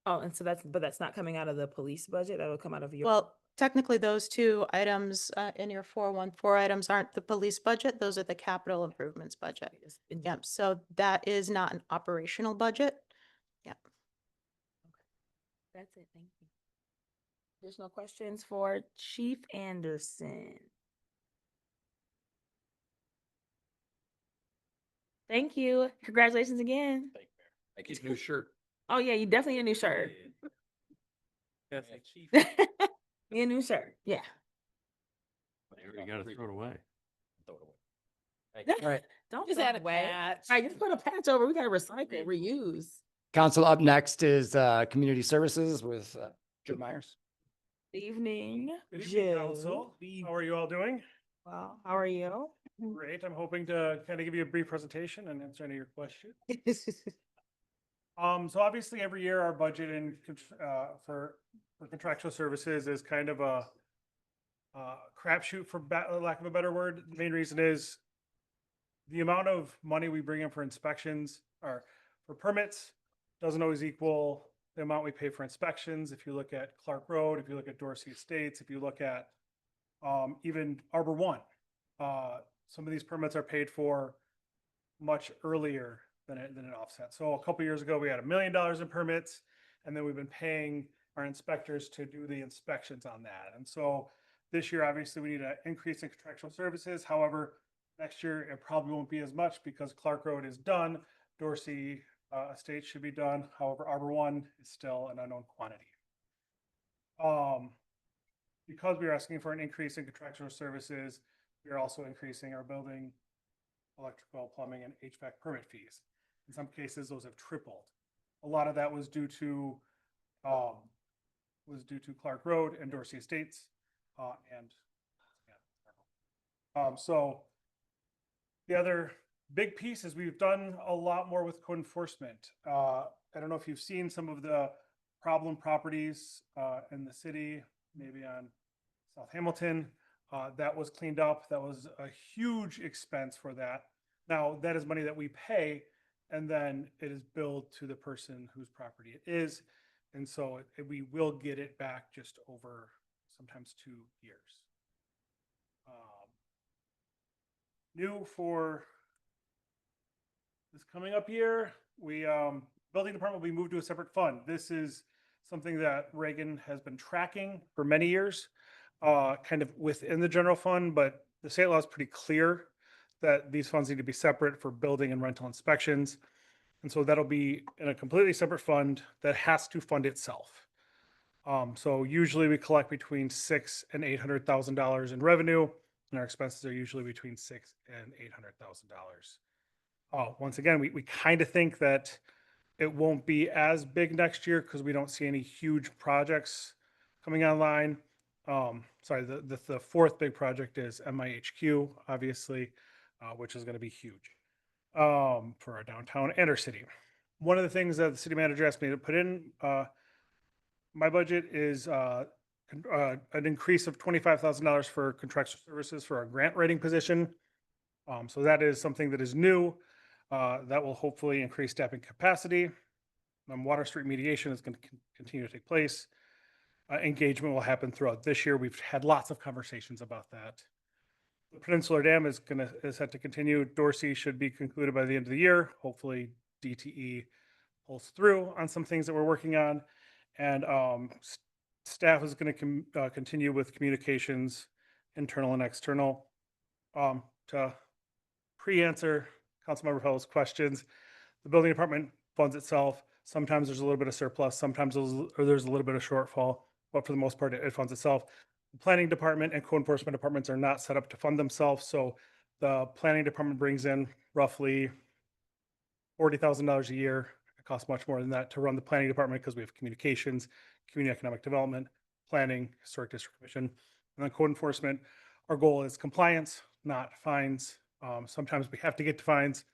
Oh, and so but that's not coming out of the police budget, that will come out of your. Well, technically, those two items in your 414 items aren't the police budget. Those are the capital improvements budget. Yep. So that is not an operational budget. Yep. That's it, thank you. Additional questions for Chief Anderson? Thank you. Congratulations again. Thank you. New shirt. Oh, yeah, you definitely need a new shirt. Yes. Need a new shirt, yeah. You gotta throw it away. Throw it away. All right. Don't Just throw add it a away. patch. All right, just put a patch over. We gotta recycle, reuse. Council, up next is Community Services with Jim Myers. Evening, Good evening, Jill. council. How are you all doing? Well, how are you? Great. I'm hoping to kind of give you a brief presentation and answer any of your questions. So obviously every year our budget for contractual services is kind of a crapshoot for lack of a better word. The main reason is the amount of money we bring in for inspections or for permits doesn't always equal the amount we pay for inspections. If you look at Clark Road, if you look at Dorsey Estates, if you look at even Arbor One, some of these permits are paid for much earlier than an offset. So a couple years ago, we had $1 million in permits, and then we've been paying our inspectors to do the inspections on that. And so this year, obviously, we need an increase in contractual services. However, next year, it probably won't be as much because Clark Road is done. Dorsey Estates should be done. However, Arbor One is still an unknown quantity. Because we are asking for an increase in contractual services, we are also increasing our building, electrical, plumbing, and HVAC permit fees. In some cases, those have tripled. A lot of that was due to Clark Road and Dorsey Estates, so the other big piece is we've done a lot more with code enforcement. I don't know if you've seen some of the problem properties in the city, maybe on South Hamilton. That was cleaned up. That was a huge expense for that. Now, that is money that we pay, and then it is billed to the person whose property it is. And so we will get it back just over sometimes 2 years. New for this coming up year, building department will be moved to a separate fund. This is something that Reagan has been tracking for many years, kind of within the general fund, but the state law is pretty clear that these funds need to be separate for building and rental inspections. And so that'll be in a completely separate fund that has to fund itself. So usually we collect between $600,000 and $800,000 in revenue, and our expenses are usually between $600,000 and $800,000. Once again, we kind of think that it won't be as big next year because we don't see any huge projects coming online. The fourth big project is MIHQ, obviously, which is going to be huge for our downtown and our city. One of the things that the city manager asked me to put in my budget is an increase of $25,000 for contractual services for our grant writing position. So that is something that is new. That will hopefully increase staffing capacity. Water Street mediation is going to continue to take place. Engagement will happen throughout this year. We've had lots of conversations about that. The Peninsular Dam is set to continue. Dorsey should be concluded by the end of the year. Hopefully DTE pulls through on some things that we're working on. And staff is going to continue with communications, internal and external. To pre-answer Councilmember Pell's questions, the building department funds itself. Sometimes there's a little bit of surplus, sometimes there's a little bit of shortfall, but for the most part, it funds itself. The planning department and code enforcement departments are not set up to fund themselves. So the planning department brings in roughly $40,000 a year. It costs much more than that to run the planning department because we have communications, community economic development, planning, historic district commission, and then code enforcement. Our goal is compliance, not fines. Sometimes we have to get to fines,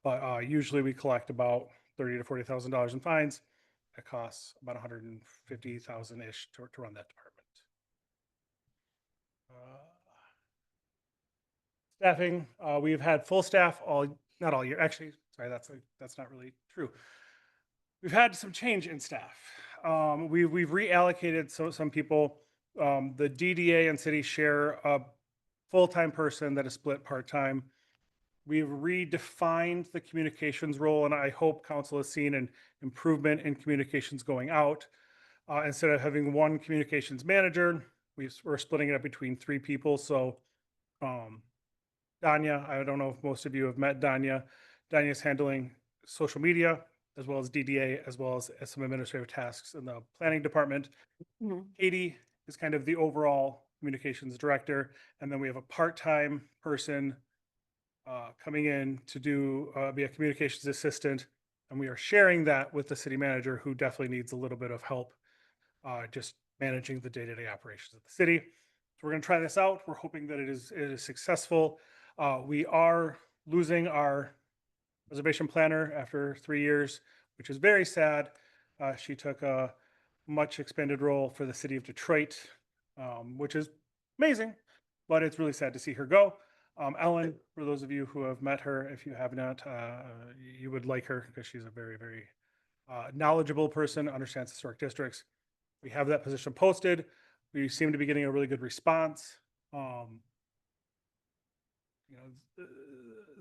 but usually we collect about $30,000 to $40,000 in fines. It costs about $150,000-ish to run that department. Staffing, we've had full staff not all year. Actually, sorry, that's not really true. We've had some change in staff. we've reallocated some people. The DDA and city share a full-time person that is split part-time. We've redefined the communications role, and I hope council has seen an improvement in communications going out. Instead of having one communications manager, we're splitting it up between 3 people. So Danya, I don't know if most of you have met Danya. Danya is handling social media as well as DDA, as well as some administrative tasks in the planning department. Katie is kind of the overall communications director. And then we have a part-time person coming in to be a communications assistant. And we are sharing that with the city manager, who definitely needs a little bit of help just managing the day-to-day operations of the city. So we're going to try this out. We're hoping that it is successful. We are losing our reservation planner after 3 years, which is very sad. She took a much expanded role for the city of Detroit, which is amazing, but it's really sad to see her go. Ellen, for those of you who have met her, if you have not, you would like her because she's a very, very knowledgeable person, understands historic districts. We have that position posted. We seem to be getting a really good response.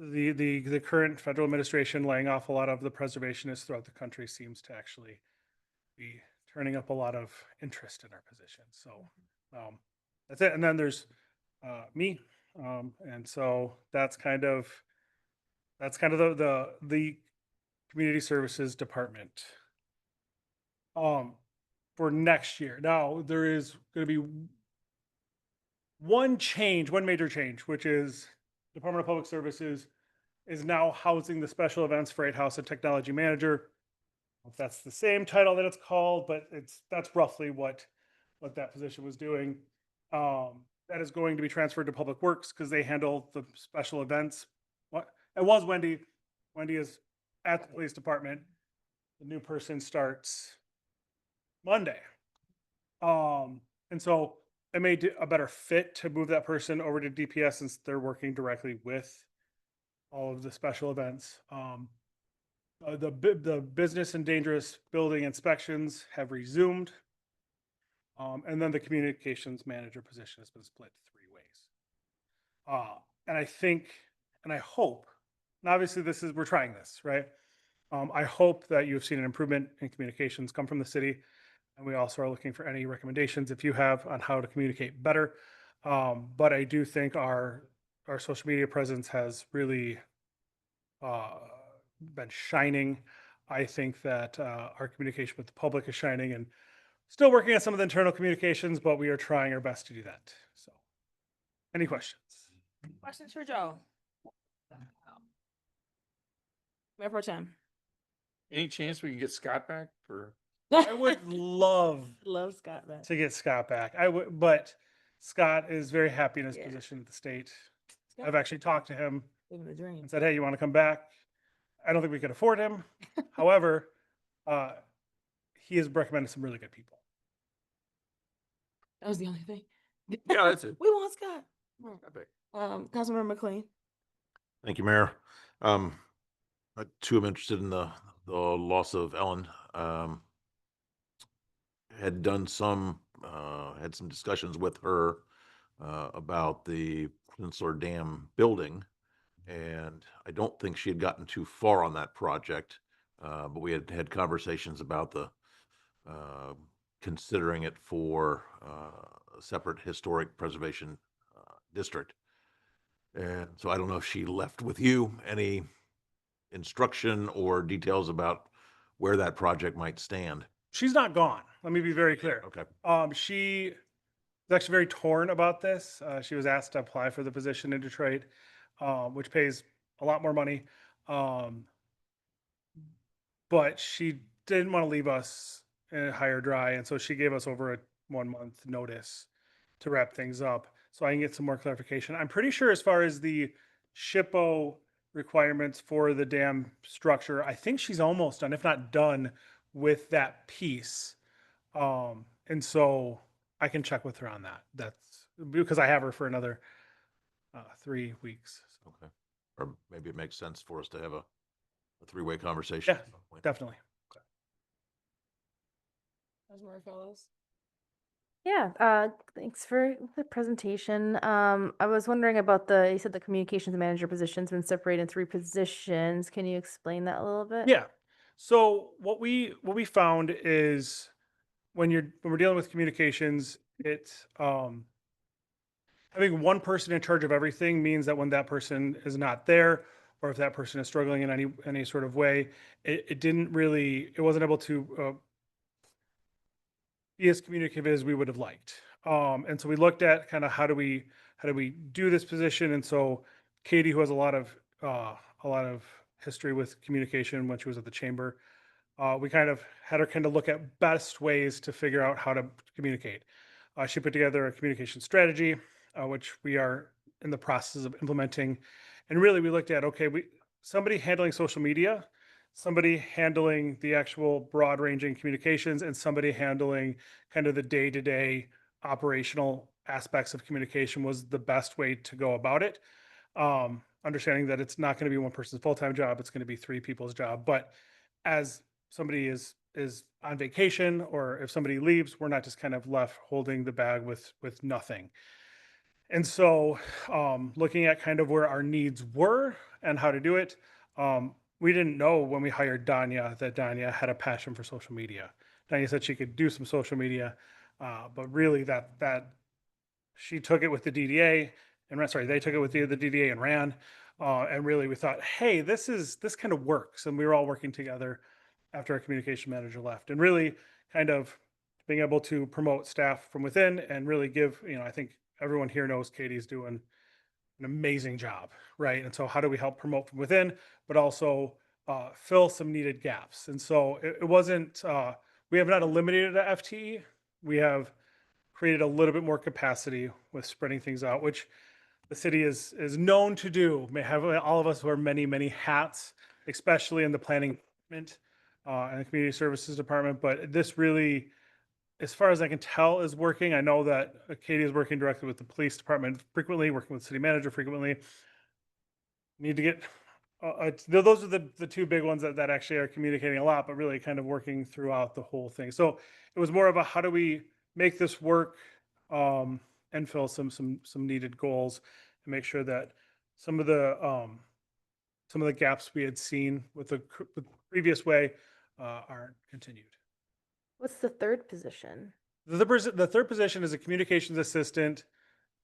The current federal administration laying off a lot of the preservationists throughout the country seems to actually be turning up a lot of interest in our position. So that's it. And then there's me. And so that's kind of the community services department. For next year. Now, there is going to be one major change, which is Department of Public Services is now housing the special events Freight House and Technology Manager. If that's the same title that it's called, but that's roughly what that position was doing. That is going to be transferred to Public Works because they handle the special events. It was Wendy. Wendy is at the police department. The new person starts Monday. And so it made a better fit to move that person over to DPS since they're working directly with all of the special events. The business and dangerous building inspections have resumed. And then the communications manager position has been split 3 ways. And I think, and I hope, and obviously we're trying this, right? I hope that you've seen an improvement in communications come from the city. And we also are looking for any recommendations if you have on how to communicate better. But I do think our social media presence has really been shining. I think that our communication with the public is shining, and still working on some of the internal communications, but we are trying our best to do that. So any questions? Questions for Joe? Mayor Pro Tem. Any chance we can get Scott back for? I would love Scott back. to get Scott back. But Scott is very happy in his position at the state. I've actually talked to him Living the dream. and said, hey, you want to come back? I don't think we could afford him. However, he has recommended some really good people. That was the only thing. Yeah, that's it. We want Scott. Scott back. Councilmember McLean. Thank you, Mayor. Too, I'm interested in the loss of Ellen. Had some discussions with her about the Peninsula Dam building, and I don't think she had gotten too far on that project, but we had conversations about considering it for a separate historic preservation district. And so I don't know if she left with you any instruction or details about where that project might stand. She's not gone. Let me be very clear. Okay. She is actually very torn about this. She was asked to apply for the position in Detroit, which pays a lot more money. But she didn't want to leave us high or dry. And so she gave us over a 1-month notice to wrap things up so I can get some more clarification. I'm pretty sure as far as the SHPO requirements for the dam structure, I think she's almost done, if not done, with that piece. And so I can check with her on that. That's because I have her for another 3 weeks. Okay. Or maybe it makes sense for us to have a 3-way conversation. Yeah, definitely. Councilmember Fellows? Yeah, thanks for the presentation. I was wondering about you said the communications manager position's been separated in 3 positions. Can you explain that a little bit? Yeah. So what we found is when we're dealing with communications, it's having one person in charge of everything means that when that person is not there, or if that person is struggling in any sort of way, it wasn't able to be as communicative as we would have liked. And so we looked at kind of how do we do this position, and so Katie, who has a lot of history with communication when she was at the chamber, we kind of had her kind of look at best ways to figure out how to communicate. She put together a communication strategy, which we are in the process of implementing. And really, we looked at, okay, somebody handling social media, somebody handling the actual broad ranging communications, and somebody handling kind of the day-to-day operational aspects of communication was the best way to go about it. Understanding that it's not going to be one person's full-time job, it's going to be 3 people's job. But as somebody is on vacation, or if somebody leaves, we're not just kind of left holding the bag with nothing. And so looking at kind of where our needs were and how to do it, we didn't know when we hired Danya that Danya had a passion for social media. Danya said she could do some social media, but really that she took it with the DDA they took it with the DDA and ran. And really we thought, hey, this kind of works. And we were all working together after our communication manager left, and really kind of being able to promote staff from within and really give, I think everyone here knows Katie's doing an amazing job, right? And so how do we help promote from within, but also fill some needed gaps? And so it wasn't, we have not eliminated the FTE. We have created a little bit more capacity with spreading things out, which the city is known to do. May have all of us wear many, many hats, especially in the planning department and the community services department. But this really, as far as I can tell, is working. I know that Katie is working directly with the police department frequently, working with city manager frequently. Need to get, those are the 2 big ones that actually are communicating a lot, but really kind of working throughout the whole thing. So it was more of a, how do we make this work and fill some needed goals, and make sure that some of the gaps we had seen with the previous way aren't continued. What's the 3rd position? The 3rd position is a communications assistant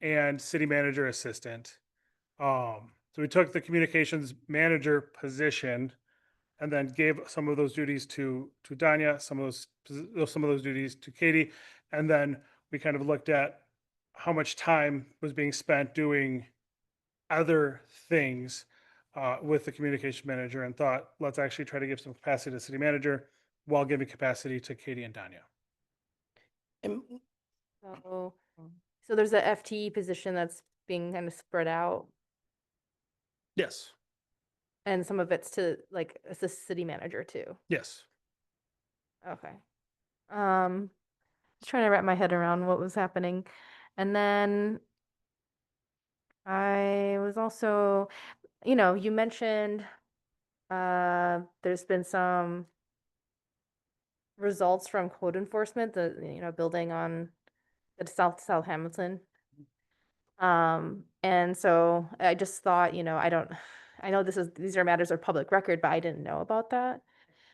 and city manager assistant. So we took the communications manager position and then gave some of those duties to Danya, some of those duties to Katie, and then we kind of looked at how much time was being spent doing other things with the communication manager, and thought, let's actually try to give some capacity to city manager while giving capacity to Katie and Danya. So there's a FTE position that's being kind of spread out, Yes. and some of it's to like assist city manager too. Yes. Okay. Just trying to wrap my head around what was happening. And then I was also, you mentioned there's been some results from code enforcement, building on the South Hamilton. And so I just thought, I know these are matters of public record, but I didn't know about that.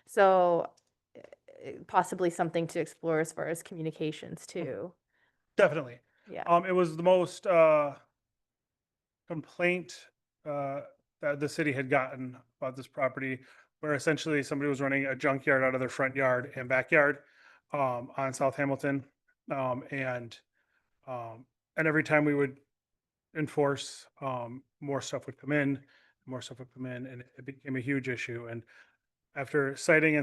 So possibly something to explore as far as communications too. Definitely. Yeah. It was the most complaint that the city had gotten about this property, where essentially somebody was running a junkyard out of their front yard and backyard on South Hamilton. And every time we would enforce, more stuff would come in, and it became a huge issue. And after citing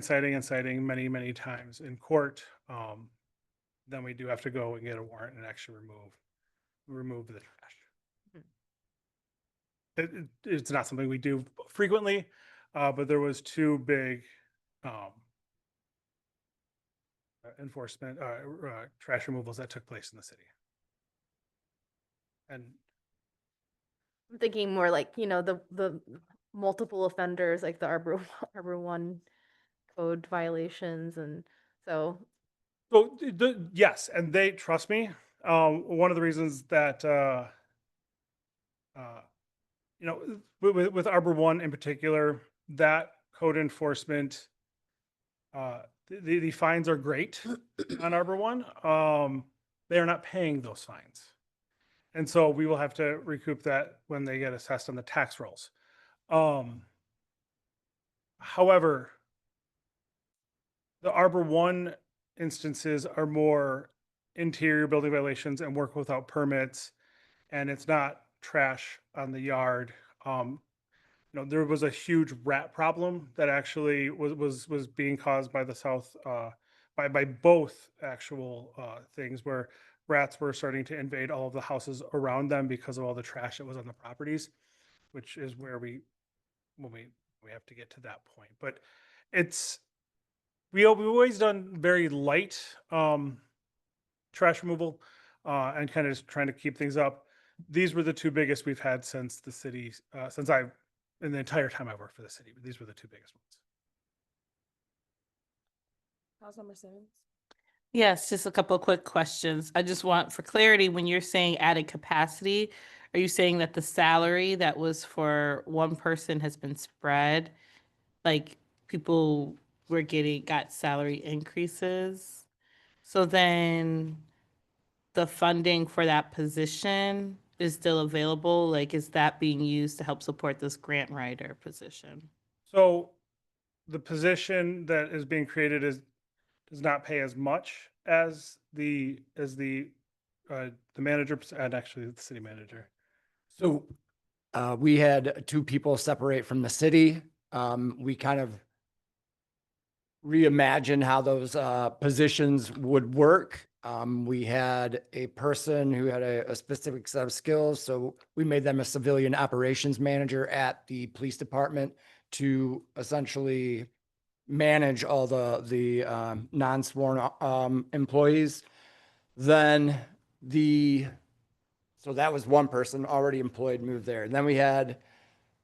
many, many times in court, then we do have to go and get a warrant and actually remove the trash. It's not something we do frequently, but there was 2 big enforcement trash removals that took place in the city. And I'm thinking more like, the multiple offenders, like the Arbor 1 code violations. And so So yes, and they trust me. One of the reasons that with Arbor One in particular, that code enforcement, the fines are great on Arbor One. They are not paying those fines, and so we will have to recoup that when they get assessed on the tax rolls. However, the Arbor One instances are more interior building violations and work without permits, and it's not trash on the yard. There was a huge rat problem that actually was being caused by the south by both actual things where rats were starting to invade all of the houses around them because of all the trash that was on the properties, which is where we have to get to that point. But we've always done very light trash removal and kind of just trying to keep things up. These were the two biggest we've had since the city, in the entire time I worked for the city. But these were the two biggest ones. Councilmember Simmons. Yes, just a couple of quick questions. I just want for clarity, when you're saying added capacity, are you saying that the salary that was for one person has been spread? Like people got salary increases? So then the funding for that position is still available? Like, is that being used to help support this grant writer position? So the position that is being created does not pay as much as the manager and actually the city manager. So we had two people separate from the city. We kind of reimagined how those positions would work. We had a person who had a specific set of skills, so we made them a civilian operations manager at the police department to essentially manage all the non-sworn employees. Then so that was one person already employed, moved there. And then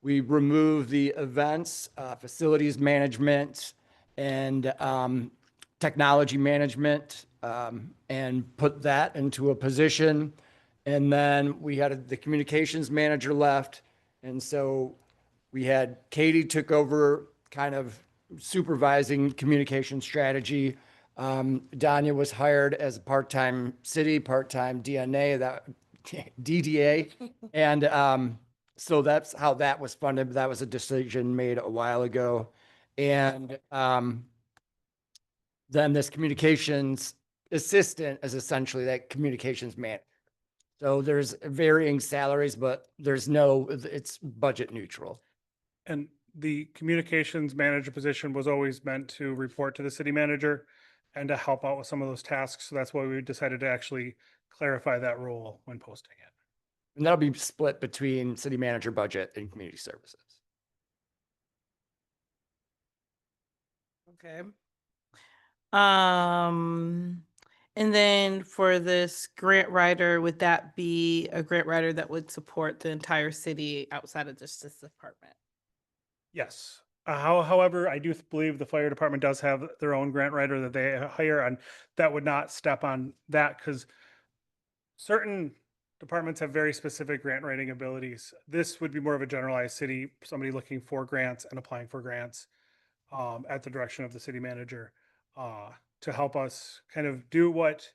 we removed the events, facilities management, and technology management, and put that into a position. And then we had the communications manager left. And so we had Katie took over kind of supervising communication strategy. Danya was hired as a part-time part-time DDA. And so that's how that was funded. That was a decision made a while ago. And then this communications assistant is essentially that communications manager. So there's varying salaries, but it's budget neutral. And the communications manager position was always meant to report to the city manager and to help out with some of those tasks. So that's why we decided to actually clarify that role when posting it. And that'll be split between city manager budget and community services. Okay. And then for this grant writer, would that be a grant writer that would support the entire city outside of just this department? Yes. However, I do believe the fire department does have their own grant writer that they hire, and that would not step on that because certain departments have very specific grant writing abilities. This would be more of a generalized city, somebody looking for grants and applying for grants at the direction of the city manager to help us kind of do what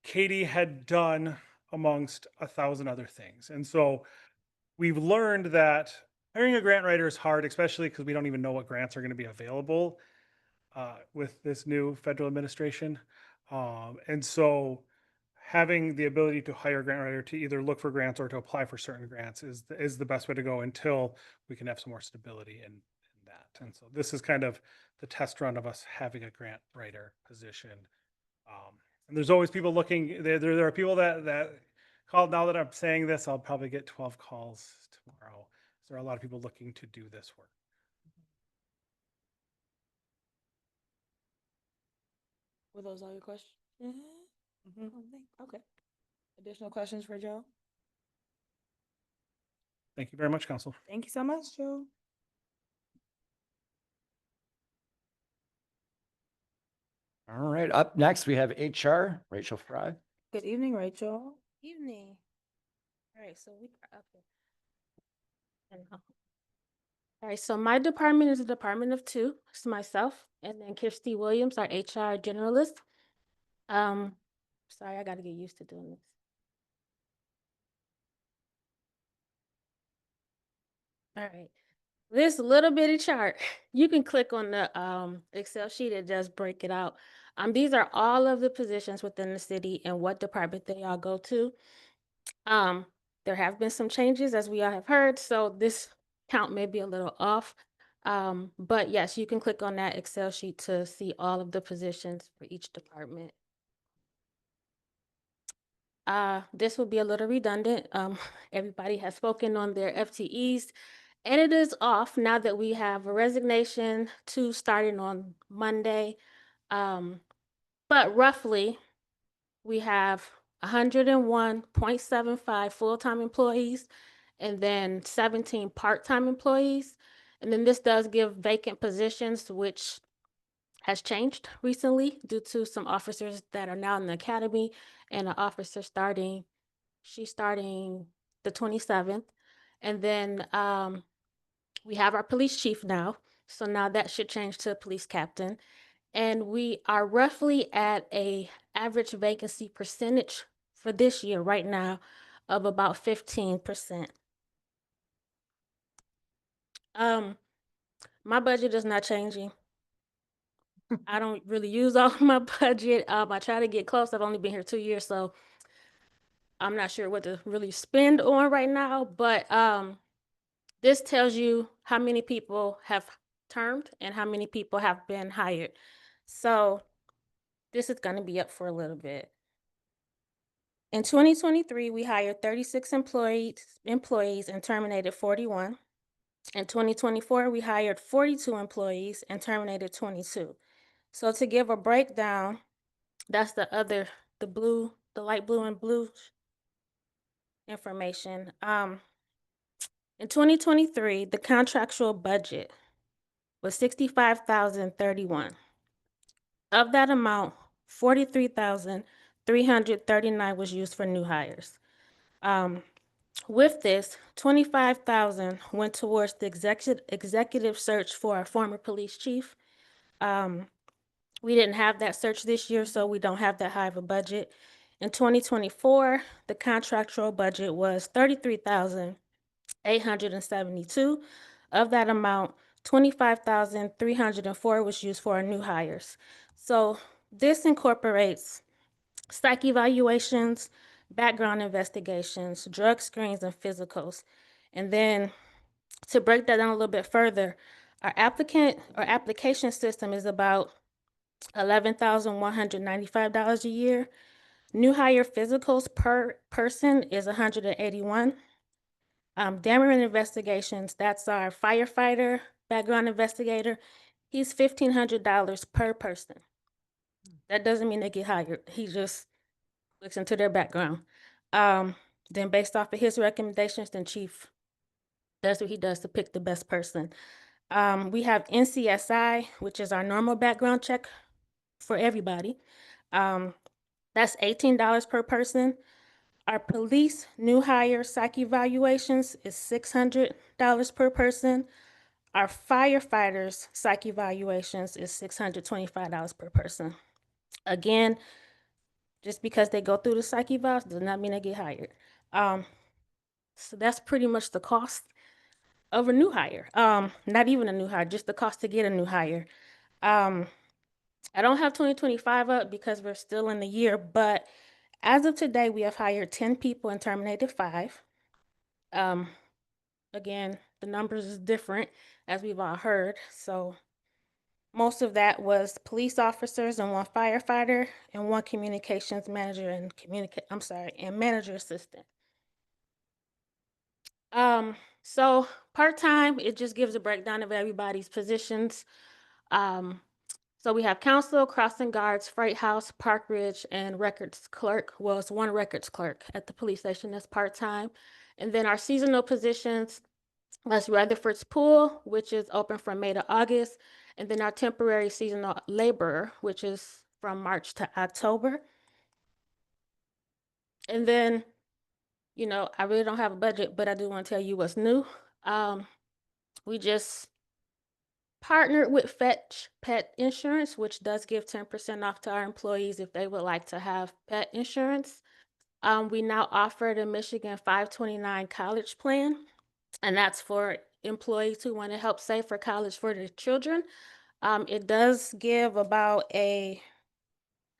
Katie had done amongst 1,000 other things. And so we've learned that hiring a grant writer is hard, especially because we don't even know what grants are going to be available with this new federal administration. And so having the ability to hire a grant writer to either look for grants or to apply for certain grants is the best way to go until we can have some more stability in that. And so this is kind of the test run of us having a grant writer position. And there's always people looking, there are people that call. Now that I'm saying this, I'll probably get 12 calls tomorrow. There are a lot of people looking to do this work. Were those all your questions? Okay. Additional questions for Joe? Thank you very much, Council. Thank you so much, Joe. All right, up next, we have HR, Rachel Fry. Good evening, Rachel. Evening. All right, so we are up here. All right, so my department is a department of two. It's myself and then Kirsty Williams, our HR generalist. Sorry, I gotta get used to doing this. All right. This little bitty chart, you can click on the Excel sheet, it does break it out. These are all of the positions within the city and what department they all go to. There have been some changes, as we all have heard, so this count may be a little off. But yes, you can click on that Excel sheet to see all of the positions for each department. This will be a little redundant. Everybody has spoken on their FTEs, and it is off now that we have a resignation, 2 starting on Monday. But roughly, we have 101.75 full-time employees and then 17 part-time employees. And then this does give vacant positions, which has changed recently due to some officers that are now in the academy and an officer starting, she's starting the 27th. And then we have our police chief now. So now that should change to police captain. And we are roughly at a average vacancy percentage for this year right now of about 15%. My budget is not changing. I don't really use all of my budget. I try to get close. I've only been here 2 years, so I'm not sure what to really spend on right now. But this tells you how many people have termed and how many people have been hired. So this is going to be up for a little bit. In 2023, we hired 36 employees and terminated 41. In 2024, we hired 42 employees and terminated 22. So to give a breakdown, that's the light blue and blue information. In 2023, the contractual budget was $65,031. Of that amount, $43,339 was used for new hires. With this, $25,000 went towards the executive search for our former police chief. We didn't have that search this year, so we don't have that high of a budget. In 2024, the contractual budget was $33,872. Of that amount, $25,304 was used for our new hires. So this incorporates psych evaluations, background investigations, drug screens, and physicals. And then to break that down a little bit further, our application system is about $11,195 a year. New hire physicals per person is $181. Dameron investigations, that's our firefighter, background investigator. He's $1,500 per person. That doesn't mean they get hired. He just looks into their background. Then based off of his recommendations, then chief does what he does to pick the best person. We have NCSI, which is our normal background check for everybody. That's $18 per person. Our police new hire psych evaluations is $600 per person. Our firefighters psych evaluations is $625 per person. Again, just because they go through the psych evals does not mean they get hired. So that's pretty much the cost of a new hire. Not even a new hire, just the cost to get a new hire. I don't have 2025 up because we're still in the year, but as of today, we have hired 10 people and terminated 5. Again, the numbers is different, as we've all heard. So most of that was police officers and 1 firefighter and 1 communications manager and manager assistant. So part-time, it just gives a breakdown of everybody's positions. So we have counsel, crossing guards, freight house, Park Ridge, and records clerk. Well, it's 1 records clerk at the police station that's part-time. And then our seasonal positions, that's Rutherford's Pool, which is open from May to August. And then our temporary seasonal laborer, which is from March to October. And then, you know, I really don't have a budget, but I do want to tell you what's new. We just partnered with Fetch Pet Insurance, which does give 10% off to our employees if they would like to have pet insurance. We now offer the Michigan 529 college plan, and that's for employees who want to help save for college for their children. It does give about a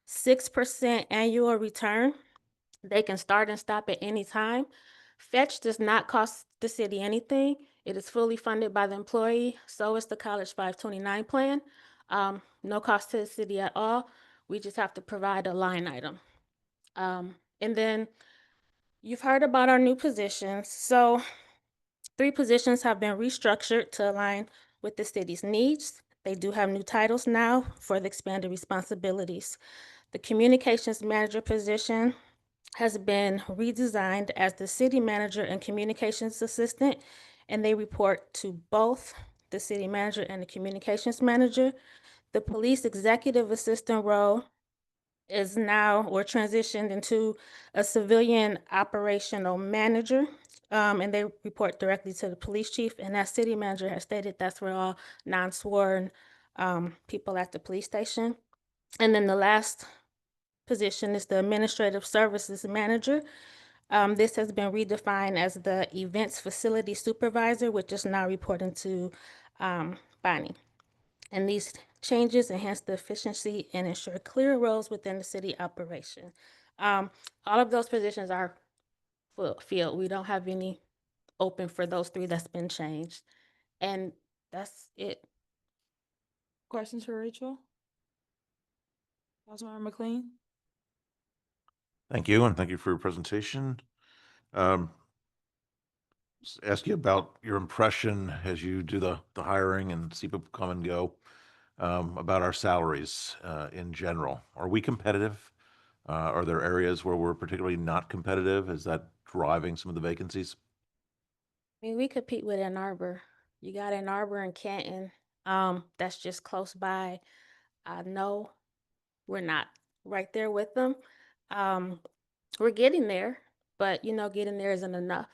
6% annual return. They can start and stop at any time. Fetch does not cost the city anything. It is fully funded by the employee. So is the College 529 plan. No cost to the city at all. We just have to provide a line item. And then you've heard about our new positions. So 3 positions have been restructured to align with the city's needs. They do have new titles now for the expanded responsibilities. The communications manager position has been redesigned as the city manager and communications assistant, and they report to both the city manager and the communications manager. The police executive assistant role is now or transitioned into a civilian operational manager, and they report directly to the police chief. And as city manager has stated, that's for all non-sworn people at the police station. And then the last position is the administrative services manager. This has been redefined as the events facility supervisor, which is now reporting to Bonnie. And these changes enhance the efficiency and ensure clear roles within the city operation. All of those positions are filled. We don't have any open for those 3 that's been changed. And that's it. Questions for Rachel? Councilmember McLean? Thank you, and thank you for your presentation. Ask you about your impression as you do the hiring and see people come and go, about our salaries in general. Are we competitive? Are there areas where we're particularly not competitive? Is that driving some of the vacancies? I mean, we compete with Ann Arbor. You got Ann Arbor and Canton. That's just close by. I know we're not right there with them. We're getting there, but you know, getting there isn't enough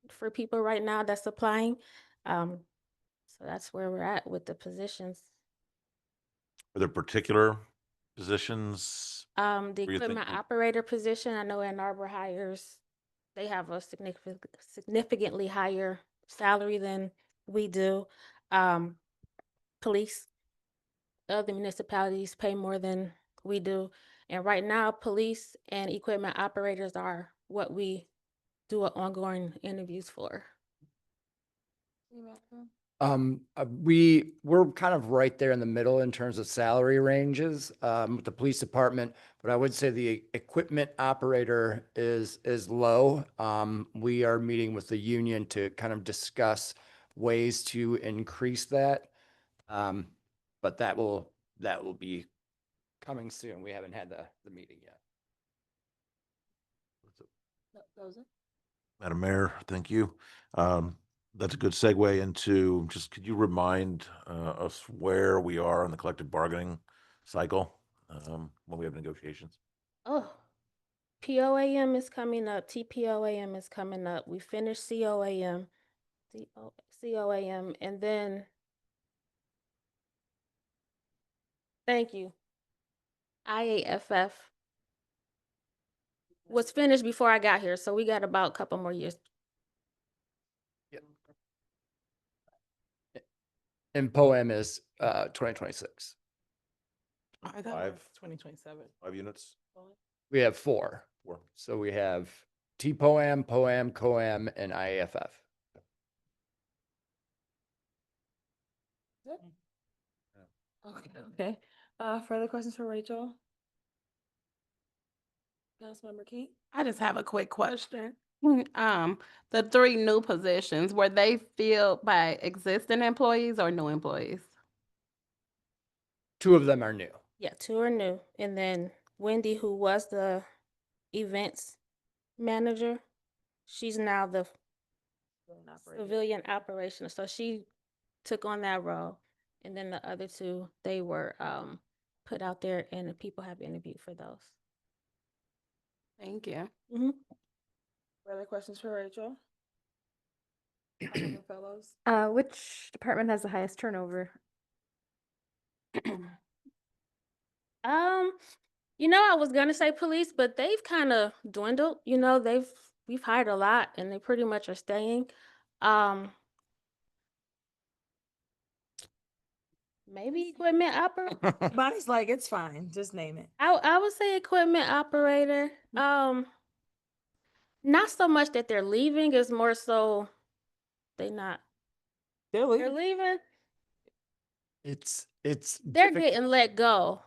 for people right now that's applying. So that's where we're at with the positions. Are there particular positions? The where you think equipment we- operator position, I know Ann Arbor hires, they have a significantly higher salary than we do. Police, other municipalities pay more than we do. And right now, police and equipment operators are what we do ongoing interviews for. We're kind of right there in the middle in terms of salary ranges, with the police department, but I would say the equipment operator is low. We are meeting with the union to kind of discuss ways to increase that. But that will be coming soon. We haven't had the meeting yet. Madam Mayor, thank you. That's a good segue into just, could you remind us where we are in the collective bargaining cycle when we have negotiations? Oh, POAM is coming up. TPOAM is coming up. We finished COAM, COAM, and then thank you. IAFF was finished before I got here, so we got about a couple more years. And POEM is 2026. I thought it was 2027. 5 units? We have 4. 4. So we have TPOAM, POAM, COAM, and IAFF. Okay. Further questions for Rachel? Councilmember King? I just have a quick question. The 3 new positions, were they filled by existing employees or new employees? 2 of them are new. Yeah, 2 are new. And then Wendy, who was the events manager, she's now the civilian operations. So she took on that role. And then the other 2, they were put out there and the people have interviewed for those. Thank you. Further questions for Rachel? Councilman Fellows? Which department has the highest turnover? You know, I was gonna say police, but they've kind of dwindled. You know, we've hired a lot and they pretty much are staying. Maybe equipment operator. Bonnie's like, it's fine, just name it. I would say equipment operator. Not so much that they're leaving, it's more so they're They're leaving. leaving. It's They're difficult. getting let go.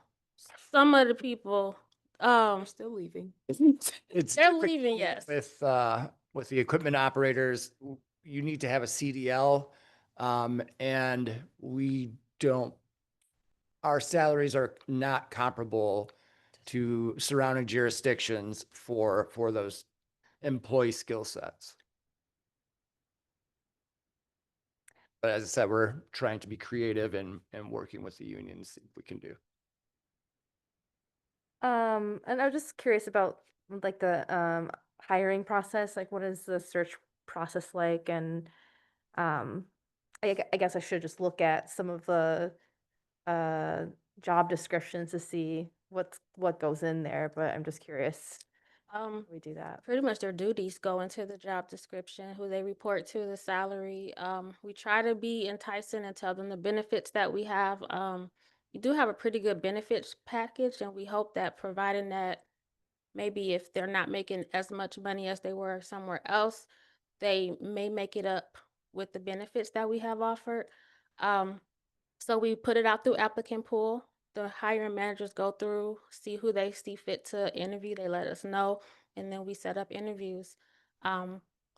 Some of the people, They're still leaving. It's they're difficult leaving, yes. with the equipment operators. You need to have a CDL, and we don't. Our salaries are not comparable to surrounding jurisdictions for those employee skill sets. But as I said, we're trying to be creative and working with the unions, see what we can do. And I was just curious about like the hiring process. Like, what is the search process like? And I guess I should just look at some of the job descriptions to see what goes in there. But I'm just curious. We do that. Pretty much their duties go into the job description, who they report to, the salary. We try to be enticing and tell them the benefits that we have. We do have a pretty good benefits package, and we hope that providing that maybe if they're not making as much money as they were somewhere else, they may make it up with the benefits that we have offered. So we put it out through applicant pool. The hiring managers go through, see who they see fit to interview. They let us know, and then we set up interviews.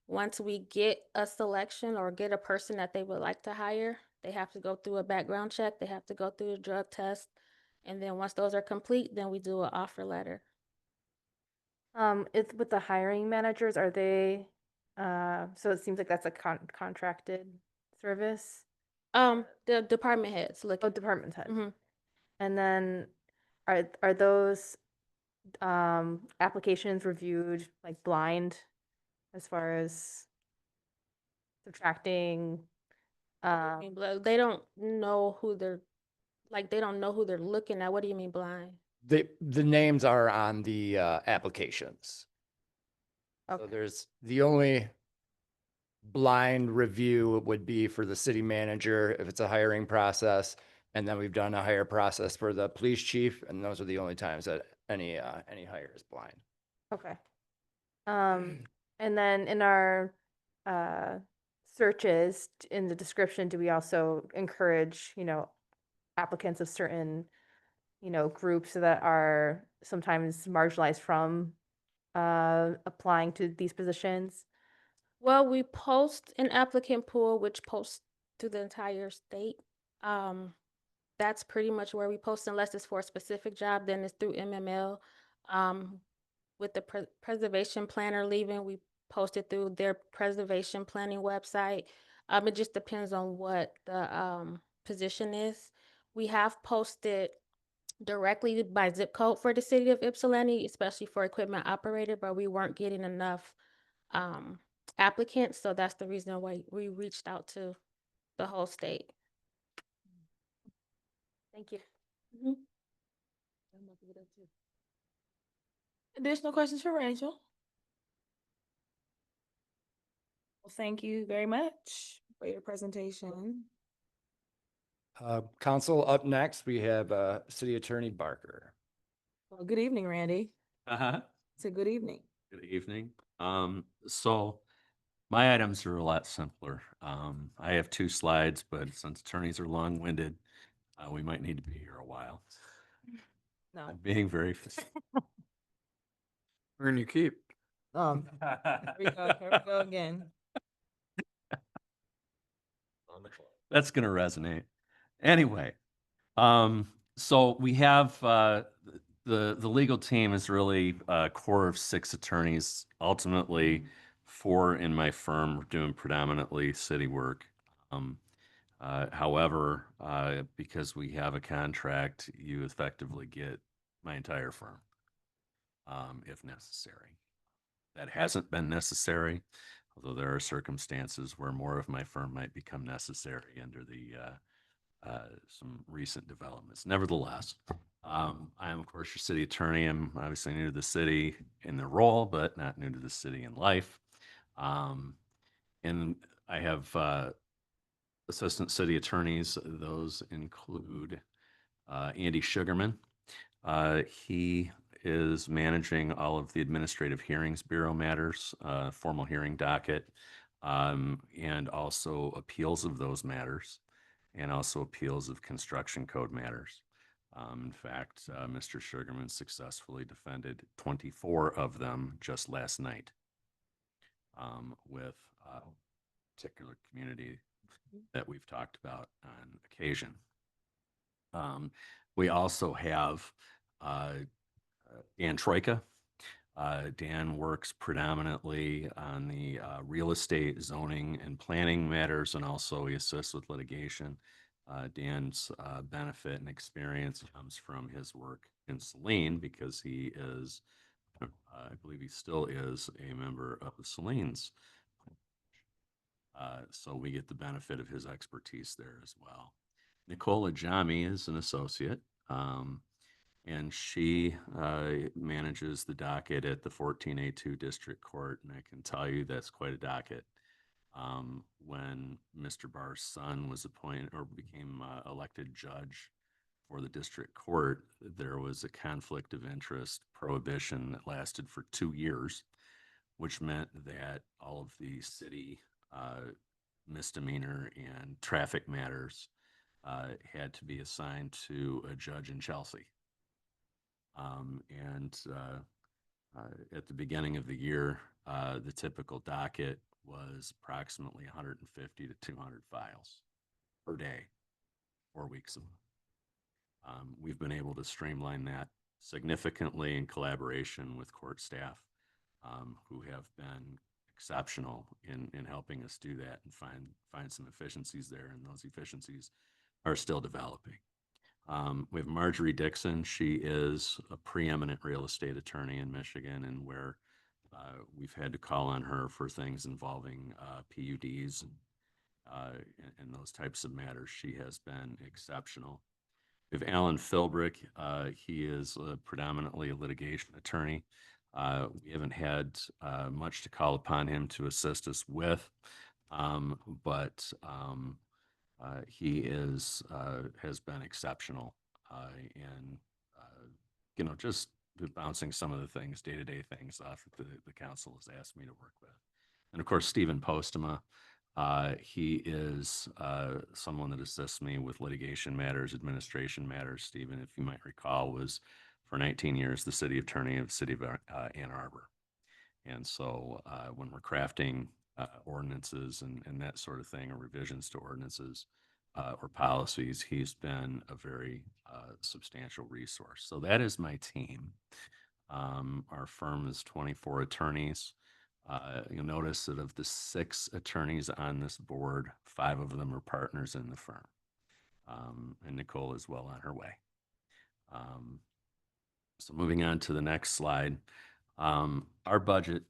Once we get a selection or get a person that they would like to hire, they have to go through a background check. They have to go through a drug test. And then once those are complete, then we do an offer letter. It's with the hiring managers, are they, so it seems like that's a contracted service? The department heads look. Oh, department head. Mhm. And then are those applications reviewed like blind as far as subtracting? They don't know who they're they don't know who they're looking at. What do you mean blind? The names are on the applications. So Okay. there's the only blind review would be for the city manager if it's a hiring process. And then we've done a hire process for the police chief, and those are the only times that any hire is blind. Okay. And then in our searches, in the description, do we also encourage, applicants of certain, groups that are sometimes marginalized from applying to these positions? Well, we post an applicant pool, which posts to the entire state. That's pretty much where we post, unless it's for a specific job, then it's through MML. With the preservation planner leaving, we post it through their preservation planning website. It just depends on what the position is. We have posted directly by zip code for the city of Ypsilanti, especially for equipment operator, but we weren't getting enough applicants, so that's the reason why we reached out to the whole state. Thank you. Additional questions for Rachel? Well, thank you very much for your presentation. Council, up next, we have City Attorney Barker. Well, good evening, Randy. It's a good evening. Good evening. So my items are a lot simpler. I have 2 slides, but since attorneys are long-winded, we might need to be here a while. No. I'm being very. Earn your keep. Here we go again. That's gonna resonate. Anyway, so we have the legal team is really a core of 6 attorneys. Ultimately, 4 in my firm doing predominantly city work. However, because we have a contract, you effectively get my entire firm, if necessary. That hasn't been necessary, although there are circumstances where more of my firm might become necessary under the some recent developments. Nevertheless, I am, of course, your city attorney. I'm obviously new to the city in the role, but not new to the city in life. And I have assistant city attorneys. Those include Andy Sugarman. He is managing all of the Administrative Hearings Bureau matters, formal hearing docket, and also appeals of those matters, and also appeals of construction code matters. In fact, Mr. Sugarman successfully defended 24 of them just last night with a particular community that we've talked about on occasion. We also have Dan Troika. Dan works predominantly on the real estate, zoning, and planning matters, and also he assists with litigation. Dan's benefit and experience comes from his work in Saline because he is, I believe he still is a member of the Saline's. So we get the benefit of his expertise there as well. Nicole Ajami is an associate, and she manages the docket at the 14A2 District Court, and I can tell you that's quite a docket. When Mr. Barr's son was appointed or became elected judge for the district court, there was a conflict of interest prohibition that lasted for 2 years, which meant that all of the city misdemeanor and traffic matters had to be assigned to a judge in Chelsea. At the beginning of the year, the typical docket was approximately 150 to 200 files per day, 4 weeks a month. We've been able to streamline that significantly in collaboration with court staff who have been exceptional in helping us do that and find some efficiencies there, and those efficiencies are still developing. We have Marjorie Dixon. She is a preeminent real estate attorney in Michigan, and where we've had to call on her for things involving PUDs and those types of matters. She has been exceptional. We have Alan Philbrick. He is predominantly a litigation attorney. We haven't had much to call upon him to assist us with, but he has been exceptional in just bouncing some of the things, day-to-day things off that the council has asked me to work with. And of course, Stephen Postema. He is someone that assists me with litigation matters, administration matters. Stephen, if you might recall, was for 19 years the city attorney of the city of Ann Arbor. And so when we're crafting ordinances and that sort of thing, or revisions to ordinances or policies, he's been a very substantial resource. So that is my team. Our firm is 24 attorneys. You'll notice that of the 6 attorneys on this board, 5 of them are partners in the firm. And Nicole is well on her way. So moving on to the next slide, our budget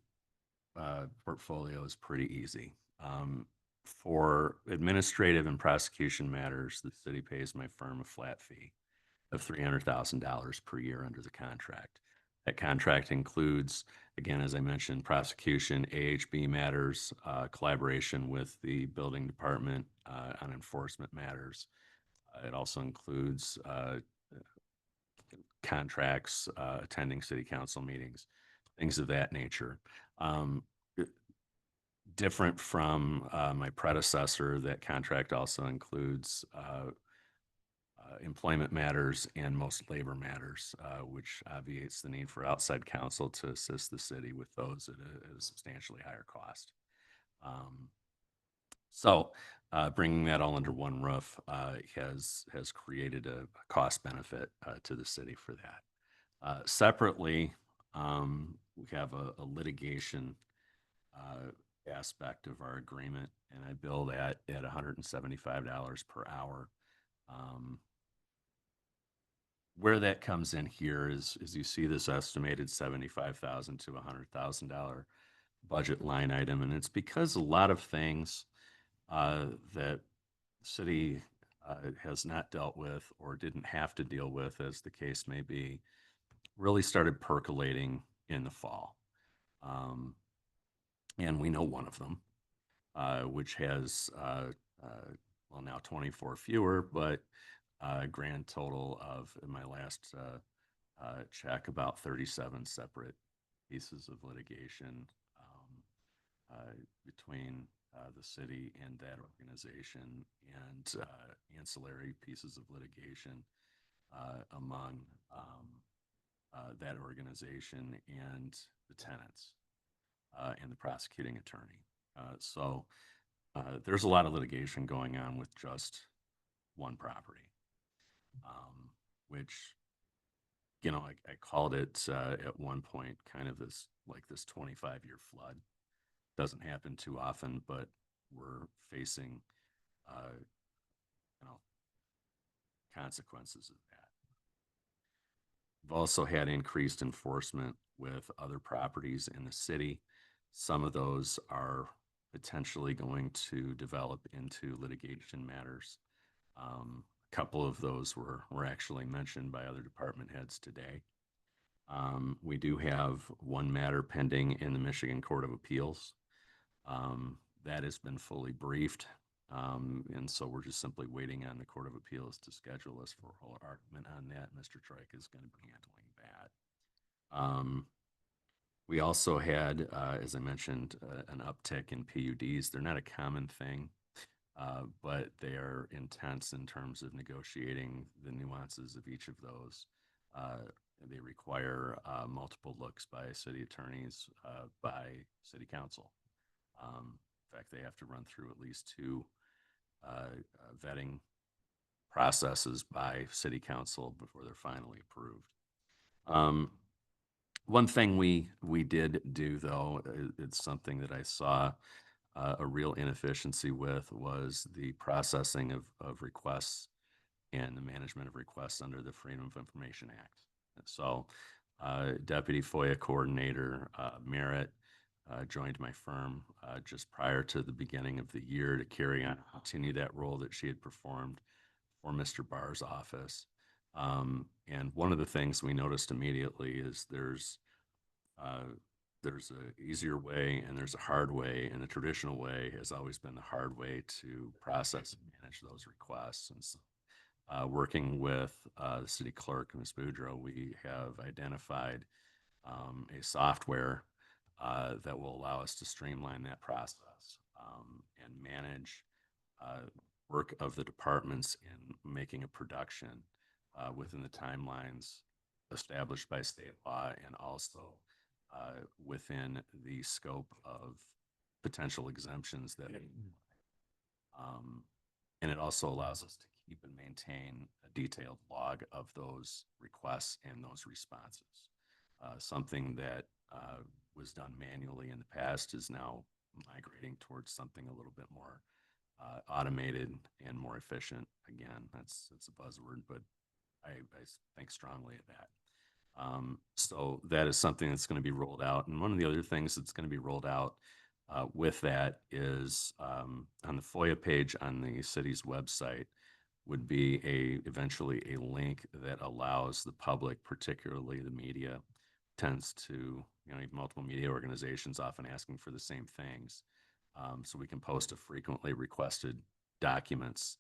portfolio is pretty easy. For administrative and prosecution matters, the city pays my firm a flat fee of $300,000 per year under the contract. That contract includes, again, as I mentioned, prosecution, AHB matters, collaboration with the building department on enforcement matters. It also includes contracts, attending city council meetings, things of that nature. Different from my predecessor, that contract also includes employment matters and most labor matters, which obviates the need for outside counsel to assist the city with those at a substantially higher cost. So bringing that all under one roof has created a cost benefit to the city for that. Separately, we have a litigation aspect of our agreement, and I bill that at $175 per hour. Where that comes in here is you see this estimated $75,000 to $100,000 budget line item, and it's because a lot of things that the city has not dealt with or didn't have to deal with, as the case may be, really started percolating in the fall. And we know one of them, which has, well, now 24 fewer, but a grand total of, in my last check, about 37 separate pieces of litigation between the city and that organization, and ancillary pieces of litigation among that organization and the tenants and the prosecuting attorney. So there's a lot of litigation going on with just one property, which, you know, I called it at one point kind of this 25-year flood. Doesn't happen too often, but we're facing, you know, consequences of that. We've also had increased enforcement with other properties in the city. Some of those are potentially going to develop into litigation matters. A couple of those were actually mentioned by other department heads today. We do have one matter pending in the Michigan Court of Appeals. That has been fully briefed. And so we're just simply waiting on the Court of Appeals to schedule us for a whole argument on that. Mr. Trike is going to be handling that. We also had, as I mentioned, an uptick in PUDs. They're not a common thing, but they are intense in terms of negotiating the nuances of each of those. They require multiple looks by city attorneys, by city council. In fact, they have to run through at least 2 vetting processes by city council before they're finally approved. One thing we did do, though, it's something that I saw a real inefficiency with, was the processing of requests and the management of requests under the Freedom of Information Act. So Deputy FOIA Coordinator Merritt joined my firm just prior to the beginning of the year to carry on, continue that role that she had performed for Mr. Barr's office. And one of the things we noticed immediately is there's an easier way and there's a hard way, and the traditional way has always been the hard way to process and manage those requests. And so, working with the city clerk, Ms. Boudreaux, we have identified a software that will allow us to streamline that process and manage work of the departments in making a production within the timelines established by state law, and also within the scope of potential exemptions that and it also allows us to keep and maintain a detailed log of those requests and those responses. Something that was done manually in the past is now migrating towards something a little bit more automated and more efficient. Again, that's a buzzword, but I think strongly of that. So that is something that's going to be rolled out. And one of the other things that's going to be rolled out with that is on the FOIA page on the city's website would be eventually a link that allows the public, particularly the media, tends to, multiple media organizations often asking for the same things. So we can post a frequently requested documents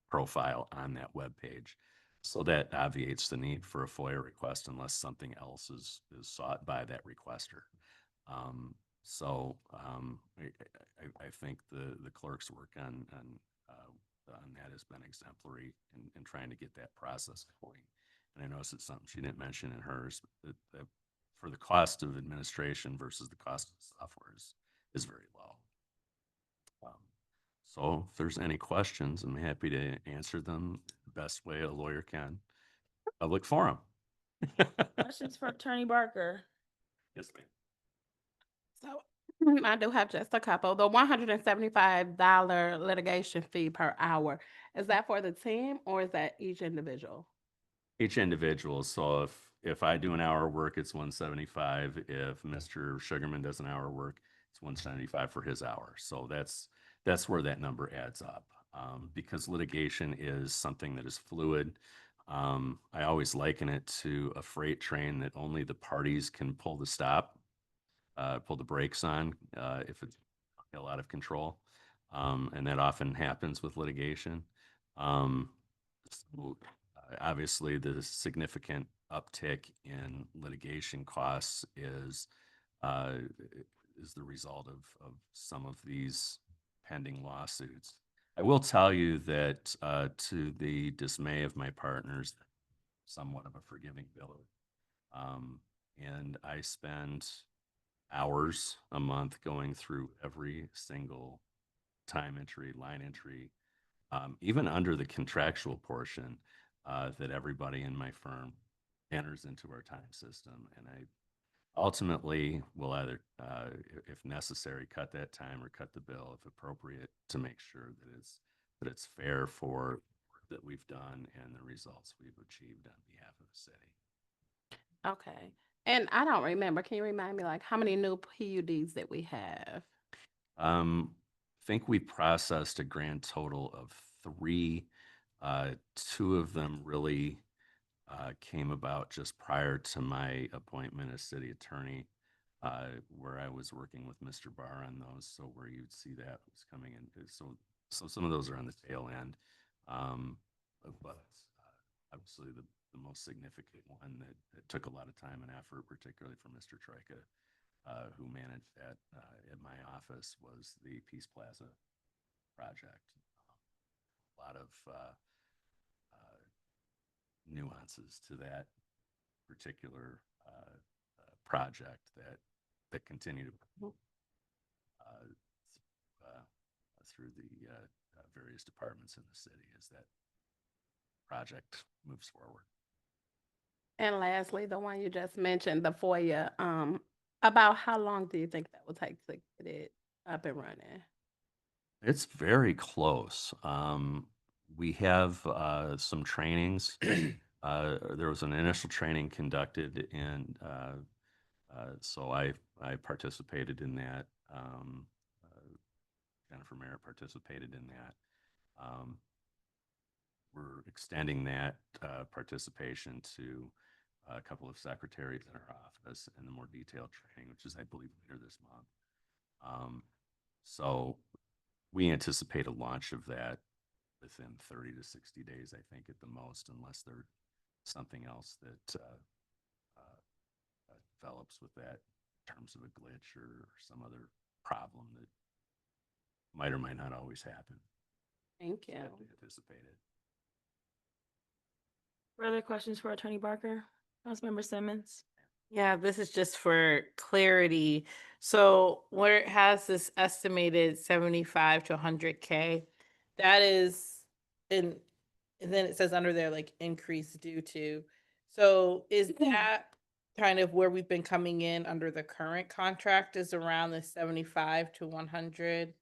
profile on that web page. So that obviates the need for a FOIA request unless something else is sought by that requester. I think the clerk's work on that has been exemplary in trying to get that process going. And I noticed it's something she didn't mention in hers, that for the cost of administration versus the cost of software is very low. So if there's any questions, I'm happy to answer them the best way a lawyer can. Public forum. Questions for Attorney Barker? Yes, ma'am. So I do have just a couple. The $175 litigation fee per hour, is that for the team or is that each individual? Each individual. So if I do an hour work, it's 175. If Mr. Sugarman does an hour work, it's 175 for his hour. So that's where that number adds up. Because litigation is something that is fluid. I always liken it to a freight train that only the parties can pull the brakes on, if it's a lot of control. And that often happens with litigation. So, obviously, the significant uptick in litigation costs is the result of some of these pending lawsuits. I will tell you that, to the dismay of my partners, somewhat of a forgiving biller. And I spend hours a month going through every single time entry, line entry, even under the contractual portion, that everybody in my firm enters into our time system. And I ultimately will either, if necessary, cut that time or cut the bill if appropriate, to make sure that it's fair for work that we've done and the results we've achieved on behalf of the city. Okay. And I don't remember, can you remind me like how many new PUDs that we have? I think we processed a grand total of 3. 2 of them really came about just prior to my appointment as city attorney, where I was working with Mr. Barr on those. So where you'd see that was coming in. So some of those are on the tail end. But obviously the most significant one that took a lot of time and effort, particularly for Mr. Troika, who managed that at my office, was the Peace Plaza project. A lot of nuances to that particular project that continue to through the various departments in the city as that project moves forward. And lastly, the one you just mentioned, the FOIA, about how long do you think that will take to get it up and running? It's very close. We have some trainings. There was an initial training conducted, and so I participated in that. Jennifer Merritt participated in that. We're extending that participation to a couple of secretaries in our office and the more detailed training, which is, I believe, later this month. So we anticipate a launch of that within 30 to 60 days, I think, at the most, unless there's something else that develops with that in terms of a glitch or some other problem that might or might not always happen. Thank you. So I have to anticipate it. Further questions for Attorney Barker? Councilmember Simmons? Yeah, this is just for clarity. So where it has this estimated 75 to 100K, that is and then it says under there like increase due to. So is that kind of where we've been coming in under the current contract, is around the 75 to 100?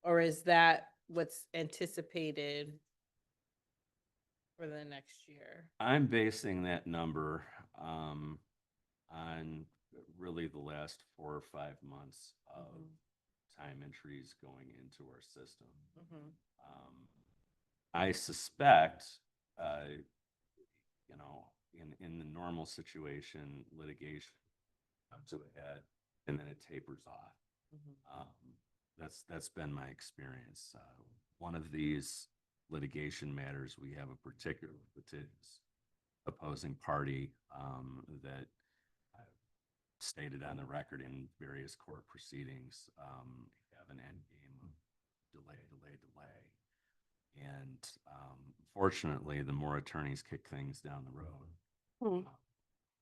Or is that what's anticipated for the next year? I'm basing that number on really the last 4 or 5 months of time entries going into our system. I suspect, in the normal situation, litigation comes to a head and then it tapers off. That's been my experience. One of these litigation matters, we have a particular litigious opposing party that I've stated on the record in various court proceedings have an end game of delay. And fortunately, the more attorneys kick things down the road,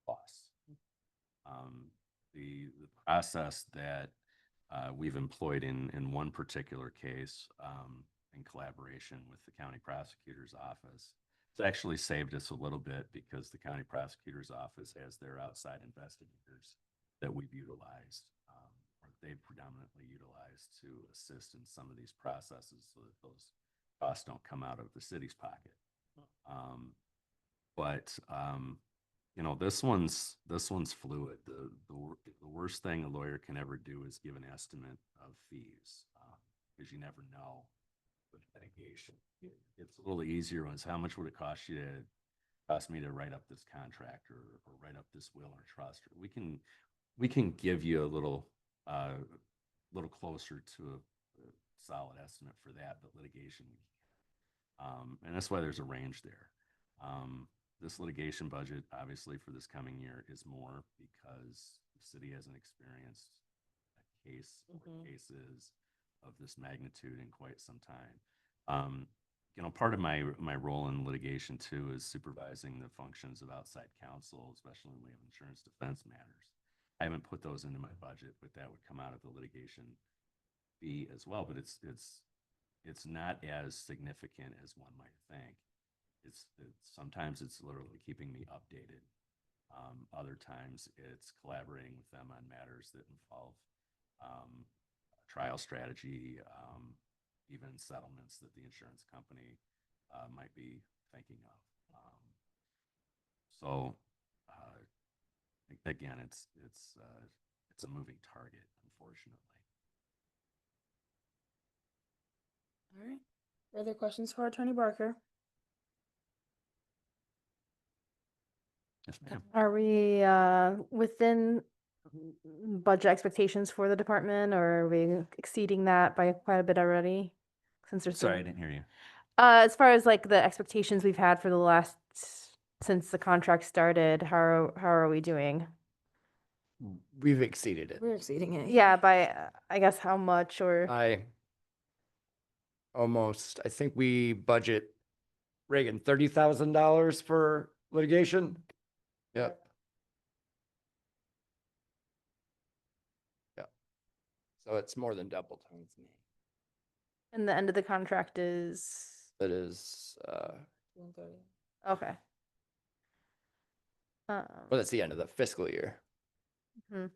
loss. The process that we've employed in one particular case, in collaboration with the county prosecutor's office, it's actually saved us a little bit, because the county prosecutor's office has their outside investigators that we've utilized, or they predominantly utilize to assist in some of these processes so that those costs don't come out of the city's pocket. You know, this one's fluid. The worst thing a lawyer can ever do is give an estimate of fees, because you never know with litigation. It's a little easier when it's how much would it cost me to write up this contract or write up this will or trust. We can give you a little closer to a solid estimate for that, but litigation, and that's why there's a range there. This litigation budget, obviously, for this coming year is more because the city hasn't experienced a case or cases of this magnitude in quite some time. You know, part of my role in litigation too is supervising the functions of outside counsel, especially when we have insurance defense matters. I haven't put those into my budget, but that would come out of the litigation fee as well. But it's not as significant as one might think. Sometimes it's literally keeping me updated. Other times it's collaborating with them on matters that involve trial strategy, even settlements that the insurance company might be thinking of. Again, it's a moving target, unfortunately. All right. Further questions for Attorney Barker? Yes, ma'am. Are we within budget expectations for the department, or are we exceeding that by quite a bit already? Since there's Sorry, I been- didn't hear you. As far as like the expectations we've had for the last, since the contract started, how are we doing? We've exceeded it. We're exceeding it. Yeah, by I guess how much, or I think we budget, Reagan, $30,000 for litigation. Yep. Yep. So it's more than doubled. and the end of the contract is It is, okay. well, that's the end of the fiscal year. Yeah,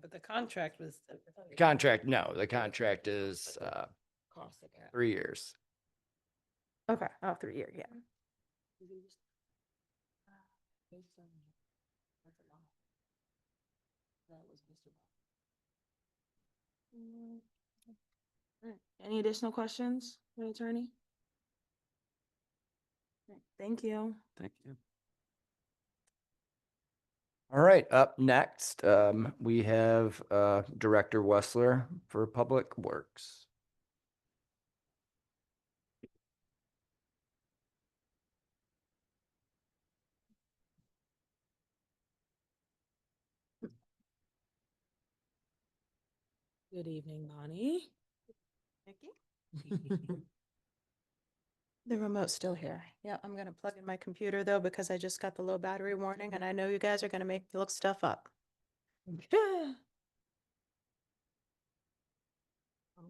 but the contract was. The contract is, 3 years. Okay, 3 year, yeah. Any additional questions for the attorney? Thank you. Thank you. All right, up next, we have Director Wessler for Public Works. Good evening, Bonnie. The remote's still here. Yeah, I'm gonna plug in my computer though, because I just got the low battery warning and I know you guys are gonna make me look stuff up. I'm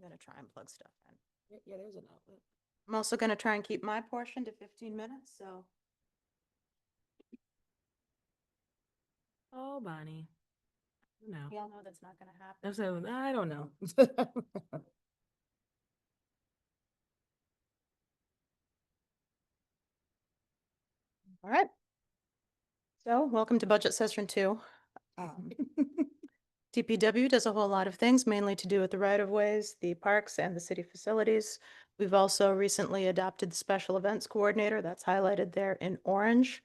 gonna try and plug stuff in. Yeah, there's an outlet. I'm also gonna try and keep my portion to 15 minutes, so. Oh, Bonnie. No. Y'all know that's not gonna happen. I don't know. All right. So welcome to budget session 2. DPW does a whole lot of things, mainly to do with the right-of-ways, the parks, and the city facilities. We've also recently adopted the special events coordinator. That's highlighted there in orange.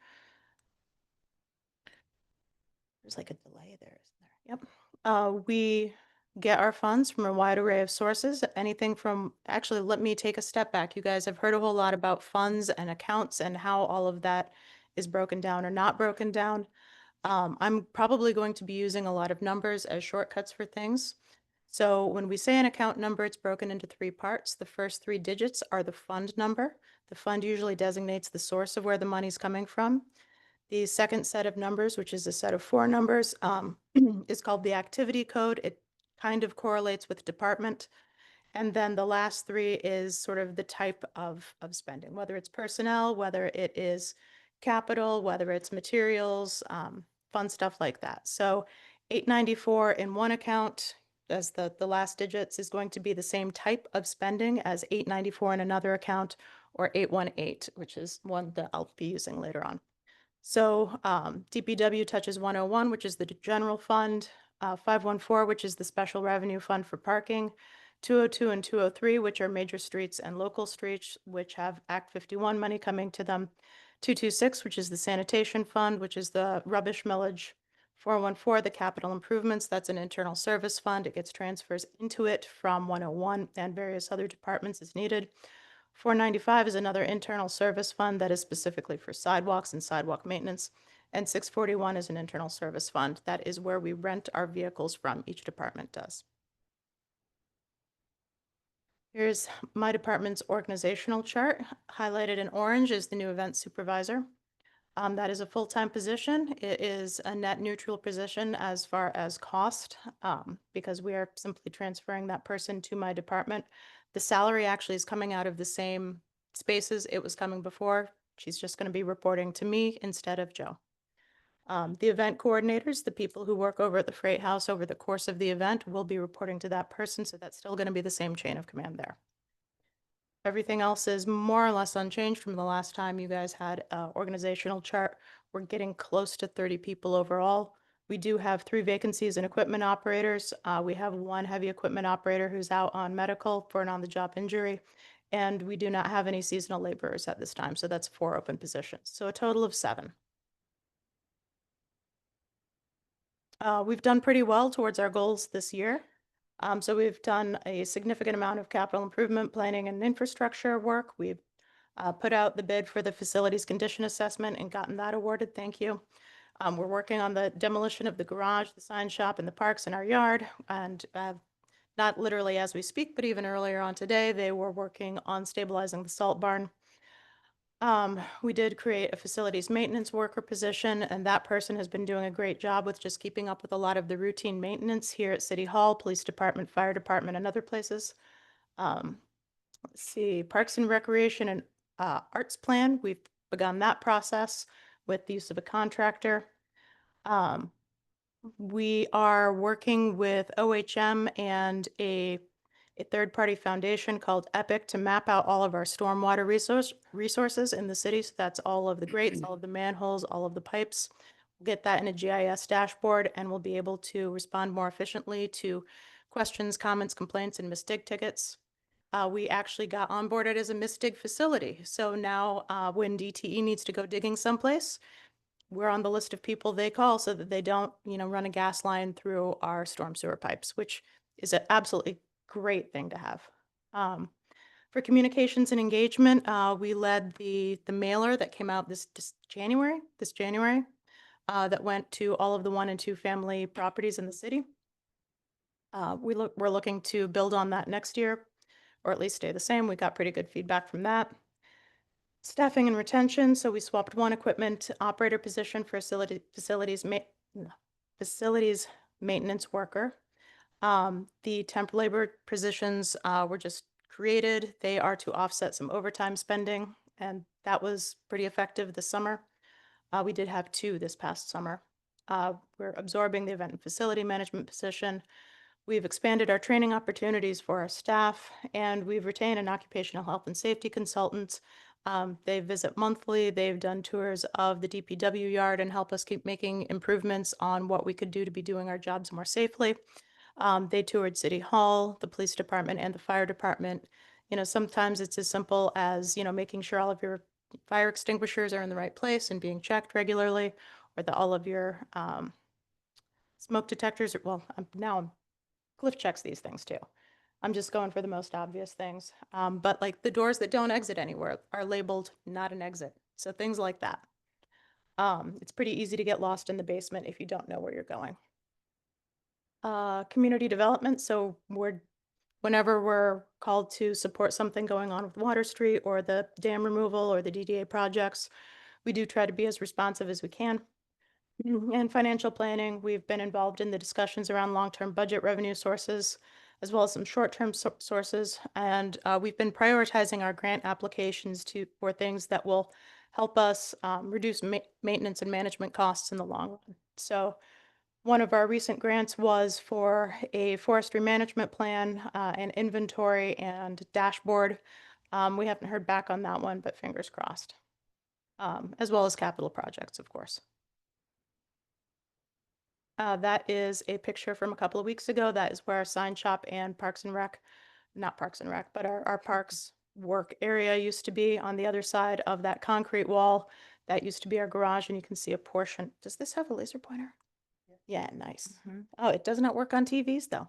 There's like a delay there, isn't there? Yep. We get our funds from a wide array of sources, anything from, actually, let me take a step back. You guys have heard a whole lot about funds and accounts and how all of that is broken down or not broken down. I'm probably going to be using a lot of numbers as shortcuts for things. So when we say an account number, it's broken into 3 parts. The first 3 digits are the fund number. The fund usually designates the source of where the money's coming from. The second set of numbers, which is a set of 4 numbers, is called the activity code. It kind of correlates with department. And then the last 3 is sort of the type of spending, whether it's personnel, whether it is capital, whether it's materials, fun stuff like that. So 894 in one account, as the last digits, is going to be the same type of spending as 894 in another account, or 818, which is one that I'll be using later on. So DPW touches 101, which is the general fund, 514, which is the special revenue fund for parking, 202 and 203, which are major streets and local streets, which have Act 51 money coming to them, 226, which is the sanitation fund, which is the rubbish millage, 414, the capital improvements, that's an internal service fund. It gets transfers into it from 101 and various other departments as needed. 495 is another internal service fund that is specifically for sidewalks and sidewalk maintenance. And 641 is an internal service fund. That is where we rent our vehicles from, each department does. Here's my department's organizational chart. Highlighted in orange is the new event supervisor. That is a full-time position. It is a net neutral position as far as cost, because we are simply transferring that person to my department. The salary actually is coming out of the same spaces it was coming before. She's just going to be reporting to me instead of Joe. The event coordinators, the people who work over at the Freight House over the course of the event, will be reporting to that person, so that's still going to be the same chain of command there. Everything else is more or less unchanged from the last time you guys had an organizational chart. We're getting close to 30 people overall. We do have 3 vacancies in equipment operators. We have 1 heavy equipment operator who's out on medical for an on-the-job injury. And we do not have any seasonal laborers at this time, so that's 4 open positions. So a total of 7. We've done pretty well towards our goals this year. So we've done a significant amount of capital improvement planning and infrastructure work. We've put out the bid for the facilities condition assessment and gotten that awarded. Thank you. We're working on the demolition of the garage, the sign shop, and the parks in our yard. And not literally as we speak, but even earlier on today, they were working on stabilizing the salt barn. We did create a facilities maintenance worker position, and that person has been doing a great job with just keeping up with a lot of the routine maintenance here at City Hall, Police Department, Fire Department, and other places. Let's see, Parks and Recreation and Arts Plan, we've begun that process with the use of a contractor. We are working with OHM and a third-party foundation called EPIC to map out all of our stormwater resources in the city. So that's all of the grates, all of the manholes, all of the pipes. We'll get that in a GIS dashboard, and we'll be able to respond more efficiently to questions, comments, complaints, and misdig tickets. We actually got onboarded as a misdig facility. So now when DTE needs to go digging someplace, we're on the list of people they call so that they don't, run a gas line through our storm sewer pipes, which is an absolutely great thing to have. For communications and engagement, we led the mailer that came out this January, that went to all of the 1 and 2 family properties in the city. We're looking to build on that next year, or at least stay the same. We got pretty good feedback from that. Staffing and retention. So we swapped 1 equipment operator position for facilities maintenance worker. The temp labor positions were just created. They are to offset some overtime spending, and that was pretty effective this summer. We did have 2 this past summer. We're absorbing the event and facility management position. We've expanded our training opportunities for our staff, and we've retained an occupational health and safety consultant. They visit monthly. They've done tours of the DPW yard and help us keep making improvements on what we could do to be doing our jobs more safely. They toured City Hall, the police department, and the fire department. Sometimes it's as simple as, making sure all of your fire extinguishers are in the right place and being checked regularly, or that all of your smoke detectors, now Cliff checks these things too. I'm just going for the most obvious things. But like the doors that don't exit anywhere are labeled not an exit. So things like that. It's pretty easy to get lost in the basement if you don't know where you're going. Community development. So whenever we're called to support something going on with Water Street or the dam removal or the DDA projects, we do try to be as responsive as we can. And financial planning, we've been involved in the discussions around long-term budget revenue sources, as well as some short-term sources. And we've been prioritizing our grant applications for things that will help us reduce maintenance and management costs in the long run. So One of our recent grants was for a forestry management plan, an inventory and dashboard. We haven't heard back on that one, but fingers crossed. As well as capital projects, of course. That is a picture from a couple of weeks ago. That is where our sign shop and Parks and Rec, not Parks and Rec, but our parks work area used to be on the other side of that concrete wall. That used to be our garage, and you can see a portion. Does this have a laser pointer? Yeah, nice. Oh, it does not work on TVs though.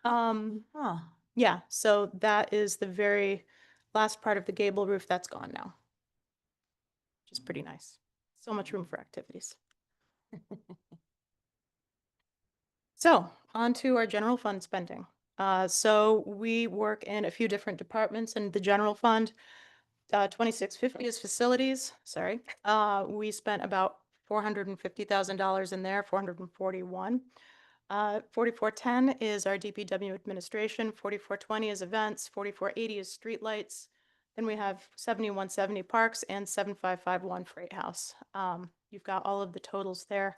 Huh. Yeah, so that is the very last part of the gable roof that's gone now. Which is pretty nice. So much room for activities. So, on to our general fund spending. So we work in a few different departments in the general fund. 2650 is facilities, sorry. We spent about $450,000 in there, 441. 4410 is our DPW administration, 4420 is events, 4480 is streetlights. Then we have 7170 parks and 7551 freight house. You've got all of the totals there.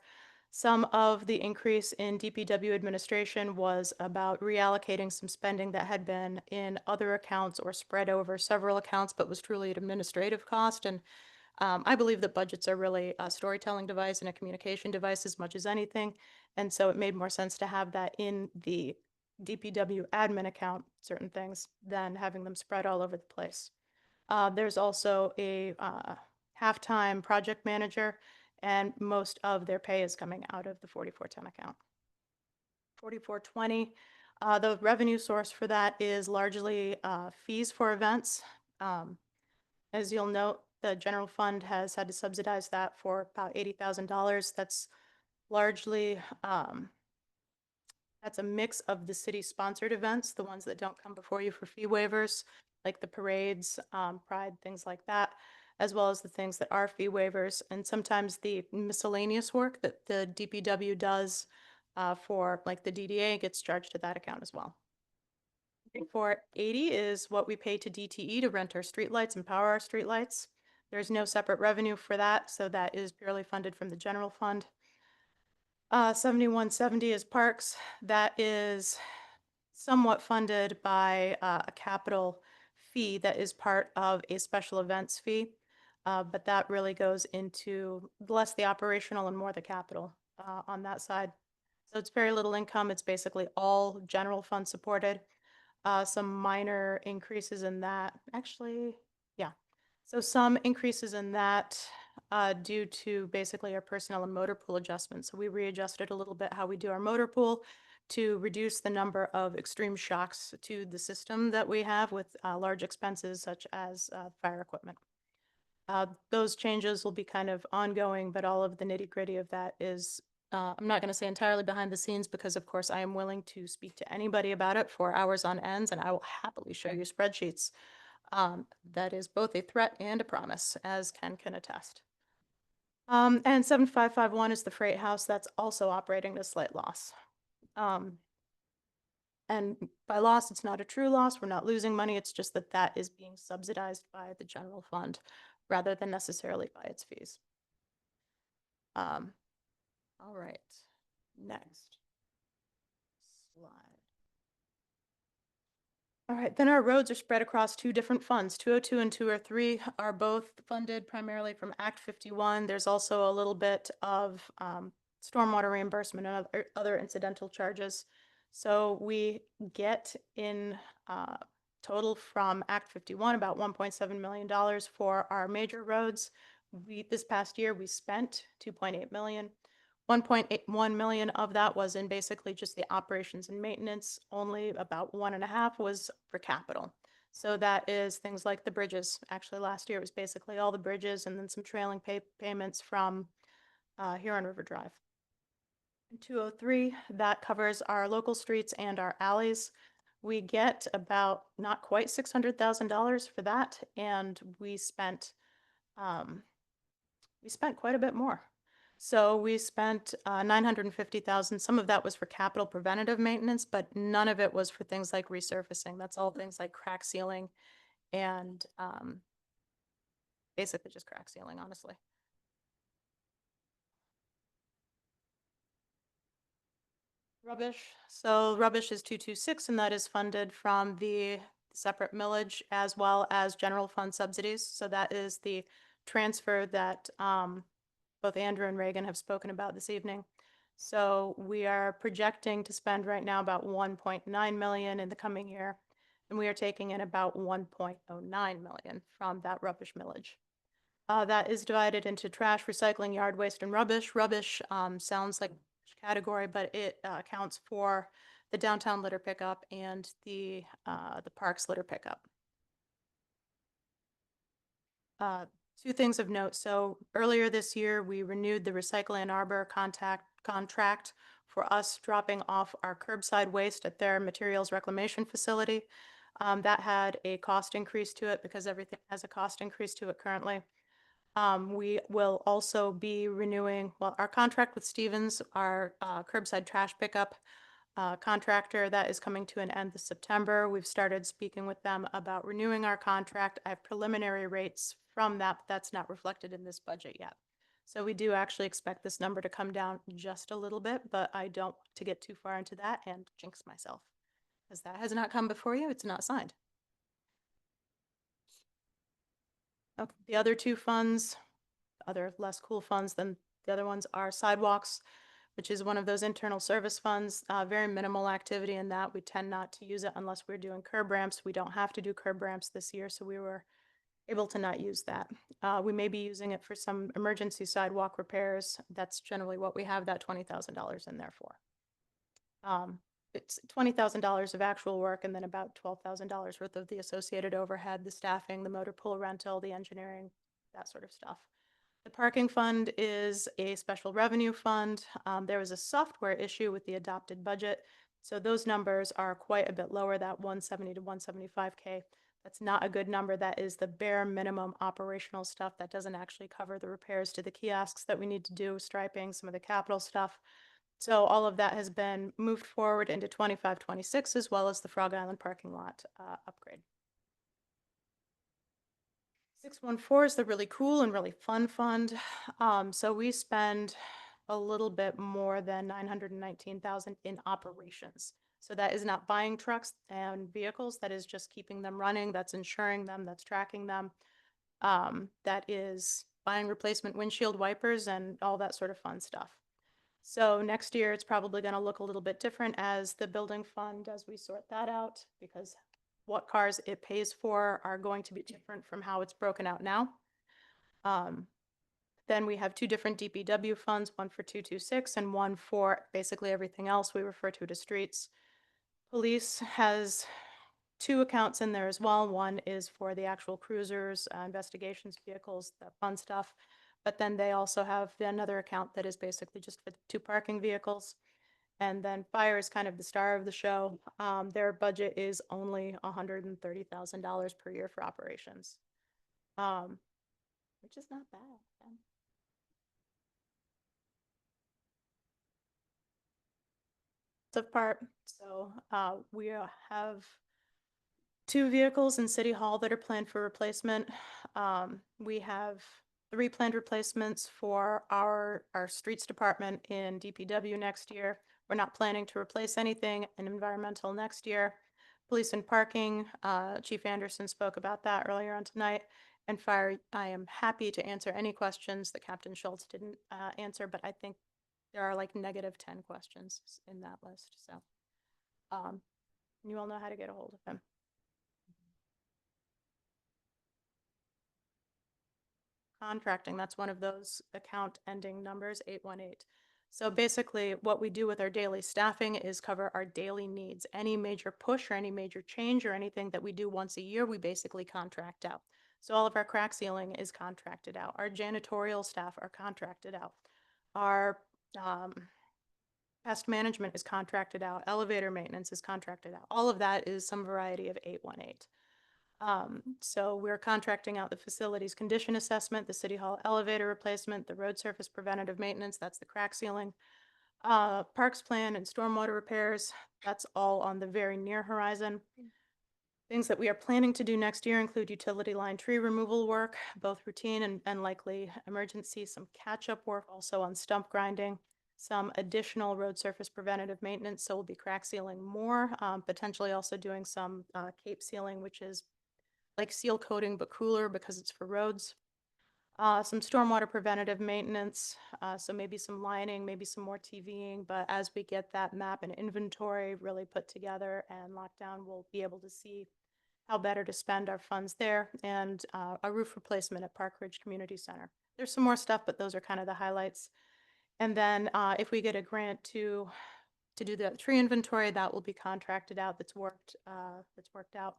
Some of the increase in DPW administration was about reallocating some spending that had been in other accounts or spread over several accounts, but was truly an administrative cost. And I believe that budgets are really a storytelling device and a communication device as much as anything. And so it made more sense to have that in the DPW admin account, certain things, than having them spread all over the place. There's also a half-time project manager, and most of their pay is coming out of the 4410 account. 4420, the revenue source for that is largely fees for events. As you'll note, the general fund has had to subsidize that for about $80,000. That's largely, that's a mix of the city-sponsored events, the ones that don't come before you for fee waivers, like the parades, Pride, things like that, as well as the things that are fee waivers, and sometimes the miscellaneous work that the DPW does for like the DDA gets charged to that account as well. 480 is what we pay to DTE to rent our streetlights and power our streetlights. There's no separate revenue for that, so that is purely funded from the general fund. 7170 is parks. That is somewhat funded by a capital fee that is part of a special events fee. But that really goes into less the operational and more the capital on that side. So it's very little income. It's basically all general fund supported. Some minor increases in that. Actually, yeah. So some increases in that due to basically our personnel and motor pool adjustments. So we readjusted a little bit how we do our motor pool to reduce the number of extreme shocks to the system that we have with large expenses such as fire equipment. Those changes will be kind of ongoing, but all of the nitty gritty of that is, I'm not going to say entirely behind the scenes because of course I am willing to speak to anybody about it for hours on ends, and I will happily show you spreadsheets. That is both a threat and a promise, as Ken can attest. And 7551 is the freight house that's also operating at a slight loss. And by loss, it's not a true loss. We're not losing money. It's just that that is being subsidized by the general fund rather than necessarily by its fees. All right, next slide. All right, then our roads are spread across two different funds. 202 and 203 are both funded primarily from Act 51. There's also a little bit of stormwater reimbursement and other incidental charges. So we get in total from Act 51 about $1.7 million for our major roads. This past year, we spent $2.8 million. 1.81 million of that was in basically just the operations and maintenance. Only about 1.5 was for capital. So that is things like the bridges. Actually, last year it was basically all the bridges and then some trailing payments from here on River Drive. In 203, that covers our local streets and our alleys. We get about not quite $600,000 for that, and we spent quite a bit more. So we spent $950,000. Some of that was for capital preventative maintenance, but none of it was for things like resurfacing. That's all things like crack sealing and basically just crack sealing, honestly. Rubbish. So rubbish is 226, and that is funded from the separate millage as well as general fund subsidies. So that is the transfer that both Andrew and Reagan have spoken about this evening. So we are projecting to spend right now about 1.9 million in the coming year, and we are taking in about 1.09 million from that rubbish millage. That is divided into trash, recycling, yard waste, and rubbish. Rubbish sounds like a category, but it accounts for the downtown litter pickup and the parks litter pickup. Two things of note. So earlier this year, we renewed the Recycle Ann Arbor contract for us dropping off our curbside waste at their materials reclamation facility. That had a cost increase to it because everything has a cost increase to it currently. We will also be renewing, well, our contract with Stevens, our curbside trash pickup contractor, that is coming to an end this September. We've started speaking with them about renewing our contract. I have preliminary rates from that, but that's not reflected in this budget yet. So we do actually expect this number to come down just a little bit, but I don't want to get too far into that and jinx myself, because that has not come before you. It's not signed. Okay, the other two funds, other less cool funds than the other ones, are sidewalks, which is one of those internal service funds. Very minimal activity in that. We tend not to use it unless we're doing curb ramps. We don't have to do curb ramps this year, so we were able to not use that. We may be using it for some emergency sidewalk repairs. That's generally what we have that $20,000 in there for. It's $20,000 of actual work and then about $12,000 worth of the associated overhead, the staffing, the motor pool rental, the engineering, that sort of stuff. The parking fund is a special revenue fund. There was a software issue with the adopted budget, so those numbers are quite a bit lower, that 170 to 175K. That's not a good number. That is the bare minimum operational stuff. That doesn't actually cover the repairs to the kiosks that we need to do, striping, some of the capital stuff. So all of that has been moved forward into 25-26, as well as the Frog Island parking lot upgrade. 614 is the really cool and really fun fund. So we spend a little bit more than 919,000 in operations. So that is not buying trucks and vehicles. That is just keeping them running. That's insuring them. That's tracking them. That is buying replacement windshield wipers and all that sort of fun stuff. So next year, it's probably going to look a little bit different as the building fund, as we sort that out, because what cars it pays for are going to be different from how it's broken out now. Then we have two different DPW funds, one for 226 and one for basically everything else. We refer to it as streets. Police has two accounts in there as well. One is for the actual cruisers, investigations vehicles, the fun stuff. But then they also have another account that is basically just for the two parking vehicles. And then fire is kind of the star of the show. Their budget is only $130,000 per year for operations, which is not bad. Part. So we have two vehicles in City Hall that are planned for replacement. We have 3 planned replacements for our streets department in DPW next year. We're not planning to replace anything in environmental next year. Police and parking, Chief Anderson spoke about that earlier on tonight. And fire, I am happy to answer any questions that Captain Schultz didn't answer, but I think there are like -10 questions in that list. So you all know how to get a hold of him. Contracting, that's one of those account ending numbers, 818. So basically what we do with our daily staffing is cover our daily needs. Any major push or any major change or anything that we do once a year, we basically contract out. So all of our crack sealing is contracted out. Our janitorial staff are contracted out. Our pest management is contracted out. Elevator maintenance is contracted out. All of that is some variety of 818. So we're contracting out the facilities condition assessment, the City Hall elevator replacement, the road surface preventative maintenance, that's the crack sealing, parks plan and stormwater repairs, that's all on the very near horizon. Things that we are planning to do next year include utility line tree removal work, both routine and likely emergency, some catch-up work also on stump grinding. some additional road surface preventative maintenance. So we'll be crack sealing more, potentially also doing some cape sealing, which is like seal coating but cooler because it's for roads. Some stormwater preventative maintenance, so maybe some lining, maybe some more TVing, but as we get that map and inventory really put together and locked down, we'll be able to see how better to spend our funds there, and a roof replacement at Park Ridge Community Center. There's some more stuff, but those are kind of the highlights. And then if we get a grant to do the tree inventory, that will be contracted out, that's worked out.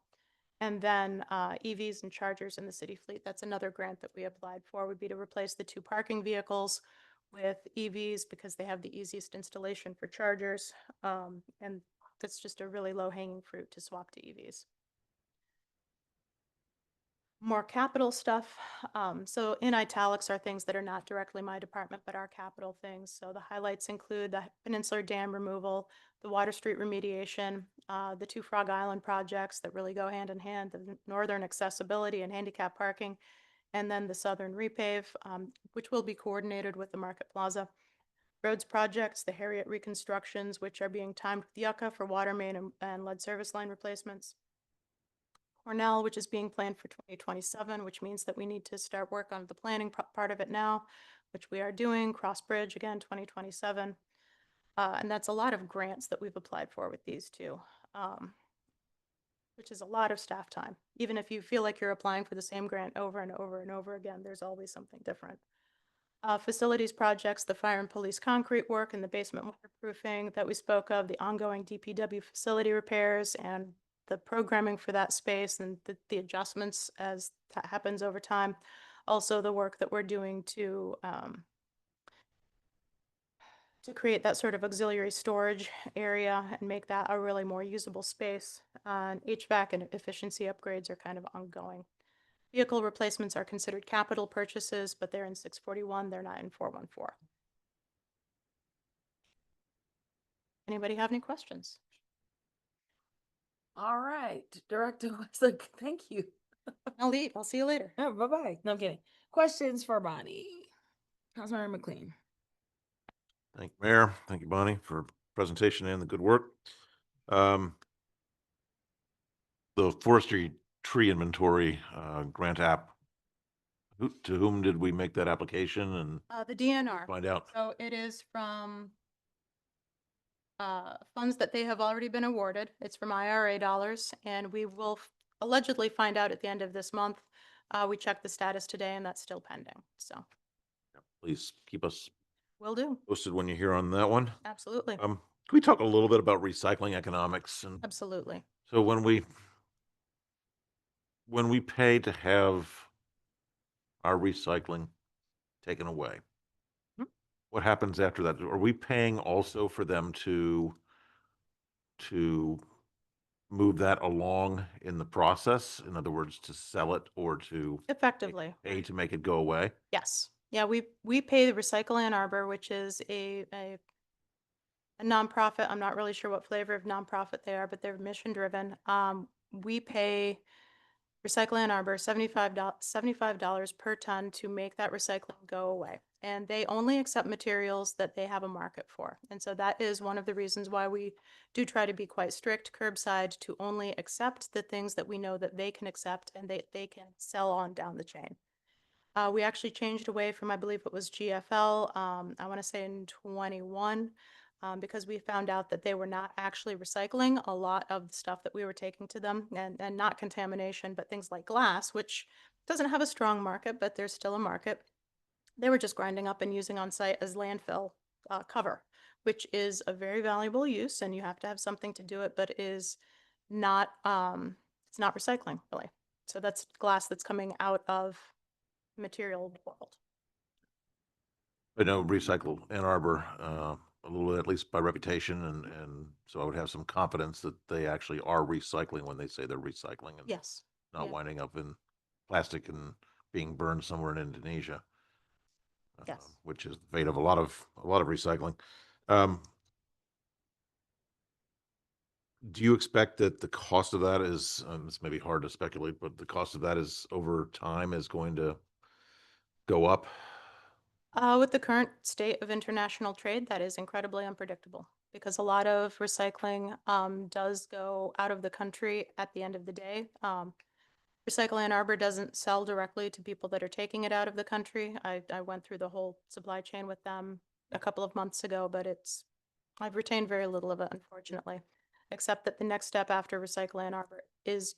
And then EVs and chargers in the city fleet, that's another grant that we applied for, would be to replace the 2 parking vehicles with EVs because they have the easiest installation for chargers. And that's just a really low hanging fruit to swap to EVs. More capital stuff. So in italics are things that are not directly my department, but are capital things. So the highlights include the Peninsular Dam removal, the Water Street remediation, the 2 Frog Island projects that really go hand in hand, the northern accessibility and handicap parking, and then the southern repave, which will be coordinated with the Market Plaza. Roads projects, the Harriet reconstructions, which are being timed with Yucca for water main and lead service line replacements. Cornell, which is being planned for 2027, which means that we need to start work on the planning part of it now, which we are doing. Cross Bridge, again, 2027. And that's a lot of grants that we've applied for with these 2, which is a lot of staff time. Even if you feel like you're applying for the same grant over and over and over again, there's always something different. Facilities projects, the fire and police concrete work and the basement waterproofing that we spoke of, the ongoing DPW facility repairs and the programming for that space and the adjustments as that happens over time. Also the work that we're doing to create that sort of auxiliary storage area and make that a really more usable space. And HVAC and efficiency upgrades are kind of ongoing. Vehicle replacements are considered capital purchases, but they're in 641, they're not in 414. Anybody have any questions? All right, Director Westlake, thank you. I'll leave. I'll see you later. Bye-bye. No, I'm kidding. Questions for Bonnie? Councilmember McLean. Thank you, Mayor. Thank you, Bonnie, for presentation and the good work. The forestry tree inventory grant app, to whom did we make that application and The DNR. find out? So it is from funds that they have already been awarded. It's from IRA dollars, and we will allegedly find out at the end of this month. We checked the status today, and that's still pending. So Please keep us will do. posted when you hear on that one. Absolutely. Can we talk a little bit about recycling economics? And Absolutely. so when we pay to have our recycling taken away, what happens after that? Are we paying also for them to move that along in the process? In other words, to sell it or to Effectively. pay to make it go away? Yes. Yeah, we pay the Recycle Ann Arbor, which is a nonprofit. I'm not really sure what flavor of nonprofit they are, but they're mission driven. We pay Recycle Ann Arbor $75 per ton to make that recycling go away. And they only accept materials that they have a market for. And so that is one of the reasons why we do try to be quite strict curbside, to only accept the things that we know that they can accept and they can sell on down the chain. We actually changed away from, I believe it was GFL, I want to say in 21, because we found out that they were not actually recycling a lot of the stuff that we were taking to them, and not contamination, but things like glass, which doesn't have a strong market, but there's still a market. They were just grinding up and using on site as landfill cover, which is a very valuable use, and you have to have something to do it, but is not, it's not recycling really. So that's glass that's coming out of material world. I know Recycle Ann Arbor, a little bit, at least by reputation, and so I would have some confidence that they actually are recycling when they say they're recycling and Yes. not Yeah. winding up in plastic and being burned somewhere in Indonesia. Yes. Which is the fate of a lot of recycling. Do you expect that the cost of that is, this may be hard to speculate, but the cost of that is over time is going to go up? With the current state of international trade, that is incredibly unpredictable because a lot of recycling does go out of the country at the end of the day. Recycle Ann Arbor doesn't sell directly to people that are taking it out of the country. I went through the whole supply chain with them a couple of months ago, but I've retained very little of it, unfortunately, except that the next step after Recycle Ann Arbor is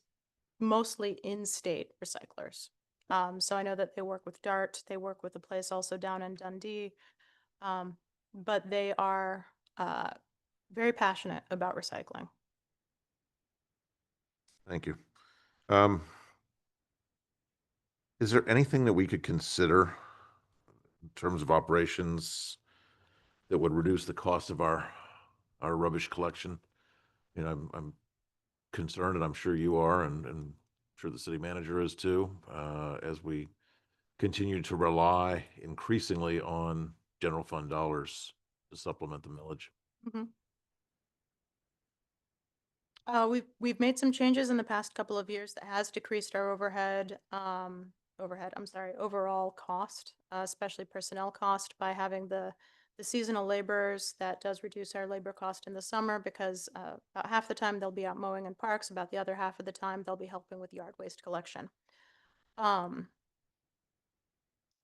mostly in-state recyclers. So I know that they work with DART, they work with a place also down in Dundee, but they are very passionate about recycling. Thank you. Is there anything that we could consider in terms of operations that would reduce the cost of our rubbish collection? You know, I'm concerned, and I'm sure you are, and I'm sure the city manager is too, as we continue to rely increasingly on general fund dollars to supplement the millage. We've made some changes in the past couple of years that has decreased our overall cost, especially personnel cost, by having the seasonal laborers. That does reduce our labor cost in the summer because about half the time they'll be out mowing in parks, about the other half of the time they'll be helping with yard waste collection.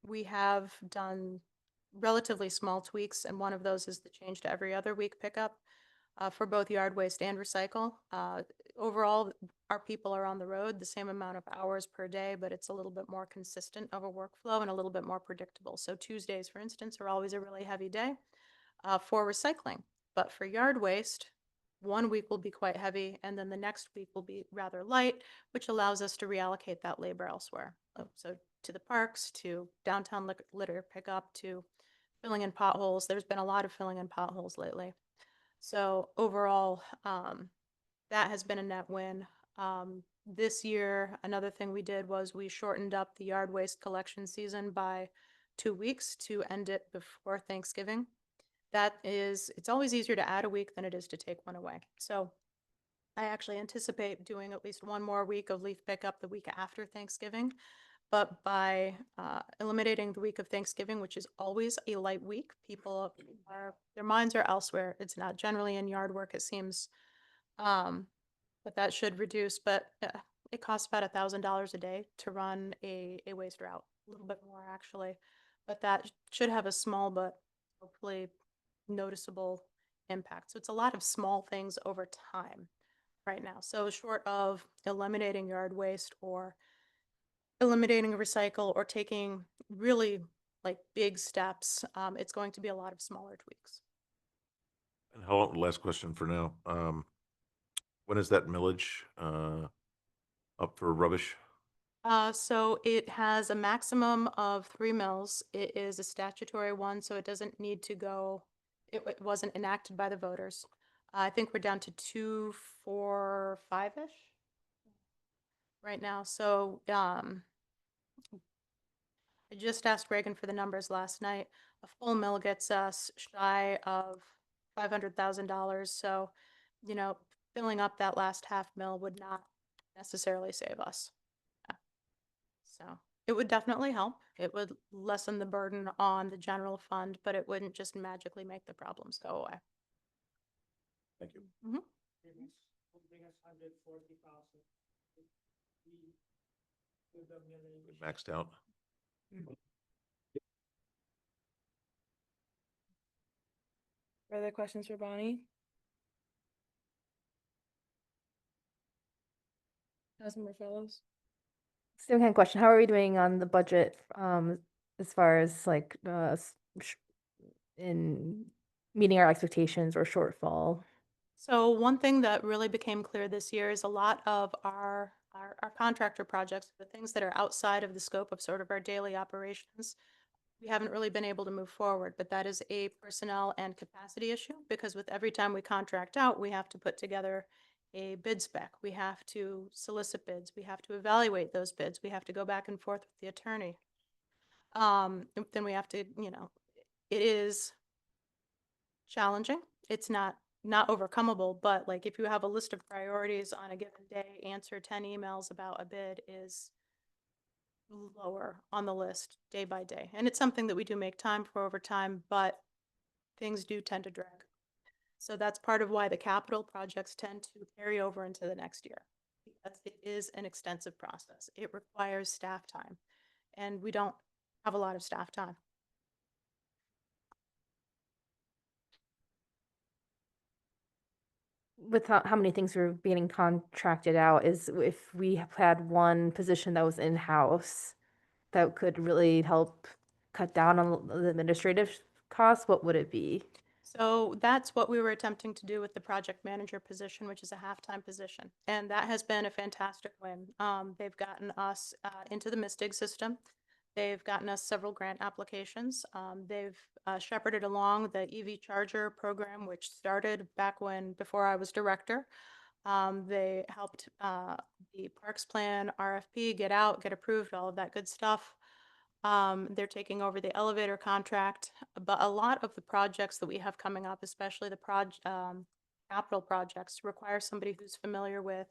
We have done relatively small tweaks, and one of those is the change to every other week pickup for both yard waste and recycle. Overall, our people are on the road the same amount of hours per day, but it's a little bit more consistent of a workflow and a little bit more predictable. So Tuesdays, for instance, are always a really heavy day for recycling. But for yard waste, one week will be quite heavy, and then the next week will be rather light, which allows us to reallocate that labor elsewhere. So to the parks, to downtown litter pickup, to filling in potholes. There's been a lot of filling in potholes lately. So overall, that has been a net win. This year, another thing we did was we shortened up the yard waste collection season by 2 weeks to end it before Thanksgiving. It's always easier to add a week than it is to take one away. So I actually anticipate doing at least one more week of leaf pickup the week after Thanksgiving. But by eliminating the week of Thanksgiving, which is always a light week, their minds are elsewhere. It's not generally in yard work, it seems. But that should reduce, but it costs about $1,000 a day to run a waste route, a little bit more actually. But that should have a small but hopefully noticeable impact. So it's a lot of small things over time right now. So short of eliminating yard waste or eliminating a recycle or taking really like big steps, it's going to be a lot of smaller tweaks. And last question for now. When is that millage up for rubbish? So it has a maximum of 3 mills. It is a statutory one, so it doesn't need to go, it wasn't enacted by the voters. I think we're down to 245-ish right now. So I just asked Reagan for the numbers last night. A full mill gets us shy of $500,000. So, you know, filling up that last half mill would not necessarily save us. Yeah. So it would definitely help. It would lessen the burden on the general fund, but it wouldn't just magically make the problems go away. Thank you. Maxed out. Further questions for Bonnie? Councilmember Fellows? Same kind of question. How are we doing on the budget, as far as like, in meeting our expectations or shortfall? So one thing that really became clear this year is a lot of our contractor projects, the things that are outside of the scope of sort of our daily operations, we haven't really been able to move forward, but that is a personnel and capacity issue because with every time we contract out, we have to put together a bid spec. We have to solicit bids. We have to evaluate those bids. We have to go back and forth with the attorney. Then we have to, you know, it is challenging. It's not overcomable, but like if you have a list of priorities on a given day, answer 10 emails about a bid is lower on the list day by day. And it's something that we do make time for over time, but things do tend to drag. So that's part of why the capital projects tend to carry over into the next year. Because it is an extensive process. It requires staff time, and we don't have a lot of staff time. With how many things are getting contracted out, is if we have had one position that was in-house that could really help cut down on the administrative costs, what would it be? So that's what we were attempting to do with the project manager position, which is a half-time position. And that has been a fantastic win. They've gotten us into the MISTIG system. They've gotten us several grant applications. They've shepherded along the EV charger program, which started back before I was director. They helped the Parks Plan RFP get out, get approved, all of that good stuff. They're taking over the elevator contract, but a lot of the projects that we have coming up, especially the capital projects, require somebody who's familiar with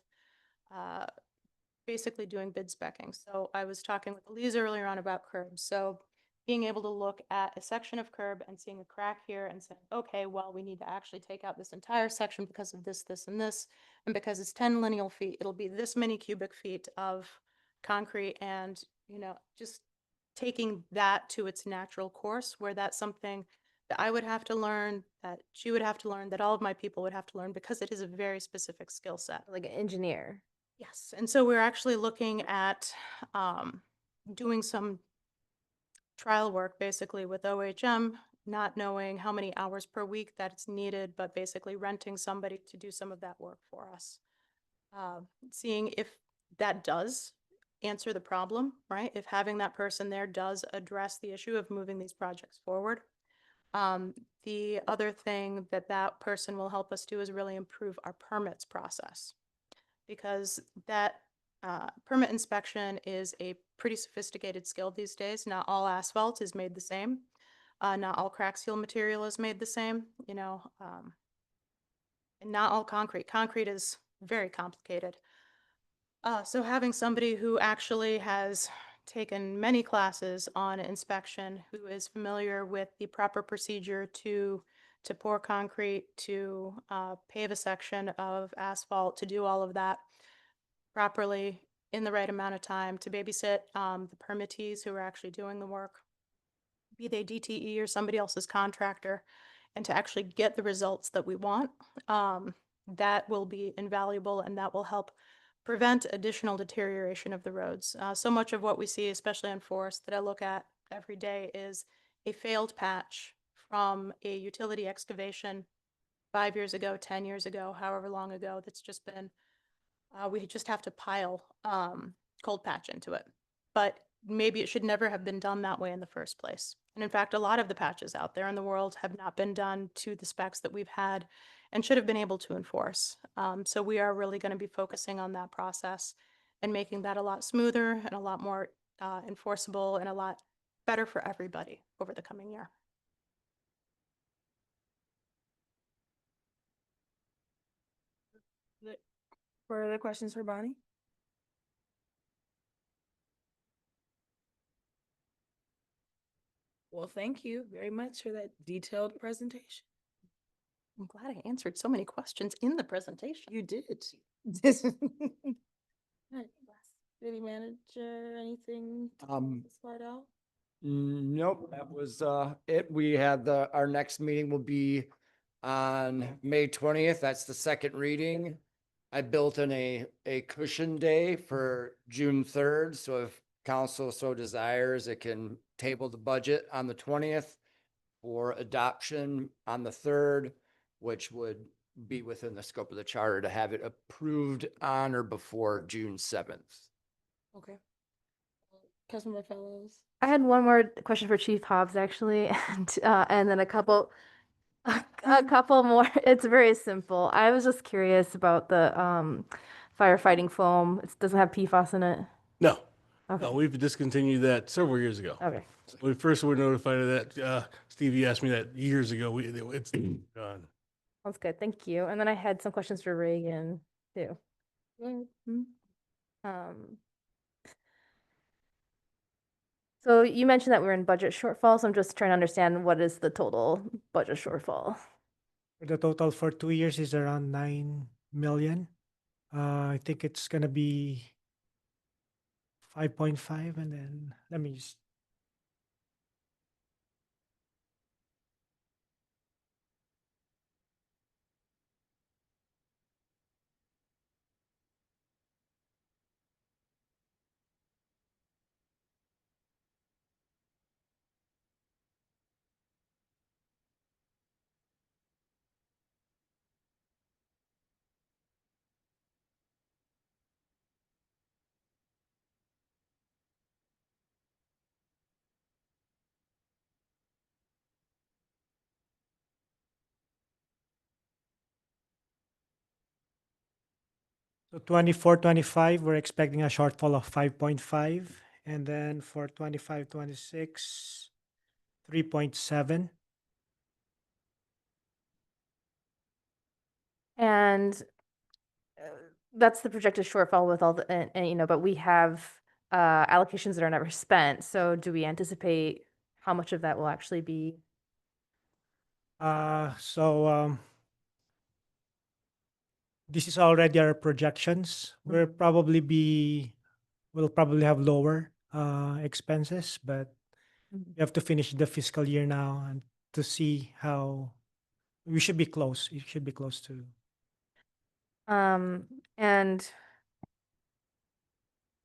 basically doing bid specking. So I was talking with Elise earlier on about curbs. So being able to look at a section of curb and seeing a crack here and saying, okay, well, we need to actually take out this entire section because of this, this, and this. And because it's 10 lineal feet, it'll be this many cubic feet of concrete, and, just taking that to its natural course, where that's something that I would have to learn, that she would have to learn, that all of my people would have to learn, because it is a very specific skill set. Like an engineer? Yes, and so we're actually looking at doing some trial work basically with OHM, not knowing how many hours per week that it's needed, but basically renting somebody to do some of that work for us. Seeing if that does answer the problem, right? If having that person there does address the issue of moving these projects forward. The other thing that that person will help us do is really improve our permits process, because that permit inspection is a pretty sophisticated skill these days. Not all asphalt is made the same. Not all crack seal material is made the same, and not all concrete. Concrete is very complicated. So having somebody who actually has taken many classes on inspection, who is familiar with the proper procedure to pour concrete, to pave a section of asphalt, to do all of that properly in the right amount of time, to babysit the permittees who are actually doing the work, be they DTE or somebody else's contractor, and to actually get the results that we want. That will be invaluable, and that will help prevent additional deterioration of the roads. So much of what we see, especially on Forest, that I look at every day, is a failed patch from a utility excavation 5 years ago, 10 years ago, however long ago, that's just been, we just have to pile cold patch into it. But maybe it should never have been done that way in the first place. And in fact, a lot of the patches out there in the world have not been done to the specs that we've had and should have been able to enforce. So we are really going to be focusing on that process and making that a lot smoother and a lot more enforceable and a lot better for everybody over the coming year. Further questions for Bonnie? Well, thank you very much for that detailed presentation. I'm glad I answered so many questions in the presentation. You did. City manager, anything to slide out? Nope, that was it. We had our next meeting will be on May 20th. That's the second reading. I built in a cushion day for June 3rd. So if council so desires, it can table the budget on the 20th for adoption on the 3rd, which would be within the scope of the charter to have it approved on or before June 7th. Okay. Councilmember Fellows. I had one more question for Chief Hobbs, actually, and then a couple more. It's very simple. I was just curious about the firefighting foam. It doesn't have PFAS in it. No, Okay. no, we've discontinued that several years ago. Okay. When we first were notified of that, Steve, you asked me that years ago. It's gone. Sounds good. Thank you. And then I had some questions for Reagan too. Um, So you mentioned that we're in budget shortfall, so I'm just trying to understand what is the total budget shortfall? The total for 2 years is around 9 million. I think it's gonna be 5.5, and then let me just. So 24-25, we're expecting a shortfall of 5.5, and then for 25-26, 3.7. And that's the projected shortfall with all the, and but we have allocations that are never spent. So do we anticipate how much of that will actually be? This is already our projections. We'll probably have lower expenses, but we have to finish the fiscal year now and to see how we should be close. It should be close to. And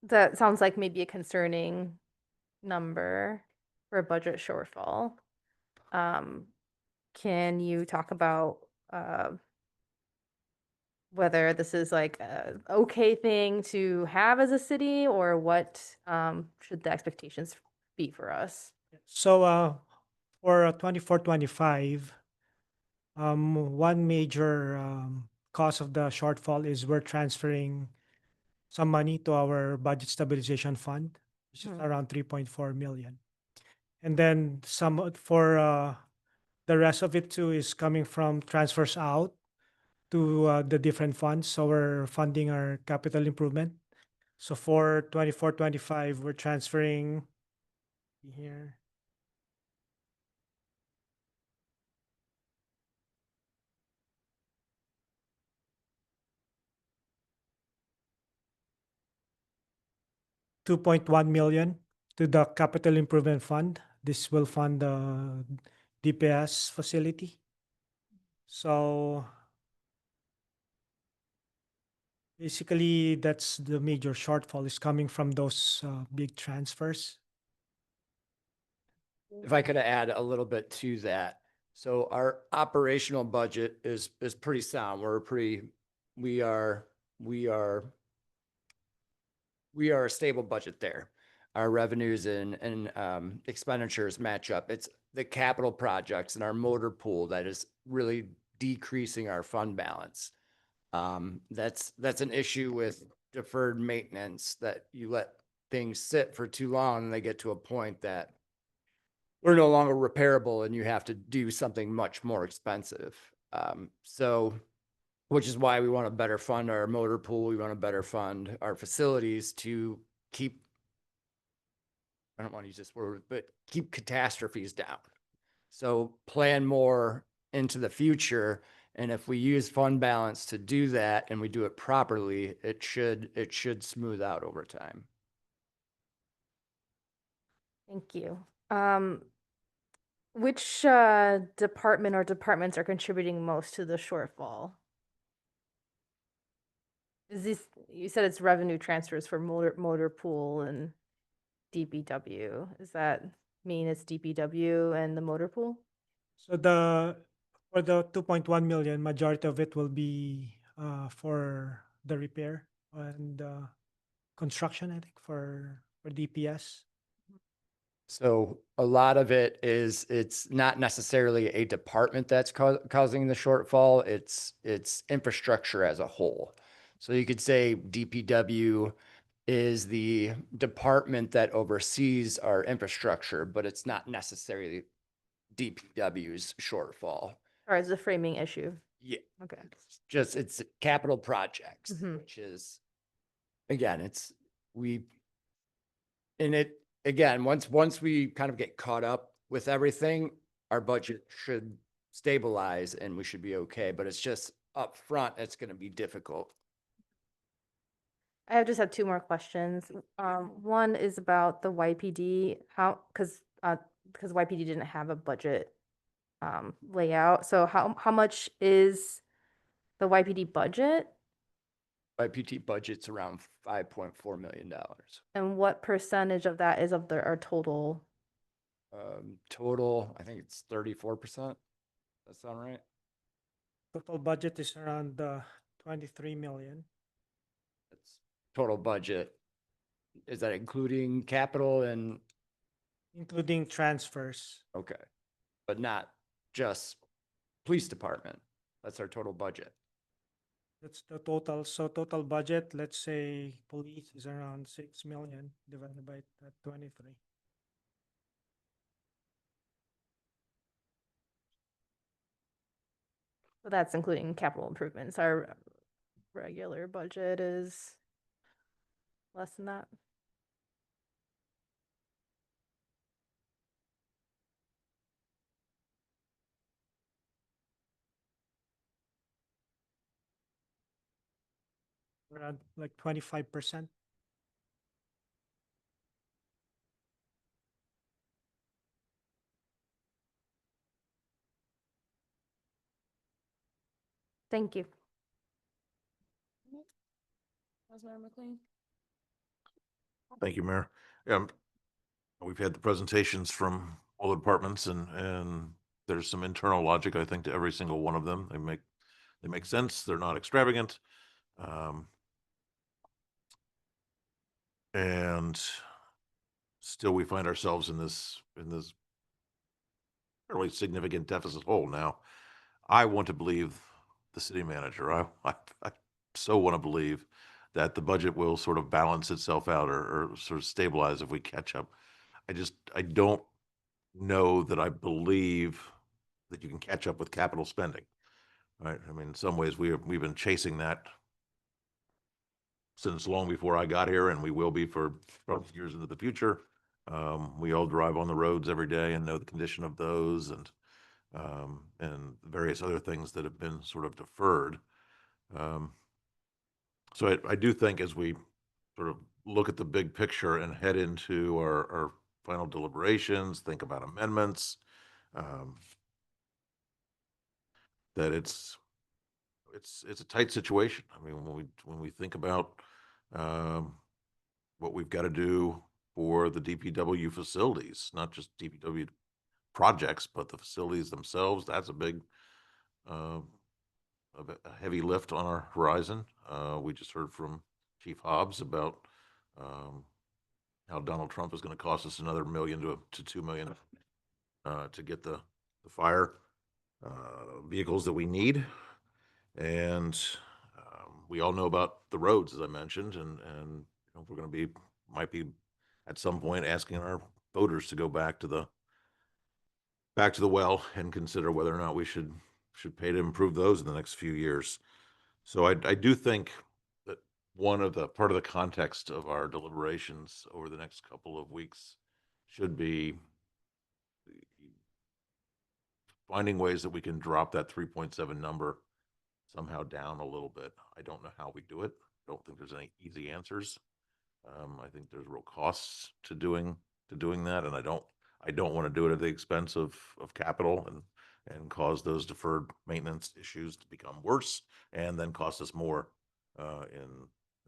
that sounds like maybe a concerning number for a budget shortfall. Can you talk about whether this is like a okay thing to have as a city, or what should the expectations be for us? So for 24-25, one major cause of the shortfall is we're transferring some money to our budget stabilization fund, which is around 3.4 million. And then some for the rest of it too is coming from transfers out to the different funds. So we're funding our capital improvement. So for 24-25, we're transferring here. $2.1 million to the capital improvement fund. This will fund the DPS facility. So basically, that's the major shortfall is coming from those big transfers. If I could add a little bit to that. So our operational budget is pretty sound. We are a stable budget there. Our revenues and expenditures match up. It's the capital projects and our motor pool that is really decreasing our fund balance. That's an issue with deferred maintenance, that you let things sit for too long and they get to a point that we're no longer repairable and you have to do something much more expensive. So, which is why we want to better fund our motor pool. We want to better fund our facilities to keep, I don't want to use this word, but keep catastrophes down. So plan more into the future. And if we use fund balance to do that and we do it properly, it should smooth out over time. Thank you. Which department or departments are contributing most to the shortfall? Is this, you said it's revenue transfers for motor pool and DPW. Does that mean it's DPW and the motor pool? So for the 2.1 million, majority of it will be for the repair and construction, I think, for DPS. So a lot of it is, it's not necessarily a department that's causing the shortfall. It's infrastructure as a whole. So you could say DPW is the department that oversees our infrastructure, but it's not necessarily DPW's shortfall. Or is it a framing issue? Yeah. Okay. It's capital projects, Mhm. which is, again, again, once we kind of get caught up with everything, our budget should stabilize and we should be okay, but it's just up front, it's gonna be difficult. I just have two more questions. One is about the YPD, because YPD didn't have a budget layout. So how much is the YPD budget, YPT budget's around $5.4 million. and what percentage of that is of our total? Total, I think it's 34%. That sound right? Total budget is around 23 million. That's total budget. Is that including capital and, Including transfers. okay, but not just police department? That's our total budget. That's the total. So total budget, let's say police is around 6 million divided by 23. So that's including capital improvements. Our regular budget is less than that. Around like 25%. Thank you. Councilmember McLean. Thank you, Mayor. We've had the presentations from all the departments and there's some internal logic, I think, to every single one of them. They make sense. They're not extravagant. And still we find ourselves in this fairly significant deficit hole. Now, I want to believe the city manager. I so want to believe that the budget will sort of balance itself out or sort of stabilize if we catch up. I don't know that I believe that you can catch up with capital spending, right? I mean, in some ways we've been chasing that since long before I got here, and we will be for probably years into the future. We all drive on the roads every day and know the condition of those and various other things that have been sort of deferred. So I do think as we sort of look at the big picture and head into our final deliberations, think about amendments, that it's a tight situation. I mean, when we think about what we've got to do for the DPW facilities, not just DPW projects, but the facilities themselves, that's a big, a heavy lift on our horizon. We just heard from Chief Hobbs about how Donald Trump is going to cost us another $1 million to $2 million to get the fire vehicles that we need. And we all know about the roads, as I mentioned, and we're going to might be at some point asking our voters to go back to the well and consider whether or not we should pay to improve those in the next few years. So I do think that part of the context of our deliberations over the next couple of weeks should be finding ways that we can drop that 3.7 number somehow down a little bit. I don't know how we do it. I don't think there's any easy answers. I think there's real costs to doing that, and I don't want to do it at the expense of capital and cause those deferred maintenance issues to become worse and then cost us more in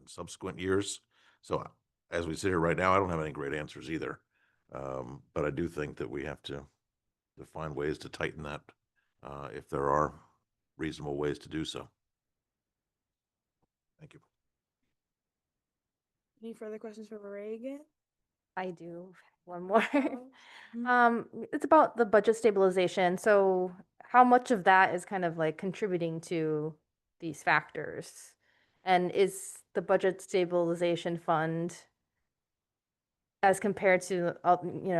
subsequent years. So as we sit here right now, I don't have any great answers either. But I do think that we have to find ways to tighten that if there are reasonable ways to do so. Thank you. Any further questions for Reagan? I do have one more. Mhm. It's about the budget stabilization. So how much of that is kind of like contributing to these factors? And is the budget stabilization fund, as compared to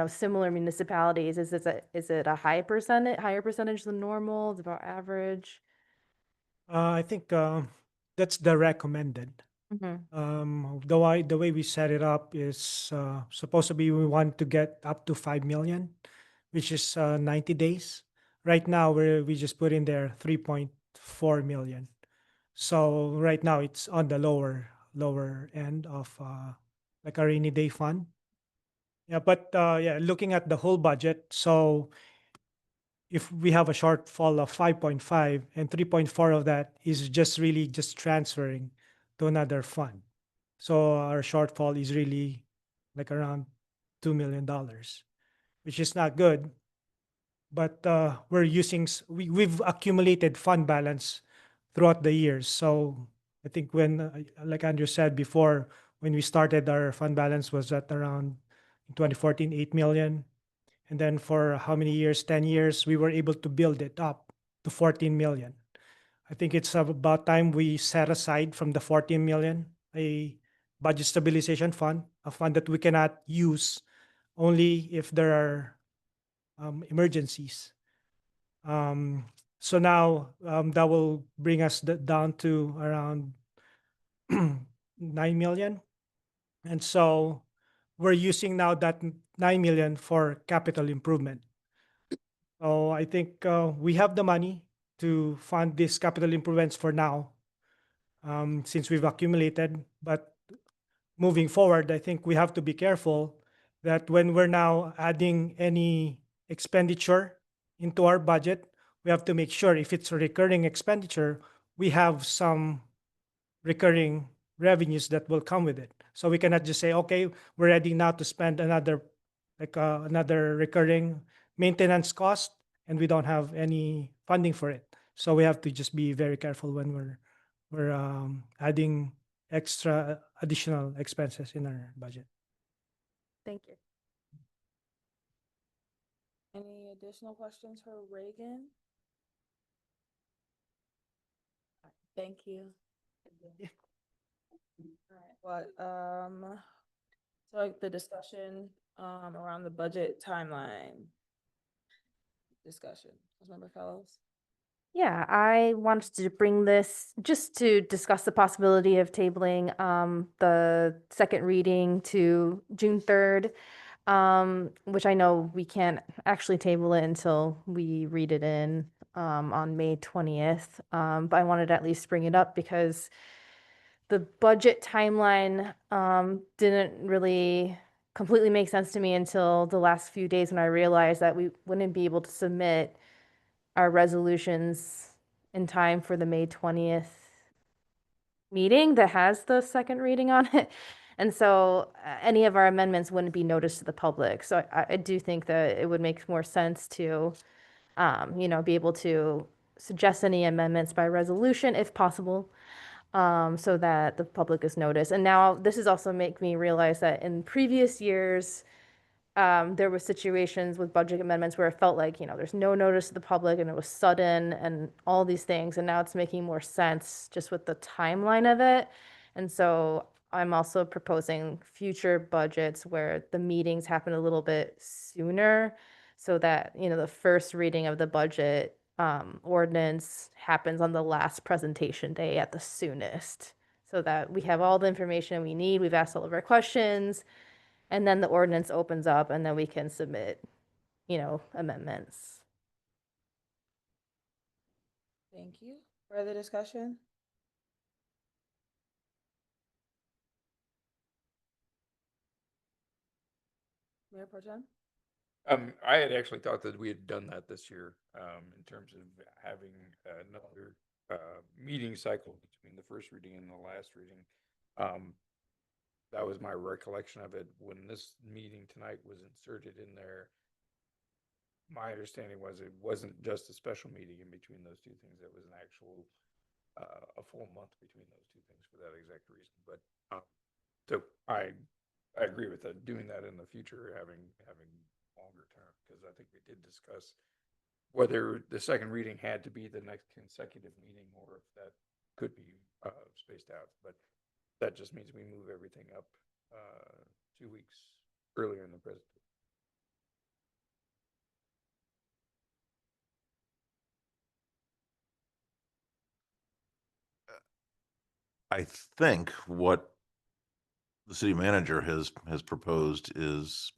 similar municipalities, is it a higher percentage than normal? Is it about average? I think that's the recommended. The way we set it up is supposed to be we want to get up to 5 million, which is 90 days. Right now, we just put in there 3.4 million. So right now it's on the lower end of like a rainy day fund. Yeah, but yeah, looking at the whole budget, so if we have a shortfall of 5.5 and 3.4 of that is just really just transferring to another fund. So our shortfall is really like around $2 million, which is not good. But we're using, we've accumulated fund balance throughout the years. So I think when, like Andrew said before, when we started, our fund balance was at around 2014, 8 million. And then for how many years, 10 years, we were able to build it up to 14 million. I think it's about time we set aside from the 14 million a budget stabilization fund, a fund that we cannot use only if there are emergencies. So now that will bring us down to around 9 million. And so we're using now that 9 million for capital improvement. So I think we have the money to fund these capital improvements for now, since we've accumulated. But moving forward, I think we have to be careful that when we're now adding any expenditure into our budget, we have to make sure if it's a recurring expenditure, we have some recurring revenues that will come with it. So we cannot just say, okay, we're ready now to spend another recurring maintenance cost, and we don't have any funding for it. So we have to just be very careful when we're adding extra additional expenses in our budget. Thank you. Any additional questions for Reagan? Thank you. All right, so the discussion around the budget timeline discussion. Councilmember Fellows? Yeah, I wanted to bring this just to discuss the possibility of tabling the second reading to June 3rd, which I know we can't actually table it until we read it in on May 20th. But I wanted to at least bring it up because the budget timeline didn't really completely make sense to me until the last few days when I realized that we wouldn't be able to submit our resolutions in time for the May 20th meeting that has the second reading on it. And so any of our amendments wouldn't be noticed to the public. So I do think that it would make more sense to, be able to suggest any amendments by resolution if possible, so that the public is noticed. And now this has also made me realize that in previous years, there were situations with budget amendments where it felt like, there's no notice to the public and it was sudden and all these things. And now it's making more sense just with the timeline of it. And so I'm also proposing future budgets where the meetings happen a little bit sooner so that, the first reading of the budget ordinance happens on the last presentation day at the soonest, so that we have all the information we need. We've asked all of our questions. And then the ordinance opens up and then we can submit, amendments. Thank you. Further discussion? Mayor Pro Tem? I had actually thought that we had done that this year, in terms of having another meeting cycle between the first reading and the last reading. That was my recollection of it. When this meeting tonight was inserted in there, my understanding was it wasn't just a special meeting in between those two things. It was an actual, a full month between those two things for that exact reason. But so I agree with that, doing that in the future, having longer term, because I think we did discuss whether the second reading had to be the next consecutive meeting or if that could be spaced out. But that just means we move everything up 2 weeks earlier in the presentation. I think what the city manager has proposed is,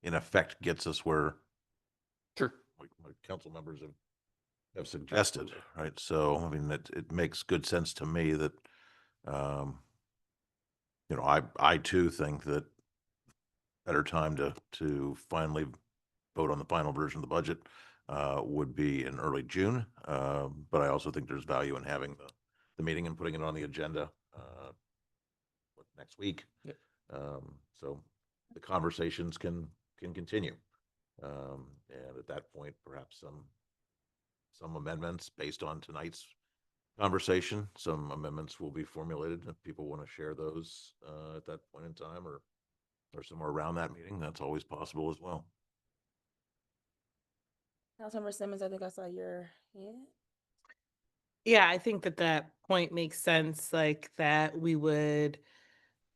in effect, gets us where Sure. like council members have suggested, right? So, I mean, it makes good sense to me that, you know, I too think that better time to finally vote on the final version of the budget would be in early June. But I also think there's value in having the meeting and putting it on the agenda next week. Yep. So the conversations can continue. And at that point, perhaps some amendments based on tonight's conversation, some amendments will be formulated. If people want to share those at that point in time or somewhere around that meeting, that's always possible as well. Councilmember Simmons, I think I saw your hand. Yeah, I think that point makes sense, like that we would,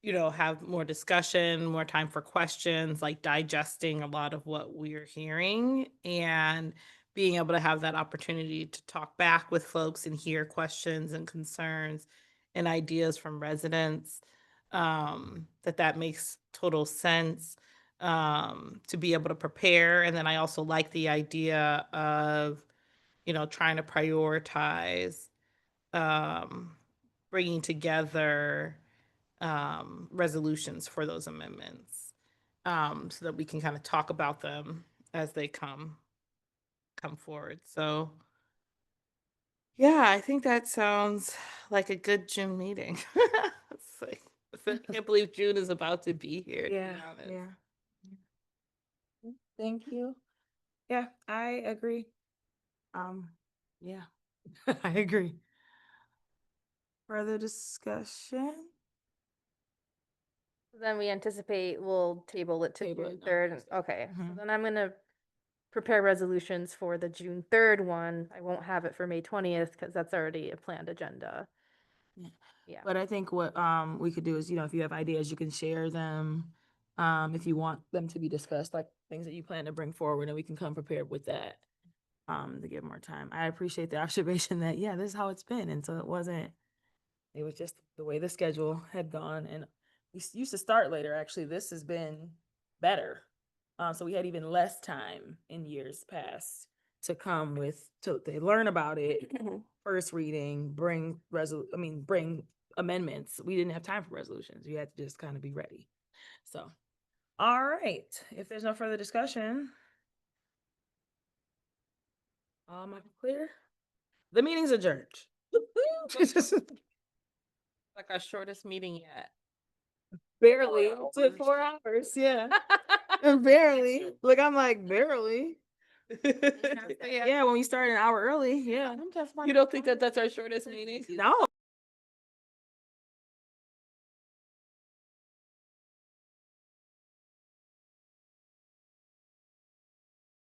have more discussion, more time for questions, like digesting a lot of what we're hearing and being able to have that opportunity to talk back with folks and hear questions and concerns and ideas from residents. That makes total sense to be able to prepare. And then I also like the idea of, trying to prioritize bringing together resolutions for those amendments so that we can kind of talk about them as they come forward. So yeah, I think that sounds like a good June meeting. It's like, I can't believe June is about to be here. To be honest. Yeah. Thank you. Yeah, I agree. Yeah, I agree. Further discussion? Then we anticipate we'll table it to Table June it, 3rd. Okay, so Mhm. then I'm gonna prepare resolutions for the June 3rd one. I won't have it for May 20th because that's already a planned agenda. Yeah. Yeah. But I think what we could do is, if you have ideas, you can share them. If you want them to be discussed, like things that you plan to bring forward, and we can come prepared with that. To give more time. I appreciate the observation that, yeah, this is how it's been. And so it was just the way the schedule had gone. And we used to start later. Actually, this has been better. So we had even less time in years past to come they learn about it, first reading, bring amendments. We didn't have time for resolutions. You had to just kind of be ready. So, all right. If there's no further discussion, am I clear? The meeting's adjourned. Like our shortest meeting yet. Barely. It took 4 hours. Yeah. Barely. Look, I'm like, barely. Yeah, when we started an hour early. Yeah. You don't think that that's our shortest meeting? No.